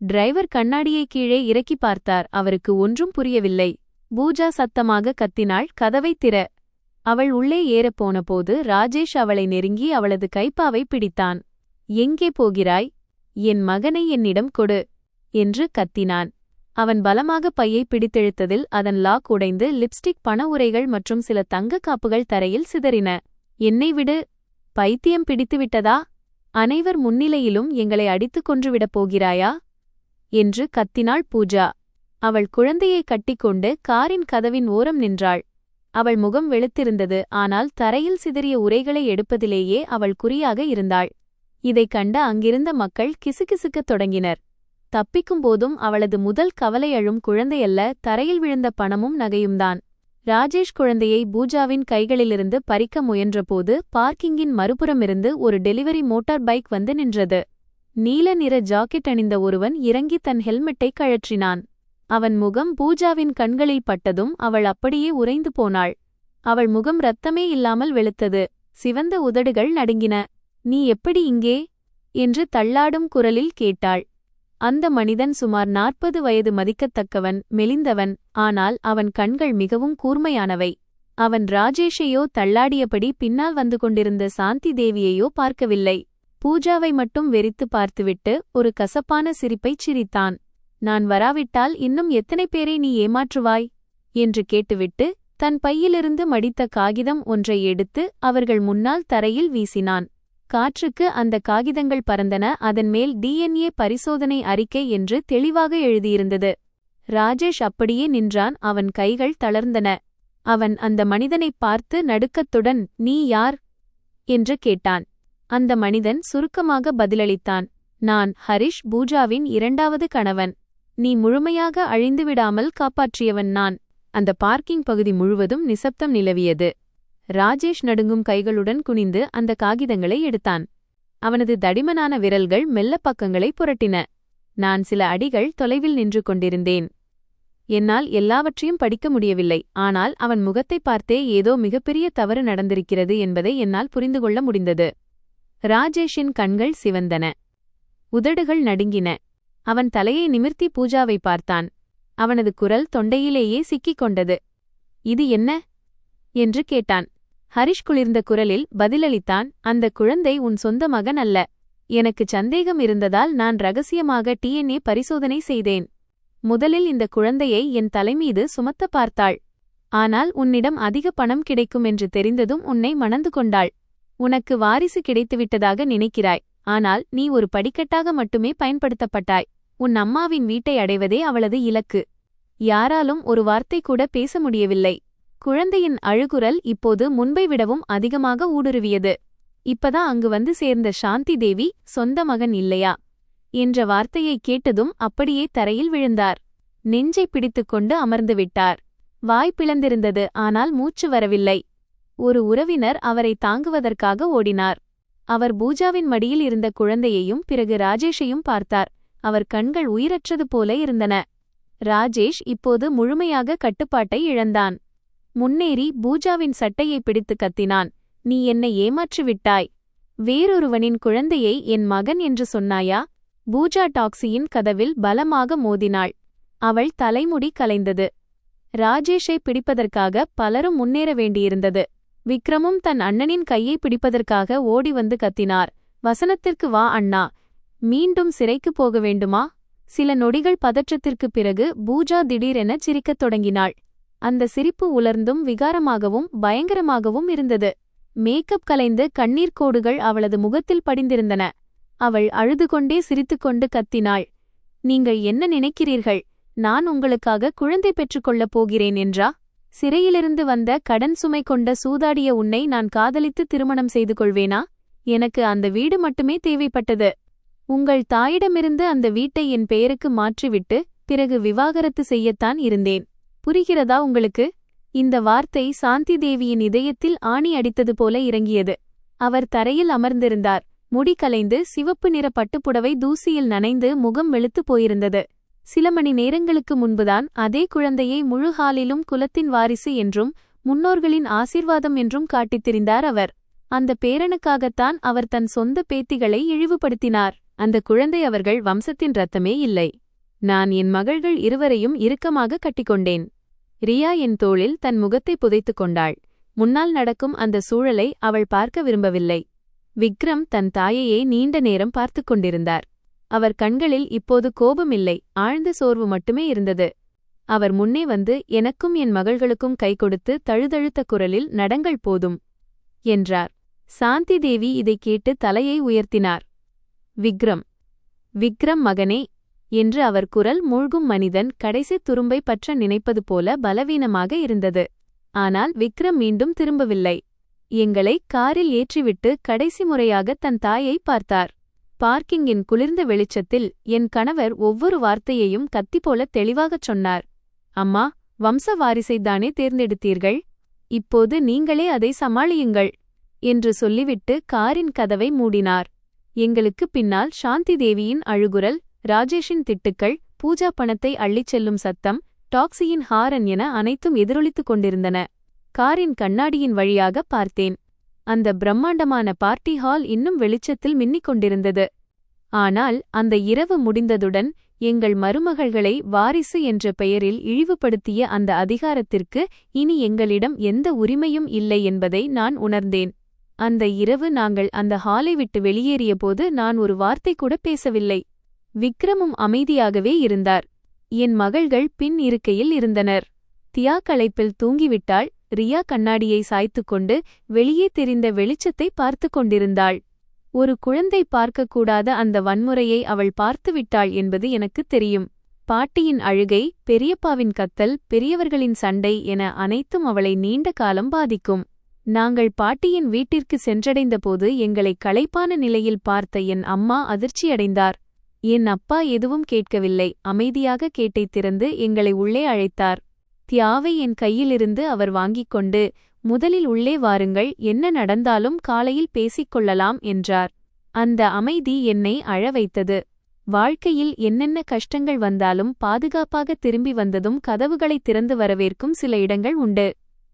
டிரைவர் கண்ணாடியை கீழே இறக்கி பார்த்தார். அவருக்கு ஒன்றும் புரியவில்லை. பூஜா சத்தமாக கத்தினாள், கதவைத் திற. அவள் உள்ளே ஏறப்போனபோது ராஜேஷ் அவளை நெருங்கி அவளது கைப்பாவை பிடித்தான். எங்கே போகிறாய்? என் மகனை என்னிடம் கொடு என்று கத்தினான். அவன் பலமாக பையை பிடித்தெழுத்ததில் அதன் லாக் உடைந்து லிப்ஸ்டிக், பண உரைகள் மற்றும் சில தங்கக் காப்புகள் தரையில் சிதறின. என்னை விடு, பைத்தியம் பிடித்துவிட்டதா? அனைவர் முன்னிலையிலும் எங்களை அடித்துக் கொன்றுவிடப் போகிறாயா என்று கத்தினாள் பூஜா. அவள் குழந்தையை கட்டிக்கொண்டு காரின் கதவின் ஓரம் நின்றாள். அவள் முகம் வெளுத்திருந்தது. ஆனால் தரையில் சிதறிய உரைகளை எடுப்பதிலேயே அவள் குறியாக இருந்தாள். இதைக் கண்ட அங்கிருந்த மக்கள் கிசுகிசுக்கத் தொடங்கினர். தப்பிக்கும் போதும் அவளது முதல் கவலை அழும் குழந்தையல்ல, தரையில் விழுந்த பணமும் நகையும்தான். ராஜேஷ் குழந்தையை பூஜாவின் கைகளிலிருந்து பறிக்க முயன்றபோது பார்க்கிங்கின் மறுபுறமிருந்து ஒரு டெலிவரி மோட்டார் பைக் வந்து நின்றது. நீல நிற ஜாக்கெட் அணிந்த ஒருவன் இறங்கி தன் ஹெல்மெட்டை கழற்றினான். அவன் முகம் பூஜாவின் கண்களில் பட்டதும் அவள் அப்படியே உறைந்து போனாள். அவள் முகம் இரத்தமே இல்லாமல் வெளுத்தது. சிவந்த உதடுகள் நடுங்கின. "நீ எப்படி இங்கே?" என்று தள்ளாடும் குரலில் கேட்டாள். அந்த மனிதன் சுமார் 40 வயது, மதிக்கத்தக்கவன், மெலிந்தவன். ஆனால் அவன் கண்கள் மிகவும் கூர்மையானவை. அவன் ராஜேஷையோ தள்ளாடியபடி பின்னால் வந்து கொண்டிருந்த சாந்தி தேவியையோ பார்க்கவில்லை. பூஜாவை மட்டும் வெறித்து பார்த்துவிட்டு ஒரு கசப்பான சிரிப்பைச் சிரித்தான். "நான் வராவிட்டால் இன்னும் எத்தனை பேரை நீ ஏமாற்றுவாய்?" என்று கேட்டுவிட்டு தன் பையிலிருந்து மடித்த காகிதம் ஒன்றை எடுத்து அவர்கள் முன்னால் தரையில் வீசினான். காற்றுக்கு அந்த காகிதங்கள் பறந்தன. அதன் மேல் DNA பரிசோதனை அறிக்கை என்று தெளிவாக எழுதியிருந்தது. ராஜேஷ் அப்படியே நின்றான். அவன் கைகள் தளர்ந்தன. அவன் அந்த மனிதனைப் பார்த்து நடுக்கத்துடன், "நீ யார்?" என்று கேட்டான். அந்த மனிதன் சுருக்கமாக பதிலளித்தான், "நான் ஹரிஷ், பூஜாவின் 2வது கணவன். நீ முழுமையாக அழிந்துவிடாமல் காப்பாற்றியவன் நான்." அந்த பார்க்கிங் பகுதி முழுவதும் நிசப்தம் நிலவியது. ராஜேஷ் நடுங்கும் கைகளுடன் குனிந்து அந்த காகிதங்களை எடுத்தான். அவனது தடிமனான விரல்கள் மெல்ல பக்கங்களை புரட்டின. "நான் சில அடிகள் தொலைவில் நின்று கொண்டிருந்தேன். என்னால் எல்லாவற்றையும் படிக்க முடியவில்லை. ஆனால் அவன் முகத்தைப் பார்த்தே ஏதோ மிகப்பெரிய தவறு நடந்திருக்கிறது என்பதை என்னால் புரிந்துகொள்ள முடிந்தது." ராஜேஷின் கண்கள் சிவந்தன. உதடுகள் நடுங்கின. அவன் தலையை நிமிர்த்தி பூஜாவை பார்த்தான். அவனது குரல் தொண்டையிலேயே சிக்கிக் கொண்டது. "இது என்ன?" என்று கேட்டான். ஹரிஷ் குளிர்ந்த குரலில் பதிலளித்தான், "அந்த குழந்தை உன் சொந்த மகன் அல்ல. எனக்கு சந்தேகம் இருந்ததால் நான் ரகசியமாக DNA பரிசோதனை செய்தேன். முதலில் இந்த குழந்தையை என் தலைமீது சுமத்த பார்த்தாள். ஆனால் உன்னிடம் அதிக பணம் கிடைக்கும் என்று தெரிந்ததும் உன்னை மணந்து கொண்டாள். உனக்கு வாரிசு கிடைத்துவிட்டதாக நினைக்கிறாய். ஆனால் நீ ஒரு படிக்கட்டாக மட்டுமே பயன்படுத்தப்பட்டாய். உன் அம்மாவின் வீட்டை அடைவதே அவளது இலக்கு." யாராலும் ஒரு வார்த்தை கூட பேச முடியவில்லை. குழந்தையின் அழுகுரல் இப்போது முன்பை விடவும் அதிகமாக ஊடுருவியது. "இப்பதான் அங்கு வந்து சேர்ந்த சாந்தி தேவி சொந்த மகன் இல்லையா?" என்ற வார்த்தையைக் கேட்டதும் அப்படியே தரையில் விழுந்தார். நெஞ்சை பிடித்துக்கொண்டு அமர்ந்து விட்டார். வாய் பிளந்திருந்தது. ஆனால் மூச்சு வரவில்லை. ஒரு உறவினர் அவரை தாங்குவதற்காக ஓடினார். அவர் பூஜாவின் மடியில் இருந்த குழந்தையையும் பிறகு ராஜேஷையும் பார்த்தார். அவர் கண்கள் உயிரற்றது போல இருந்தன. ராஜேஷ் இப்போது முழுமையாக கட்டுப்பாட்டை இழந்தான். முன்னேறி பூஜாவின் சட்டையை பிடித்து கத்தினான், "நீ என்னை ஏமாற்றிவிட்டாய். வேறொருவனின் குழந்தையை என் மகன் என்று சொன்னாயா?" பூஜா டாக்ஸியின் கதவில் பலமாக மோதினாள். அவள் தலைமுடி கலைந்தது. ராஜேஷை பிடிப்பதற்காக பலரும் முன்னேற வேண்டியிருந்தது. விக்ரமும் தன் அண்ணனின் கையை பிடிப்பதற்காக ஓடி வந்து கத்தினார், "வசனத்திற்கு வா அண்ணா. மீண்டும் சிறைக்கு போக வேண்டுமா?" சில நொடிகள் பதற்றத்திற்குப் பிறகு பூஜா திடீரென சிரிக்கத் தொடங்கினாள். அந்த சிரிப்பு உலர்ந்தும் விகாரமாகவும் பயங்கரமாகவும் இருந்தது. மேக்கப் கலைந்து கண்ணீர் கோடுகள் அவளது முகத்தில் படிந்திருந்தன. அவள் அழுதுகொண்டே சிரித்துக்கொண்டு கத்தினாள், "நீங்கள் என்ன நினைக்கிறீர்கள்? நான் உங்களுக்காக குழந்தை பெற்றுக்கொள்ளப் போகிறேன் என்றா? சிறையிலிருந்து வந்த கடன் சுமை கொண்ட சூதாடிய உன்னை நான் காதலித்து திருமணம் செய்து கொள்வேனா? எனக்கு அந்த வீடு மட்டுமே தேவைப்பட்டது. உங்கள் தாயிடமிருந்து அந்த வீட்டை என் பெயருக்கு மாற்றிவிட்டு பிறகு விவாகரத்து செய்யத்தான் இருந்தேன். புரிகிறதா உங்களுக்கு?" இந்த வார்த்தை சாந்தி தேவியின் இதயத்தில் ஆணி அடித்தது போல இறங்கியது. அவர் தரையில் அமர்ந்திருந்தார். முடி கலைந்து சிவப்பு நிற பட்டுப்புடவை தூசியில் நனைந்து முகம் வெளுத்து போயிருந்தது. சில மணி நேரங்களுக்கு முன்புதான் அதே குழந்தையை முழு ஹாலிலும் குலத்தின் வாரிசு என்றும் முன்னோர்களின் ஆசீர்வாதம் என்றும் காட்டித் திரிந்தார் அவர். அந்த பேரனுக்காகத்தான் அவர் தன் சொந்த பேத்திகளை இழிவுபடுத்தினார். அந்த குழந்தை அவர்கள் வம்சத்தின் இரத்தமே இல்லை. நான் என் மகள்கள் இருவரையும் இறுக்கமாக கட்டிக்கொண்டேன். ரியா என் தோளில் தன் முகத்தை புதைத்துக் கொண்டாள். முன்னால் நடக்கும் அந்த சூழலை அவள் பார்க்க விரும்பவில்லை. விக்ரம் தன் தாயையே நீண்ட நேரம் பார்த்துக் கொண்டிருந்தார். அவர் கண்களில் இப்போது கோபமில்லை, ஆழ்ந்த சோர்வு மட்டுமே இருந்தது. அவர் முன்னே வந்து, "எனக்கும் என் மகள்களுக்கும் கை கொடுத்து தழுதழுத்த குரலில் நடங்கள் போதும்" என்றார். சாந்தி தேவி இதைக் கேட்டு தலையை உயர்த்தினார். "விக்ரம், விக்ரம் மகனே" என்று அவர் குரல் மூழ்கும் மனிதன் கடைசி துரும்பை பற்ற நினைப்பது போல பலவீனமாக இருந்தது. ஆனால் விக்ரம் மீண்டும் திரும்பவில்லை. எங்களை காரில் ஏற்றிவிட்டு கடைசி முறையாக தன் தாயை பார்த்தார். பார்க்கிங்கின் குளிர்ந்த வெளிச்சத்தில் என் கணவர் ஒவ்வொரு வார்த்தையையும் கத்தி போல தெளிவாகச் சொன்னார். அம்மா, வம்ச வாரிசைத்தானே தேர்ந்தெடுத்தீர்கள், இப்போது நீங்களே அதை சமாளியுங்கள் என்று சொல்லிவிட்டு காரின் கதவை மூடினார். எங்களுக்கு பின்னால் சாந்தி தேவியின் அழுகுரல், ராஜேஷின் திட்டுக்கள், பூஜா பணத்தை அள்ளிச் செல்லும் சத்தம், டாக்ஸியின் ஹாரன் என அனைத்தும் எதிரொலித்துக் கொண்டிருந்தன. காரின் கண்ணாடியின் வழியாக பார்த்தேன். அந்த பிரம்மாண்டமான பார்ட்டி ஹால் இன்னும் வெளிச்சத்தில் மின்னிக் கொண்டிருந்தது. ஆனால் அந்த இரவு முடிந்ததுடன் எங்கள் மருமகள்களை வாரிசு என்ற பெயரில் இழிவுபடுத்திய அந்த அதிகாரத்திற்கு இனி எங்களிடம் எந்த உரிமையும் இல்லை என்பதை நான் உணர்ந்தேன். அந்த இரவு நாங்கள் அந்த ஹாலை விட்டு வெளியேறியபோது நான் ஒரு வார்த்தை கூட பேசவில்லை. விக்ரமும் அமைதியாகவே இருந்தார். என் மகள்கள் பின் இருக்கையில் இருந்தனர். தியா களைப்பில் தூங்கிவிட்டாள். ரியா கண்ணாடியை சாய்த்துக்கொண்டு வெளியே தெரிந்த வெளிச்சத்தை பார்த்து கொண்டிருந்தாள். ஒரு குழந்தை பார்க்கக்கூடாத அந்த வன்முறையை அவள் பார்த்துவிட்டாள் என்பது எனக்குத் தெரியும். பாட்டியின் அழுகை, பெரியப்பாவின் கத்தல், பெரியவர்களின் சண்டை என அனைத்தும் அவளை நீண்ட காலம் பாதிக்கும். நாங்கள் பாட்டியின் வீட்டிற்கு சென்றடைந்தபோது எங்களை களைப்பான நிலையில் பார்த்த என் அம்மா அதிர்ச்சியடைந்தார். என் அப்பா எதுவும் கேட்கவில்லை. அமைதியாக கேட்டை திறந்து எங்களை உள்ளே அழைத்தார். தியாவை என் கையிலிருந்து அவர் வாங்கிக் கொண்டு, முதலில் உள்ளே வாருங்கள், என்ன நடந்தாலும் காலையில் பேசிக்கொள்ளலாம் என்றார். அந்த அமைதி என்னை அழ வைத்தது. வாழ்க்கையில் என்னென்ன கஷ்டங்கள் வந்தாலும் பாதுகாப்பாக திரும்பி வந்ததும் கதவுகளை திறந்து வரவேற்கும் சில இடங்கள் உண்டு.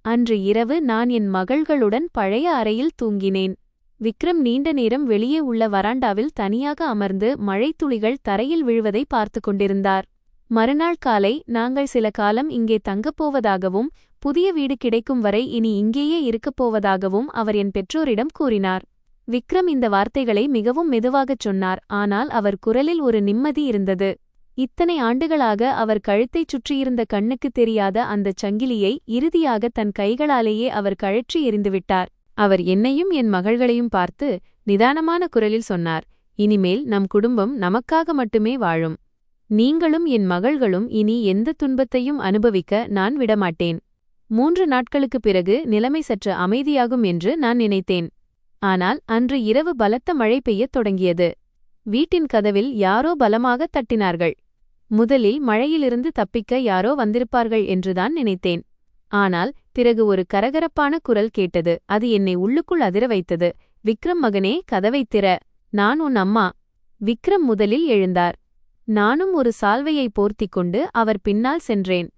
அன்று இரவு நான் என் மகள்களுடன் பழைய அறையில் தூங்கினேன். விக்ரம் நீண்ட நேரம் வெளியே உள்ள வராண்டாவில் தனியாக அமர்ந்து மழைத்துளிகள் தரையில் விழுவதை பார்த்து கொண்டிருந்தார். மறுநாள் காலை நாங்கள் சில காலம் இங்கே தங்கப்போவதாகவும் புதிய வீடு கிடைக்கும் வரை இனி இங்கேயே இருக்கப்போவதாகவும் அவர் என் பெற்றோரிடம் கூறினார். விக்ரம் இந்த வார்த்தைகளை மிகவும் மெதுவாகச் சொன்னார். ஆனால் அவர் குரலில் ஒரு நிம்மதி இருந்தது. இத்தனை ஆண்டுகளாக அவர் கழுத்தைச் சுற்றியிருந்த கண்ணுக்குத் தெரியாத அந்தச் சங்கிலியை இறுதியாக தன் கைகளாலேயே அவர் கழற்றி எறிந்துவிட்டார். அவர் என்னையும் என் மகள்களையும் பார்த்து நிதானமான குரலில் சொன்னார், இனிமேல் நம் குடும்பம் நமக்காக மட்டுமே வாழும். நீங்களும் என் மகள்களும் இனி எந்த துன்பத்தையும் அனுபவிக்க நான் விடமாட்டேன். 3 நாட்களுக்குப் பிறகு நிலைமை சற்று அமைதியாகும் என்று நான் நினைத்தேன். ஆனால் அன்று இரவு பலத்த மழை பெய்யத் தொடங்கியது. வீட்டின் கதவில் யாரோ பலமாக தட்டினார்கள். முதலில் மழையிலிருந்து தப்பிக்க யாரோ வந்திருப்பார்கள் என்றுதான் நினைத்தேன். ஆனால் பிறகு ஒரு கரகரப்பான குரல் கேட்டது. அது என்னை உள்ளுக்குள் அதிர வைத்தது. விக்ரம் மகனே, கதவைத் திற, நான் உன் அம்மா. விக்ரம் முதலில் எழுந்தார். நானும் ஒரு சால்வையை போர்த்திக் கொண்டு அவர் பின்னால் சென்றேன்.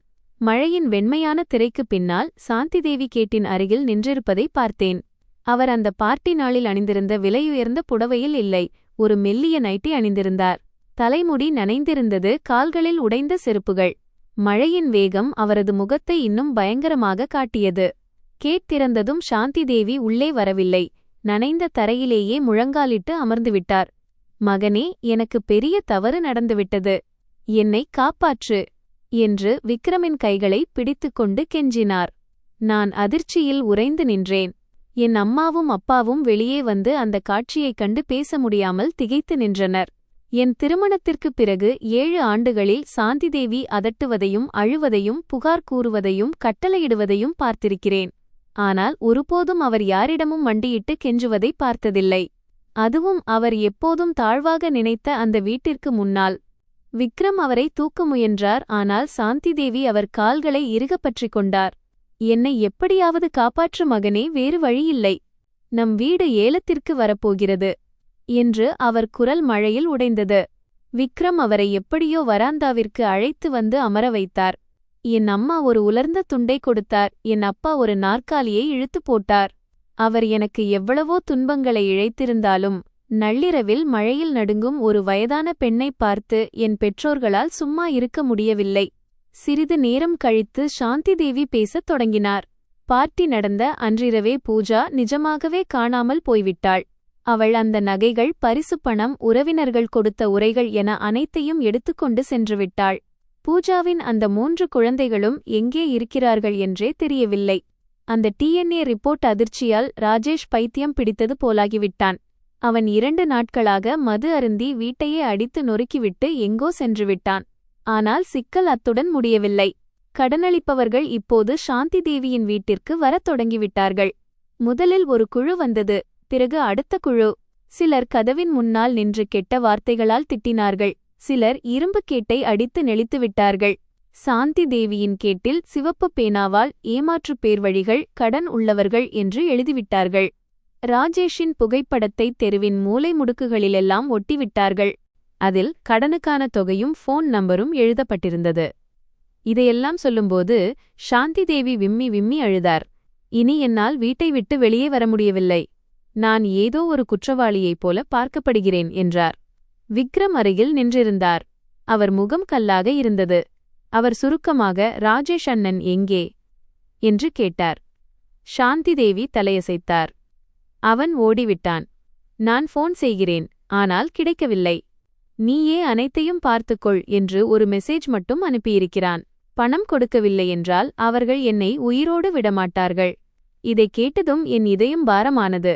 மழையின் வெண்மையான திரைக்குப் பின்னால் சாந்திதேவி கேட்டின் அருகில் நின்றிருப்பதை பார்த்தேன். அவர் அந்த பார்ட்டி நாளில் அணிந்திருந்த விலையுயர்ந்த புடவையில் இல்லை, ஒரு மெல்லிய நைட்டி அணிந்திருந்தார். தலைமுடி நனைந்திருந்தது, கால்களில் உடைந்த செருப்புகள். மழையின் வேகம் அவரது முகத்தை இன்னும் பயங்கரமாக காட்டியது. கேட் திறந்ததும் சாந்திதேவி உள்ளே வரவில்லை. நனைந்த தரையிலேயே முழங்காலிட்டு அமர்ந்துவிட்டார். மகனே, எனக்கு பெரிய தவறு நடந்துவிட்டது, என்னை காப்பாற்று என்று விக்ரமின் கைகளை பிடித்துக்கொண்டு கெஞ்சினார். நான் அதிர்ச்சியில் உறைந்து நின்றேன். என் அம்மாவும் அப்பாவும் வெளியே வந்து அந்த காட்சியைக் கண்டு பேச முடியாமல் திகைத்து நின்றனர். என் திருமணத்திற்குப் பிறகு 7 ஆண்டுகளில் சாந்திதேவி அதட்டுவதையும் அழுவதையும் புகார் கூறுவதையும் கட்டளையிடுவதையும் பார்த்திருக்கிறேன். ஆனால் ஒருபோதும் அவர் யாரிடமும் மண்டியிட்டு கெஞ்சுவதை பார்த்ததில்லை. அதுவும் அவர் எப்போதும் தாழ்வாக நினைத்த அந்த வீட்டிற்கு முன்னால். விக்ரம் அவரை தூக்க முயன்றார். ஆனால் சாந்திதேவி அவர் கால்களை இறுகப் பற்றிக் கொண்டார். என்னை எப்படியாவது காப்பாற்று மகனே, வேறு வழியில்லை. நம் வீடு ஏலத்திற்கு வரப்போகிறது என்று அவர் குரல் மழையில் உடைந்தது. விக்ரம் அவரை எப்படியோ வராந்தாவிற்கு அழைத்து வந்து அமர வைத்தார். என் அம்மா ஒரு உலர்ந்த துண்டை கொடுத்தார். என் அப்பா ஒரு நாற்காலியை இழுத்து போட்டார். அவர் எனக்கு எவ்வளவோ துன்பங்களை இழைத்திருந்தாலும் நள்ளிரவில் மழையில் நடுங்கும் ஒரு வயதான பெண்ணைப் பார்த்து என் பெற்றோர்களால் சும்மா இருக்க முடியவில்லை. சிறிது நேரம் கழித்து சாந்திதேவி பேசத் தொடங்கினார். பார்ட்டி நடந்த அன்றிரவே பூஜா நிஜமாகவே காணாமல் போய்விட்டாள். அவள் அந்த நகைகள், பரிசுப் பணம், உறவினர்கள் கொடுத்த உரைகள் என அனைத்தையும் எடுத்துக்கொண்டு சென்றுவிட்டாள். பூஜாவின் அந்த 3 குழந்தைகளும் எங்கே இருக்கிறார்கள் என்றே தெரியவில்லை. அந்த டிஎன்ஏ ரிப்போர்ட் அதிர்ச்சியால் ராஜேஷ் பைத்தியம் பிடித்தது போலாகிவிட்டான். அவன் 2 நாட்களாக மது அருந்தி வீட்டையே அடித்து நொறுக்கிவிட்டு எங்கோ சென்றுவிட்டான். ஆனால் சிக்கல் அத்துடன் முடியவில்லை. கடனளிப்பவர்கள் இப்போது சாந்தி தேவியின் வீட்டிற்கு வரத் தொடங்கிவிட்டார்கள். முதலில் ஒரு குழு வந்தது, பிறகு அடுத்த குழு. சிலர் கதவின் முன்னால் நின்று கெட்ட வார்த்தைகளால் திட்டினார்கள். சிலர் இரும்பு கேட்டை அடித்து நெளித்துவிட்டார்கள். சாந்தி தேவியின் கேட்டில் சிவப்பு பேனாவால் ஏமாற்று பேர்வழிகள், கடன் உள்ளவர்கள் என்று எழுதிவிட்டார்கள். ராஜேஷின் புகைப்படத்தை தெருவின் மூலை முடுக்குகளிலெல்லாம் ஒட்டிவிட்டார்கள். அதில் கடனுக்கான தொகையும் ஃபோன் நம்பரும் எழுதப்பட்டிருந்தது. இதையெல்லாம் சொல்லும்போது சாந்தி தேவி விம்மி விம்மி அழுதார். இனி என்னால் வீட்டை விட்டு வெளியே வர முடியவில்லை. நான் ஏதோ ஒரு குற்றவாளியைப் போல பார்க்கப்படுகிறேன் என்றார். விக்ரம் அருகில் நின்றிருந்தார். அவர் முகம் கல்லாக இருந்தது. அவர் சுருக்கமாக, ராஜேஷ் அண்ணன் எங்கே என்று கேட்டார். சாந்தி தேவி தலையசைத்தார். அவன் ஓடிவிட்டான். நான் ஃபோன் செய்கிறேன், ஆனால் கிடைக்கவில்லை. நீயே அனைத்தையும் பார்த்துக்கொள் என்று ஒரு மெசேஜ் மட்டும் அனுப்பியிருக்கிறான். பணம் கொடுக்கவில்லை என்றால் அவர்கள் என்னை உயிரோடு விடமாட்டார்கள். இதைக் கேட்டதும் என் இதயம் பாரமானது.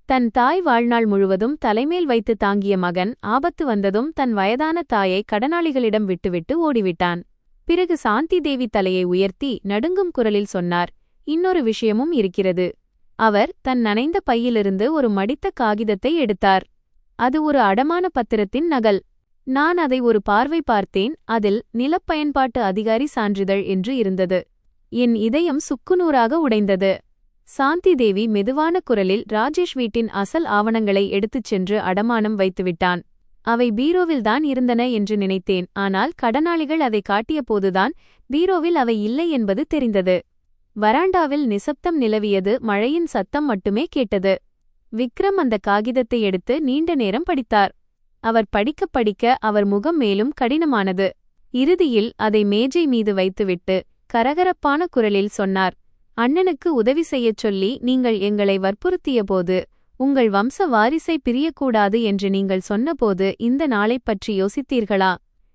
தன் தாய் வாழ்நாள் முழுவதும் தலைமேல் வைத்து தாங்கிய மகன் ஆபத்து வந்ததும் தன் வயதான தாயை கடனாளிகளிடம் விட்டுவிட்டு ஓடிவிட்டான். பிறகு சாந்தி தேவி தலையை உயர்த்தி நடுங்கும் குரலில் சொன்னார், இன்னொரு விஷயமும் இருக்கிறது. அவர் தன் நனைந்த பையிலிருந்து ஒரு மடித்த காகிதத்தை எடுத்தார். அது ஒரு அடமான பத்திரத்தின் நகல். நான் அதை ஒரு பார்வை பார்த்தேன். அதில் நிலப்பயன்பாட்டு அதிகாரி சான்றிதழ் என்று இருந்தது. என் இதயம் சுக்குநூறாக உடைந்தது. சாந்தி தேவி மெதுவான குரலில் ராஜேஷ் வீட்டின் அசல் ஆவணங்களை எடுத்துச் சென்று அடமானம் வைத்துவிட்டான். அவை பீரோவில்தான் இருந்தன என்று நினைத்தேன். ஆனால் கடனாளிகள் அதை காட்டியபோதுதான் பீரோவில் அவை இல்லை என்பது தெரிந்தது. வராண்டாவில் நிசப்தம் நிலவியது. மழையின் சத்தம் மட்டுமே கேட்டது. விக்ரம் அந்த காகிதத்தை எடுத்து நீண்ட நேரம் படித்தார். அவர் படிக்க படிக்க அவர் முகம் மேலும் கடினமானது. இறுதியில் அதை மேஜை மீது வைத்துவிட்டு கரகரப்பான குரலில் சொன்னார், அண்ணனுக்கு உதவி செய்யச் சொல்லி நீங்கள் எங்களை வற்புறுத்தியபோது, உங்கள் வம்ச வாரிசை பிரியக்கூடாது என்று நீங்கள் சொன்னபோது இந்த நாளைப் பற்றி யோசித்தீர்களா?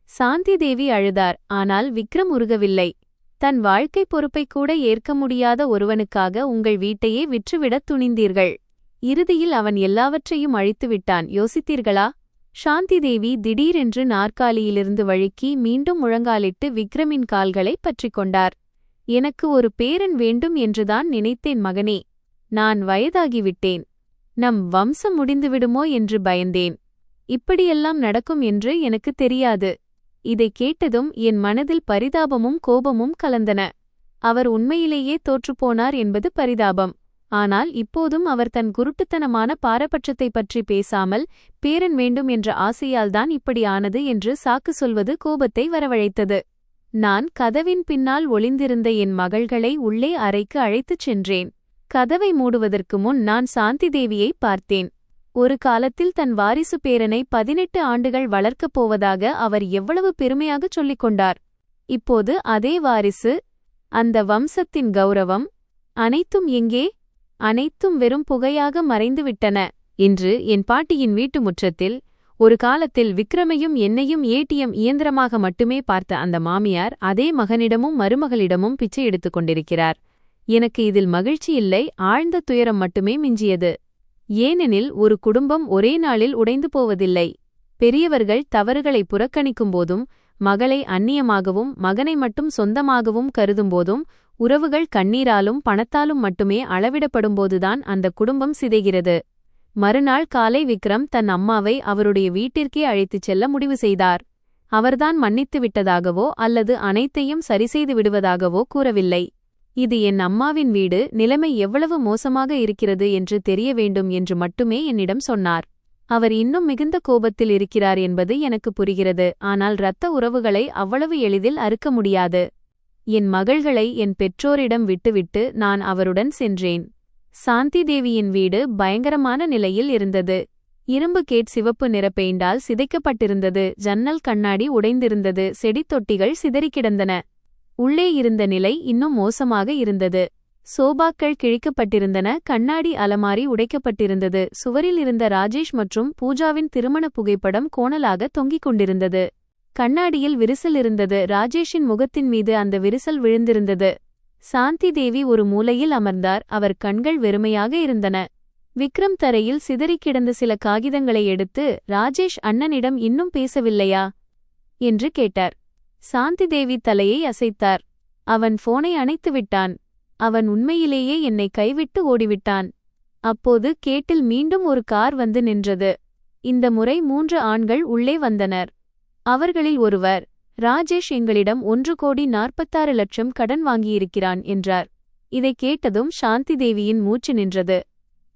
சாந்தி தேவி அழுதார். ஆனால் விக்ரம் உருகவில்லை. தன் வாழ்க்கை பொறுப்பை கூட ஏற்க முடியாத ஒருவனுக்காக உங்கள் வீட்டையே விற்றுவிடத் துணிந்தீர்கள். இறுதியில் அவன் எல்லாவற்றையும் அழித்துவிட்டான். யோசித்தீர்களா? சாந்தி தேவி திடீரென்று நாற்காலியிலிருந்து வழுக்கி மீண்டும் முழங்காலிட்டு விக்ரமின் கால்களை பற்றிக் கொண்டார். எனக்கு ஒரு பேரன் வேண்டும் என்றுதான் நினைத்தேன் மகனே. நான் வயதாகிவிட்டேன். நம் வம்சம் முடிந்துவிடுமோ என்று பயந்தேன். இப்படியெல்லாம் நடக்கும் என்று எனக்கு தெரியாது. இதைக் கேட்டதும் என் மனதில் பரிதாபமும் கோபமும் கலந்தன. அவர் உண்மையிலேயே தோற்றுப்போனார் என்பது பரிதாபம். ஆனால் இப்போதும் அவர் தன் குருட்டுத்தனமான பாரபட்சத்தைப் பற்றி பேசாமல், பேரன் வேண்டும் என்ற ஆசையால்தான் இப்படி ஆனது என்று சாக்கு சொல்வது கோபத்தை வரவழைத்தது. நான் கதவின் பின்னால் ஒளிந்திருந்த என் மகள்களை உள்ளே அறைக்கு அழைத்துச் சென்றேன். கதவை மூடுவதற்கு முன் நான் சாந்தி தேவியை பார்த்தேன். ஒரு காலத்தில் தன் வாரிசு பேரனை 18 ஆண்டுகள் வளர்க்கப் போவதாக அவர் எவ்வளவு பெருமையாகச் சொல்லிக் கொண்டார். இப்போது அதே வாரிசு, அந்த வம்சத்தின் கௌரவம், அனைத்தும் எங்கே? அனைத்தும் வெறும் புகையாக மறைந்துவிட்டன. இன்று என் பாட்டியின் வீட்டு முற்றத்தில் ஒரு காலத்தில் விக்ரமையும் என்னையும் ஏடிஎம் இயந்திரமாக மட்டுமே பார்த்த அந்த மாமியார் அதே மகனிடமும் மருமகளிடமும் பிச்சை எடுத்துக் கொண்டிருக்கிறார். எனக்கு இதில் மகிழ்ச்சி இல்லை, ஆழ்ந்த துயரம் மட்டுமே மிஞ்சியது. ஏனெனில் ஒரு குடும்பம் ஒரே நாளில் உடைந்து போவதில்லை. பெரியவர்கள் தவறுகளை புறக்கணிக்கும்போதும், மகளை அந்நியமாகவும் மகனை மட்டும் சொந்தமாகவும் கருதும்போதும், உறவுகள் கண்ணீராலும் பணத்தாலும் மட்டுமே அளவிடப்படும்போதுதான் அந்த குடும்பம் சிதைகிறது. மறுநாள் காலை விக்ரம் தன் அம்மாவை அவருடைய வீட்டிற்கே அழைத்துச் செல்ல முடிவு செய்தார். அவர்தான் மன்னித்து விட்டதாகவோ அல்லது அனைத்தையும் சரிசெய்து விடுவதாகவோ கூறவில்லை. இது என் அம்மாவின் வீடு, நிலைமை எவ்வளவு மோசமாக இருக்கிறது என்று தெரிய வேண்டும் என்று மட்டுமே என்னிடம் சொன்னார். அவர் இன்னும் மிகுந்த கோபத்தில் இருக்கிறார் என்பது எனக்கு புரிகிறது. ஆனால் இரத்த உறவுகளை அவ்வளவு எளிதில் அறுக்க முடியாது. என் மகள்களை என் பெற்றோரிடம் விட்டுவிட்டு நான் அவருடன் சென்றேன். சாந்தி தேவியின் வீடு பயங்கரமான நிலையில் இருந்தது. இரும்பு கேட் சிவப்பு நிற பெயிண்டால் சிதைக்கப்பட்டிருந்தது. ஜன்னல் கண்ணாடி உடைந்திருந்தது. செடித்தொட்டிகள் சிதறிக்கிடந்தன. உள்ளே இருந்த நிலை இன்னும் மோசமாக இருந்தது. சோபாக்கள் கிழிக்கப்பட்டிருந்தன. கண்ணாடி அலமாரி உடைக்கப்பட்டிருந்தது. சுவரில் இருந்த ராஜேஷ் மற்றும் பூஜாவின் திருமண புகைப்படம் கோணலாக தொங்கிக் கொண்டிருந்தது. கண்ணாடியில் விரிசல் இருந்தது. ராஜேஷின் முகத்தின் மீது அந்த விரிசல் விழுந்திருந்தது. சாந்தி தேவி ஒரு மூலையில் அமர்ந்தார். அவர் கண்கள் வெறுமையாக இருந்தன. விக்ரம் தரையில் சிதறிக் கிடந்த சில காகிதங்களை எடுத்து, ராஜேஷ் அண்ணனிடம் இன்னும் பேசவில்லையா என்று கேட்டார். சாந்தி தேவி தலையை அசைத்தார். அவன் போனை அணைத்து விட்டான். அவன் உண்மையிலேயே என்னை கைவிட்டு ஓடிவிட்டான். அப்போது கேட்டில் மீண்டும் ஒரு கார் வந்து நின்றது. இந்த முறை 3 ஆண்கள் உள்ளே வந்தனர். அவர்களில் ஒருவர், ராஜேஷ் எங்களிடம் 1,46,00,000 கடன் வாங்கியிருக்கிறான் என்றார். இதைக் கேட்டதும் சாந்தி தேவியின் மூச்சு நின்றது.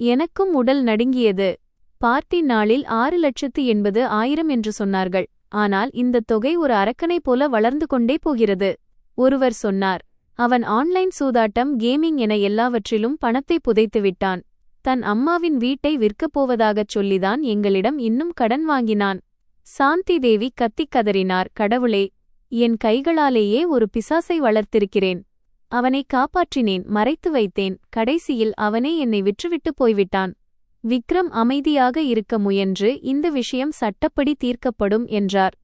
எனக்கும் உடல் நடுங்கியது. பார்ட்டி நாளில் 6,80,000 என்று சொன்னார்கள். ஆனால் இந்த தொகை ஒரு அரக்கனை போல வளர்ந்து கொண்டே போகிறது. ஒருவர் சொன்னார், அவன் ஆன்லைன் சூதாட்டம், கேமிங் என எல்லாவற்றிலும் பணத்தை புதைத்து விட்டான். தன் அம்மாவின் வீட்டை விற்கப் போவதாகச் சொல்லிதான் எங்களிடம் இன்னும் கடன் வாங்கினான். சாந்தி தேவி கத்திக் கதறினார், கடவுளே, என் கைகளாலேயே ஒரு பிசாசை வளர்த்திருக்கிறேன். அவனை காப்பாற்றினேன், மறைத்து வைத்தேன். கடைசியில் அவனே என்னை விற்றுவிட்டு போய்விட்டான். விக்ரம் அமைதியாக இருக்க முயன்று, இந்த விஷயம் சட்டப்படி தீர்க்கப்படும் என்றார்.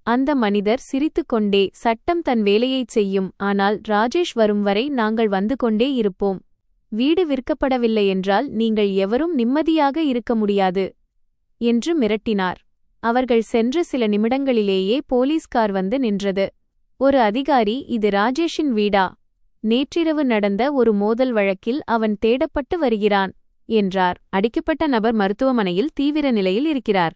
அந்த மனிதர் சிரித்துக்கொண்டே, சட்டம் தன் வேலையைச் செய்யும். ஆனால் ராஜேஷ் வரும் வரை நாங்கள் வந்து கொண்டே இருப்போம். வீடு விற்கப்படவில்லை என்றால் நீங்கள் எவரும் நிம்மதியாக இருக்க முடியாது என்று மிரட்டினார். அவர்கள் சென்ற சில நிமிடங்களிலேயே போலீஸ் கார் வந்து நின்றது. ஒரு அதிகாரி, இது ராஜேஷின் வீடா? நேற்றிரவு நடந்த ஒரு மோதல் வழக்கில் அவன் தேடப்பட்டு வருகிறான் என்றார். அடிக்கப்பட்ட நபர் மருத்துவமனையில் தீவிர நிலையில் இருக்கிறார்.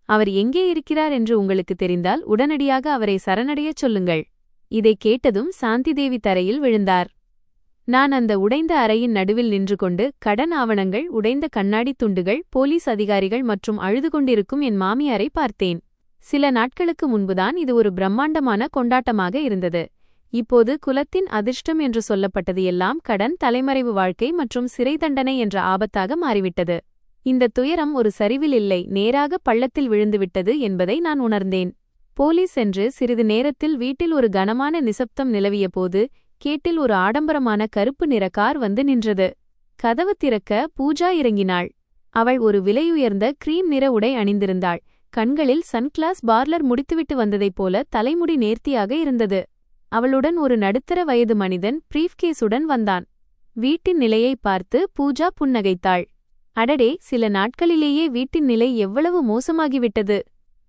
அவர் எங்கே இருக்கிறார் என்று உங்களுக்கு தெரிந்தால் உடனடியாக அவரை சரணடையச் சொல்லுங்கள். இதைக் கேட்டதும் சாந்திதேவி தரையில் விழுந்தார். நான் அந்த உடைந்த அறையின் நடுவில் நின்று கொண்டு, கடன் ஆவணங்கள், உடைந்த கண்ணாடித் துண்டுகள், போலீஸ் அதிகாரிகள் மற்றும் அழுது கொண்டிருக்கும் என் மாமியாரை பார்த்தேன். சில நாட்களுக்கு முன்புதான் இது ஒரு பிரம்மாண்டமான கொண்டாட்டமாக இருந்தது. இப்போது குலத்தின் அதிர்ஷ்டம் என்று சொல்லப்பட்டது எல்லாம் கடன், தலைமறைவு வாழ்க்கை மற்றும் சிறை தண்டனை என்ற ஆபத்தாக மாறிவிட்டது. இந்த துயரம் ஒரு சரிவில் இல்லை, நேராக பள்ளத்தில் விழுந்துவிட்டது என்பதை நான் உணர்ந்தேன். போலீஸ் சென்று சிறிது நேரத்தில் வீட்டில் ஒரு கனமான நிசப்தம் நிலவியபோது கேட்டில் ஒரு ஆடம்பரமான கருப்பு நிற கார் வந்து நின்றது. கதவு திறக்க பூஜா இறங்கினாள். அவள் ஒரு விலையுயர்ந்த கிரீம் நிற உடை அணிந்திருந்தாள். கண்களில் சன்கிளாஸ், பார்லர் முடித்துவிட்டு வந்ததைப் போல தலைமுடி நேர்த்தியாக இருந்தது. அவளுடன் ஒரு நடுத்தர வயது மனிதன் பிரீஃப்கேஸுடன் வந்தான். வீட்டின் நிலையை பார்த்து பூஜா புன்னகைத்தாள். அடடே, சில நாட்களிலேயே வீட்டின் நிலை எவ்வளவு மோசமாகிவிட்டது.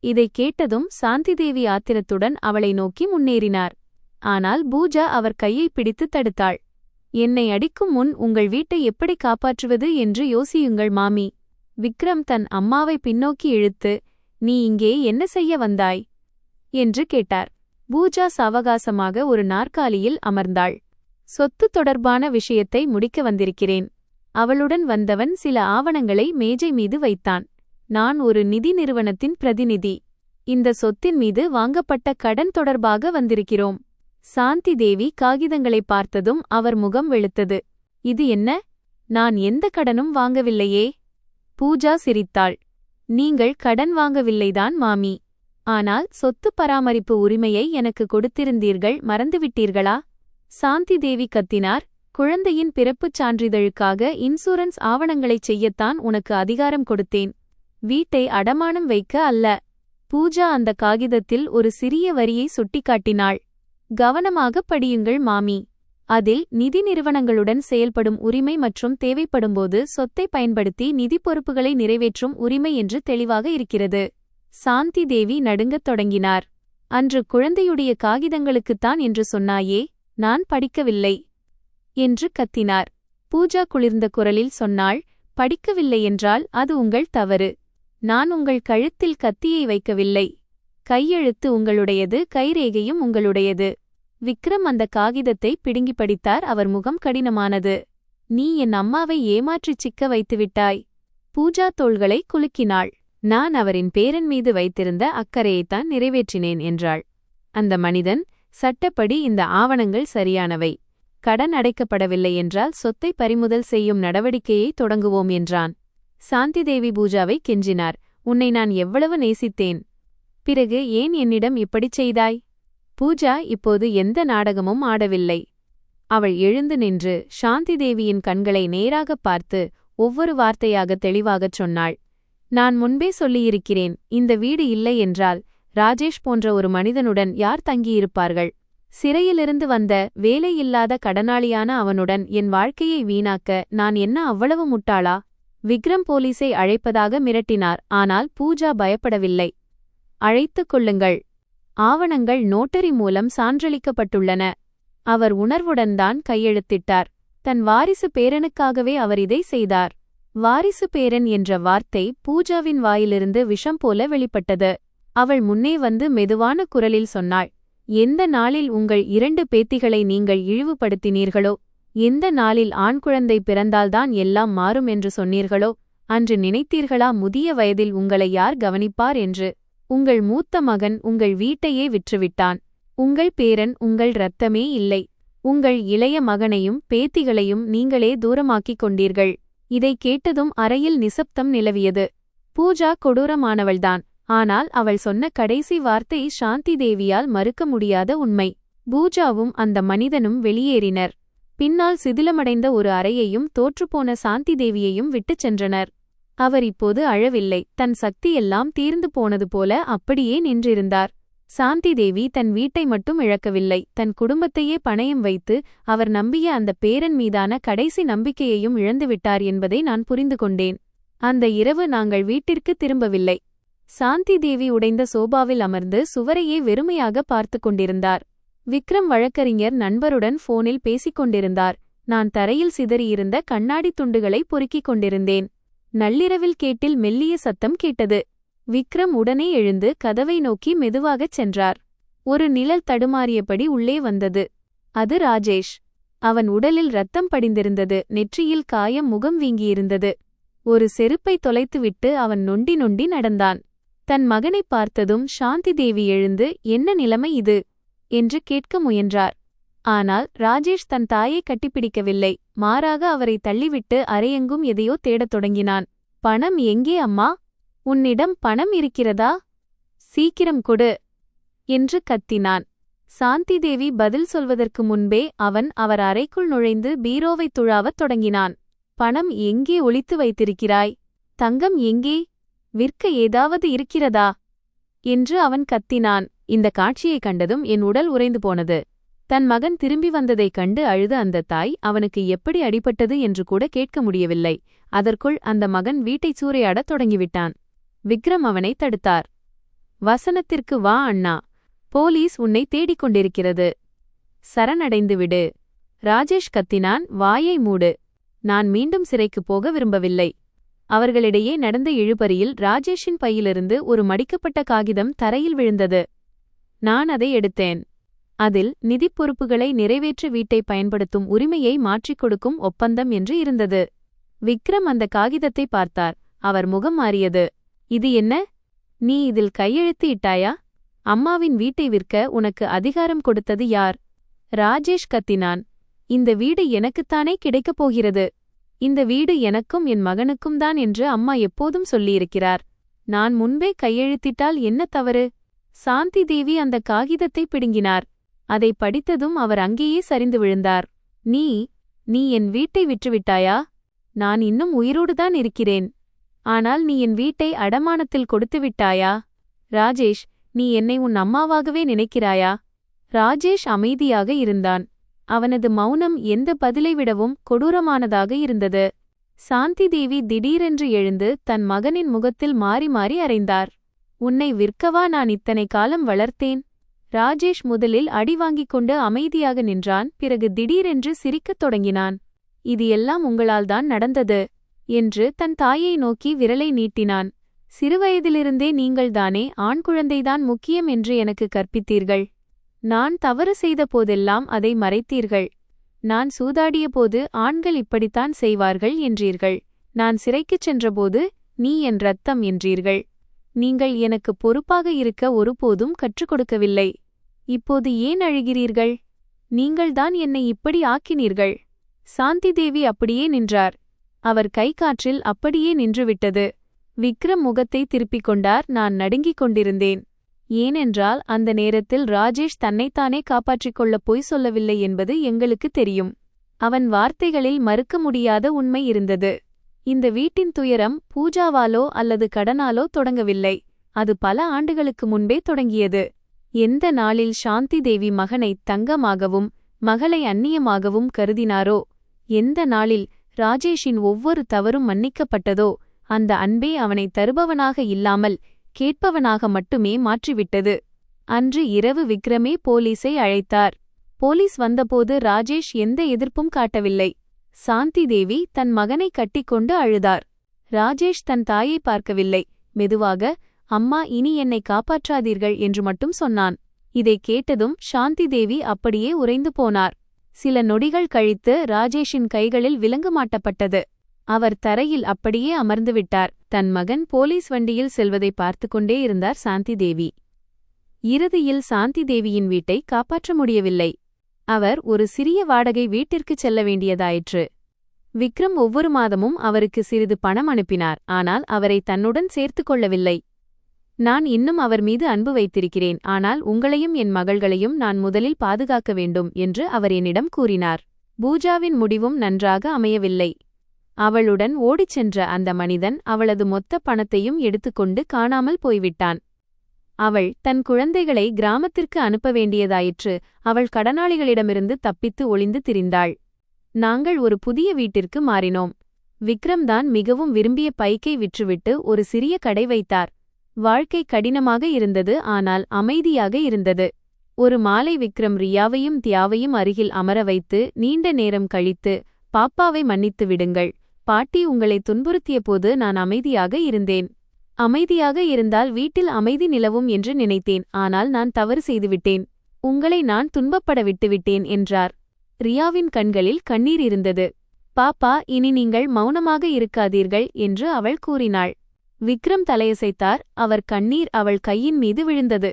இதைக் கேட்டதும் சாந்திதேவி ஆத்திரத்துடன் அவளை நோக்கி முன்னேறினார். ஆனால் பூஜா அவர் கையை பிடித்து தடுத்தாள். என்னை அடிக்கும் முன் உங்கள் வீட்டை எப்படி காப்பாற்றுவது என்று யோசியுங்கள் மாமி. விக்ரம் தன் அம்மாவை பின்னோக்கி இழுத்து, நீ இங்கே என்ன செய்ய வந்தாய் என்று கேட்டார். பூஜா சாவகாசமாக ஒரு நாற்காலியில் அமர்ந்தாள். சொத்து தொடர்பான விஷயத்தை முடிக்க வந்திருக்கிறேன். அவளுடன் வந்தவன் சில ஆவணங்களை மேஜை மீது வைத்தான். நான் ஒரு நிதி நிறுவனத்தின் பிரதிநிதி. இந்த சொத்தின் மீது வாங்கப்பட்ட கடன் தொடர்பாக வந்திருக்கிறோம். சாந்தி தேவி காகிதங்களை பார்த்ததும் அவர் முகம் வெளுத்தது. இது என்ன? நான் எந்த கடனும் வாங்கவில்லையே. பூஜா சிரித்தாள். நீங்கள் கடன் வாங்கவில்லைதான் மாமி. ஆனால் சொத்து பராமரிப்பு உரிமையை எனக்கு கொடுத்திருந்தீர்கள், மறந்துவிட்டீர்களா? சாந்தி தேவி கத்தினார். குழந்தையின் பிறப்புச் சான்றிதழுக்காக இன்சூரன்ஸ் ஆவணங்களைச் செய்யத்தான் உனக்கு அதிகாரம் கொடுத்தேன், வீட்டை அடமானம் வைக்க அல்ல. பூஜா அந்த காகிதத்தில் ஒரு சிறிய வரியை சுட்டிக்காட்டினாள். கவனமாகப் படியுங்கள் மாமி. அதில் நிதி நிறுவனங்களுடன் செயல்படும் உரிமை மற்றும் தேவைப்படும்போது சொத்தை பயன்படுத்தி நிதி பொறுப்புகளை நிறைவேற்றும் உரிமை என்று தெளிவாக இருக்கிறது. சாந்தி தேவி நடுங்கத் தொடங்கினார். அன்று குழந்தையுடைய காகிதங்களுக்குத்தான் என்று சொன்னாயே, நான் படிக்கவில்லை என்று கத்தினார். பூஜா குளிர்ந்த குரலில் சொன்னாள், படிக்கவில்லை என்றால் அது உங்கள் தவறு. நான் உங்கள் கழுத்தில் கத்தியை வைக்கவில்லை. கையெழுத்து உங்களுடையது, கைரேகையும் உங்களுடையது. விக்ரம் அந்த காகிதத்தை பிடுங்கி படித்தார். அவர் முகம் கடினமானது. நீ என் அம்மாவை ஏமாற்றிச் சிக்க வைத்துவிட்டாய். பூஜா தோள்களை குலுக்கினாள். நான் அவரின் பேரன் மீது வைத்திருந்த அக்கறையைத்தான் நிறைவேற்றினேன் என்றாள். அந்த மனிதன், சட்டப்படி இந்த ஆவணங்கள் சரியானவை. கடன் அடைக்கப்படவில்லை என்றால் சொத்தை பறிமுதல் செய்யும் நடவடிக்கையை தொடங்குவோம் என்றான். சாந்திதேவி பூஜாவை கெஞ்சினார். உன்னை நான் எவ்வளவு நேசித்தேன். பிறகு ஏன் என்னிடம் இப்படிச் செய்தாய்? பூஜா இப்போது எந்த நாடகமும் ஆடவில்லை. அவள் எழுந்து நின்று சாந்திதேவியின் கண்களை நேராகப் பார்த்து ஒவ்வொரு வார்த்தையாக தெளிவாகச் சொன்னாள். நான் முன்பே சொல்லியிருக்கிறேன், இந்த வீடு இல்லை என்றால் ராஜேஷ் போன்ற ஒரு மனிதனுடன் யார் தங்கியிருப்பார்கள்? சிறையிலிருந்து வந்த வேலையில்லாத கடனாளியான அவனுடன் என் வாழ்க்கையை வீணாக்க நான் என்ன அவ்வளவு முட்டாளா? விக்ரம் போலீஸை அழைப்பதாக மிரட்டினார். ஆனால் பூஜா பயப்படவில்லை. அழைத்துக் கொள்ளுங்கள். ஆவணங்கள் நோட்டரி மூலம் சான்றளிக்கப்பட்டுள்ளன. அவர் உணர்வுடன் தான் கையெழுத்திட்டார். தன் வாரிசு பேரனுக்காகவே அவர் இதை செய்தார். வாரிசு பேரன் என்ற வார்த்தை பூஜாவின் வாயிலிருந்து விஷம் போல வெளிப்பட்டது. அவள் முன்னே வந்து மெதுவான குரலில் சொன்னாள், எந்த நாளில் உங்கள் 2 பேத்திகளை நீங்கள் இழிவுபடுத்தினீர்களோ, எந்த நாளில் ஆண் குழந்தை பிறந்தால்தான் எல்லாம் மாறும் என்று சொன்னீர்களோ, அன்று நினைத்தீர்களா முதிய வயதில் உங்களை யார் கவனிப்பார் என்று? உங்கள் மூத்த மகன் உங்கள் வீட்டையே விற்றுவிட்டான். உங்கள் பேரன் உங்கள் இரத்தமே இல்லை. உங்கள் இளைய மகனையும் பேத்திகளையும் நீங்களே தூரமாக்கிக் கொண்டீர்கள். இதைக் கேட்டதும் அறையில் நிசப்தம் நிலவியது. பூஜா கொடூரமானவள்தான். ஆனால் அவள் சொன்ன கடைசி வார்த்தை சாந்தி தேவியால் மறுக்க முடியாத உண்மை. பூஜாவும் அந்த மனிதனும் வெளியேறினர். பின்னால் சிதிலமடைந்த ஒரு அறையையும் தோற்றுப்போன சாந்தி தேவியையும் விட்டுச் சென்றனர். அவர் இப்போது அழவில்லை. தன் சக்தியெல்லாம் தீர்ந்து போனது போல அப்படியே நின்றிருந்தார். சாந்தி தேவி தன் வீட்டை மட்டும் இழக்கவில்லை, தன் குடும்பத்தையே பணயம் வைத்து அவர் நம்பிய அந்த பேரன் மீதான கடைசி நம்பிக்கையையும் இழந்துவிட்டார் என்பதை நான் புரிந்து கொண்டேன். அந்த இரவு நாங்கள் வீட்டிற்கு திரும்பவில்லை. சாந்தி தேவி உடைந்த சோபாவில் அமர்ந்து சுவரையே வெறுமையாக பார்த்து கொண்டிருந்தார். விக்ரம் வழக்கறிஞர் நண்பருடன் போனில் பேசிக் கொண்டிருந்தார். நான் தரையில் சிதறியிருந்த கண்ணாடி துண்டுகளை பொறுக்கிக் கொண்டிருந்தேன். நள்ளிரவில் கேட்டில் மெல்லிய சத்தம் கேட்டது. விக்ரம் உடனே எழுந்து கதவை நோக்கி மெதுவாகச் சென்றார். ஒரு நிழல் தடுமாறியபடி உள்ளே வந்தது. அது ராஜேஷ். அவன் உடலில் இரத்தம் படிந்திருந்தது. நெற்றியில் காயம், முகம் வீங்கியிருந்தது. ஒரு செருப்பை தொலைத்துவிட்டு அவன் நொண்டி நொண்டி நடந்தான். தன் மகனைப் பார்த்ததும் சாந்தி தேவி எழுந்து, என்ன நிலைமை இது என்று கேட்க முயன்றார். ஆனால் ராஜேஷ் தன் தாயை கட்டிப்பிடிக்கவில்லை. மாறாக அவரை தள்ளிவிட்டு அறையெங்கும் எதையோ தேடத் தொடங்கினான். பணம் எங்கே அம்மா? உன்னிடம் பணம் இருக்கிறதா? சீக்கிரம் கொடு என்று கத்தினான். சாந்தி தேவி பதில் சொல்வதற்கு முன்பே அவன் அவர் அறைக்குள் நுழைந்து பீரோவைத் துழாவத் தொடங்கினான். பணம் எங்கே ஒளித்து வைத்திருக்கிறாய்? தங்கம் எங்கே? விற்க ஏதாவது இருக்கிறதா என்று அவன் கத்தினான். இந்த காட்சியைக் கண்டதும் என் உடல் உறைந்து போனது. தன் மகன் திரும்பி வந்ததைக் கண்டு அழுத அந்த தாய் அவனுக்கு எப்படி அடிபட்டது என்று கூட கேட்க முடியவில்லை. அதற்குள் அந்த மகன் வீட்டைச் சூறையாடத் தொடங்கிவிட்டான். விக்ரம் அவனை தடுத்தார். வசனத்திற்கு வா அண்ணா, போலீஸ் உன்னை தேடிக் கொண்டிருக்கிறது. சரணடைந்து விடு. ராஜேஷ் கத்தினான். வாயை மூடு. நான் மீண்டும் சிறைக்குப் போக விரும்பவில்லை. அவர்களிடையே நடந்த இழுபறியில் ராஜேஷின் பையிலிருந்து ஒரு மடிக்கப்பட்ட காகிதம் தரையில் விழுந்தது. நான் அதை எடுத்தேன். அதில் நிதிப் பொறுப்புகளை நிறைவேற்ற வீட்டை பயன்படுத்தும் உரிமையை மாற்றிக் கொடுக்கும் ஒப்பந்தம் என்று இருந்தது. விக்ரம் அந்த காகிதத்தை பார்த்தார். அவர் முகம் மாறியது. இது என்ன? நீ இதில் கையெழுத்து இட்டாயா? அம்மாவின் வீட்டை விற்க உனக்கு அதிகாரம் கொடுத்தது யார்? ராஜேஷ் கத்தினான். இந்த வீடு எனக்குத்தானே கிடைக்கப் போகிறது. இந்த வீடு எனக்கும் என் மகனுக்கும் தான் என்று அம்மா எப்போதும் சொல்லியிருக்கிறார். நான் முன்பே கையெழுத்திட்டால் என்ன தவறு? சாந்தி தேவி அந்த காகிதத்தை பிடுங்கினார். அதை படித்ததும் அவர் அங்கேயே சரிந்து விழுந்தார். நீ என் வீட்டை விற்றுவிட்டாயா? நான் இன்னும் உயிரோடுதான் இருக்கிறேன். ஆனால் நீ என் வீட்டை அடமானத்தில் கொடுத்துவிட்டாயா? ராஜேஷ், நீ என்னை உன் அம்மாவாகவே நினைக்கிறாயா? ராஜேஷ் அமைதியாக இருந்தான். அவனது மௌனம் எந்த பதிலை விடவும் கொடூரமானதாக இருந்தது. சாந்தி தேவி திடீரென்று எழுந்து தன் மகனின் முகத்தில் மாறி மாறி அறைந்தார். உன்னை விற்கவா நான் இத்தனை காலம் வளர்த்தேன்? ராஜேஷ் முதலில் அடி வாங்கிக் கொண்டு அமைதியாக நின்றான். பிறகு திடீரென்று சிரிக்கத் தொடங்கினான். இது எல்லாம் உங்களால்தான் நடந்தது என்று தன் தாயை நோக்கி விரலை நீட்டினான். சிறுவயதிலிருந்தே நீங்கள்தானே ஆண் குழந்தைதான் முக்கியம் என்று எனக்கு கற்பித்தீர்கள். நான் தவறு செய்த போதெல்லாம் அதை மறைத்தீர்கள். நான் சூதாடியபோது ஆண்கள் இப்படித்தான் செய்வார்கள் என்றீர்கள். நான் சிறைக்குச் சென்றபோது நீ என் இரத்தம் என்றீர்கள். நீங்கள் எனக்கு பொறுப்பாக இருக்க ஒருபோதும் கற்றுக் கொடுக்கவில்லை. இப்போது ஏன் அழுகிறீர்கள்? நீங்கள்தான் என்னை இப்படி ஆக்கினீர்கள். சாந்தி தேவி அப்படியே நின்றார். அவர் கை காற்றில் அப்படியே நின்றுவிட்டது. விக்ரம் முகத்தை திருப்பிக் கொண்டார். நான் நடுங்கிக் கொண்டிருந்தேன். ஏனென்றால் அந்த நேரத்தில் ராஜேஷ் தன்னைத்தானே காப்பாற்றிக் கொள்ளப் பொய் சொல்லவில்லை என்பது எங்களுக்கு தெரியும். அவன் வார்த்தைகளில் மறுக்க முடியாத உண்மை இருந்தது. இந்த வீட்டின் துயரம் பூஜாவாலோ அல்லது கடனாலோ தொடங்கவில்லை. அது பல ஆண்டுகளுக்கு முன்பே தொடங்கியது. எந்த நாளில் சாந்தி தேவி மகனை தங்கமாகவும் மகளை அந்நியமாகவும் கருதினாரோ, எந்த நாளில் ராஜேஷின் ஒவ்வொரு தவறும் மன்னிக்கப்பட்டதோ, அந்த அன்பே அவனை தருபவனாக இல்லாமல் கேட்பவனாக மட்டுமே மாற்றிவிட்டது. அன்று இரவு விக்ரமே போலீஸை அழைத்தார். போலீஸ் வந்தபோது ராஜேஷ் எந்த எதிர்ப்பும் காட்டவில்லை. சாந்தி தேவி தன் மகனை கட்டிக்கொண்டு அழுதார். ராஜேஷ் தன் தாயை பார்க்கவில்லை. மெதுவாக, அம்மா, இனி என்னை காப்பாற்றாதீர்கள் என்று மட்டும் சொன்னான். இதை கேட்டதும் சாந்தி தேவி அப்படியே உறைந்து போனார். சில நொடிகள் கழித்து ராஜேஷின் கைகளில் விலங்கு மாட்டப்பட்டது. அவர் தரையில் அப்படியே அமர்ந்துவிட்டார். தன் மகன் போலீஸ் வண்டியில் செல்வதை பார்த்து கொண்டே இருந்தார் சாந்தி தேவி. இறுதியில் சாந்தி தேவியின் வீட்டை காப்பாற்ற முடியவில்லை. அவர் ஒரு சிறிய வாடகை வீட்டிற்கு செல்ல வேண்டியதாயிற்று. விக்ரம் ஒவ்வொரு மாதமும் அவருக்கு சிறிது பணம் அனுப்பினார். ஆனால் அவரை தன்னுடன் சேர்த்துக் கொள்ளவில்லை. நான் இன்னும் அவர் மீது அன்பு வைத்திருக்கிறேன், ஆனால் உங்களையும் என் மகள்களையும் நான் முதலில் பாதுகாக்க வேண்டும் என்று அவர் என்னிடம் கூறினார். பூஜாவின் முடிவும் நன்றாக அமையவில்லை. அவளுடன் ஓடிச் சென்ற அந்த மனிதன் அவளது மொத்த பணத்தையும் எடுத்துக்கொண்டு காணாமல் போய்விட்டான். அவள் தன் குழந்தைகளை கிராமத்திற்கு அனுப்ப வேண்டியதாயிற்று. அவள் கடனாளிகளிடமிருந்து தப்பித்து ஒளிந்து திரிந்தாள். நாங்கள் ஒரு புதிய வீட்டிற்கு மாறினோம். விக்ரம் தான் மிகவும் விரும்பிய பைக்கை விற்றுவிட்டு ஒரு சிறிய கடை வைத்தார். வாழ்க்கை கடினமாக இருந்தது, ஆனால் அமைதியாக இருந்தது. ஒரு மாலை விக்ரம் ரியாவையும் தியாவையும் அருகில் அமர வைத்து நீண்ட நேரம் கழித்து, பாப்பாவை மன்னித்து விடுங்கள். பாட்டி உங்களை துன்புறுத்திய போது நான் அமைதியாக இருந்தேன். அமைதியாக இருந்தால் வீட்டில் அமைதி நிலவும் என்று நினைத்தேன், ஆனால் நான் தவறு செய்துவிட்டேன். உங்களை நான் துன்பப்பட விட்டுவிட்டேன் என்றார். ரியாவின் கண்களில் கண்ணீர் இருந்தது. பாப்பா, இனி நீங்கள் மௌனமாக இருக்காதீர்கள் என்று அவள் கூறினாள். விக்ரம் தலையசைத்தார். அவர் கண்ணீர் அவள் கையின் மீது விழுந்தது.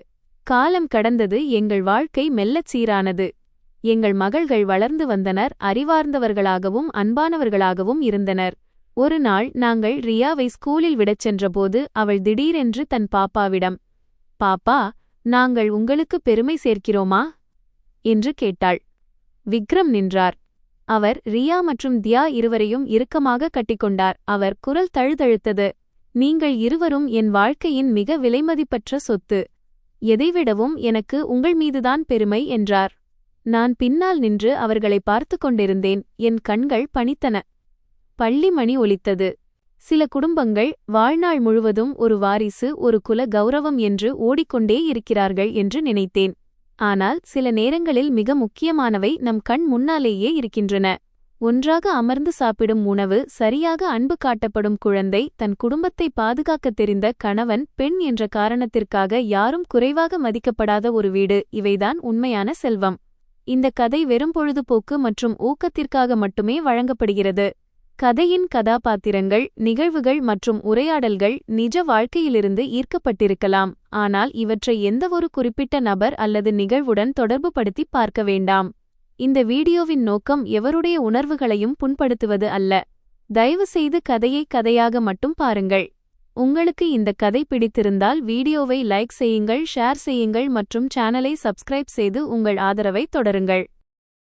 காலம் கடந்தது. எங்கள் வாழ்க்கை மெல்லச் சீரானது. எங்கள் மகள்கள் வளர்ந்து வந்தனர், அறிவார்ந்தவர்களாகவும் அன்பானவர்களாகவும் இருந்தனர். ஒரு நாள் நாங்கள் ரியாவை ஸ்கூலில் விடச் சென்றபோது அவள் திடீரென்று தன் பாப்பாவிடம், பாப்பா, நாங்கள் உங்களுக்கு பெருமை சேர்க்கிறோமா என்று கேட்டாள். விக்ரம் நின்றார். அவர் ரியா மற்றும் தியா இருவரையும் இறுக்கமாக கட்டிக்கொண்டார். அவர் குரல் தழுதழுத்தது. நீங்கள் இருவரும் என் வாழ்க்கையின் மிக விலைமதிப்பற்ற சொத்து. எதைவிடவும் எனக்கு உங்கள் மீதுதான் பெருமை என்றார். நான் பின்னால் நின்று அவர்களை பார்த்து கொண்டிருந்தேன். என் கண்கள் பனித்தன. பள்ளி மணி ஒலித்தது. சில குடும்பங்கள் வாழ்நாள் முழுவதும் ஒரு வாரிசு, ஒரு குல கௌரவம் என்று ஓடிக்கொண்டே இருக்கிறார்கள் என்று நினைத்தேன். ஆனால் சில நேரங்களில் மிக முக்கியமானவை நம் கண் முன்னாலேயே இருக்கின்றன. ஒன்றாக அமர்ந்து சாப்பிடும் உணவு, சரியாக அன்பு காட்டப்படும் குழந்தை, தன் குடும்பத்தை பாதுகாக்கத் தெரிந்த கணவன், பெண் என்ற காரணத்திற்காக யாரும் குறைவாக மதிக்கப்படாத ஒரு வீடு, இவைதான் உண்மையான செல்வம். இந்த கதை வெறும் பொழுதுபோக்கு மற்றும் ஊக்கத்திற்காக மட்டுமே வழங்கப்படுகிறது. கதையின் கதாபாத்திரங்கள், நிகழ்வுகள் மற்றும் உரையாடல்கள் நிஜ வாழ்க்கையிலிருந்து ஈர்க்கப்பட்டிருக்கலாம், ஆனால் இவற்றை எந்தவொரு குறிப்பிட்ட நபர் அல்லது நிகழ்வுடன் தொடர்புபடுத்தி பார்க்க வேண்டாம். இந்த வீடியோவின் நோக்கம் எவருடைய உணர்வுகளையும் புண்படுத்துவது அல்ல. தயவுசெய்து கதையை கதையாக மட்டும் பாருங்கள். உங்களுக்கு இந்த கதை பிடித்திருந்தால் வீடியோவை லைக் செய்யுங்கள், ஷேர் செய்யுங்கள் மற்றும் சேனலை சப்ஸ்கிரைப் செய்து உங்கள் ஆதரவை தொடருங்கள்.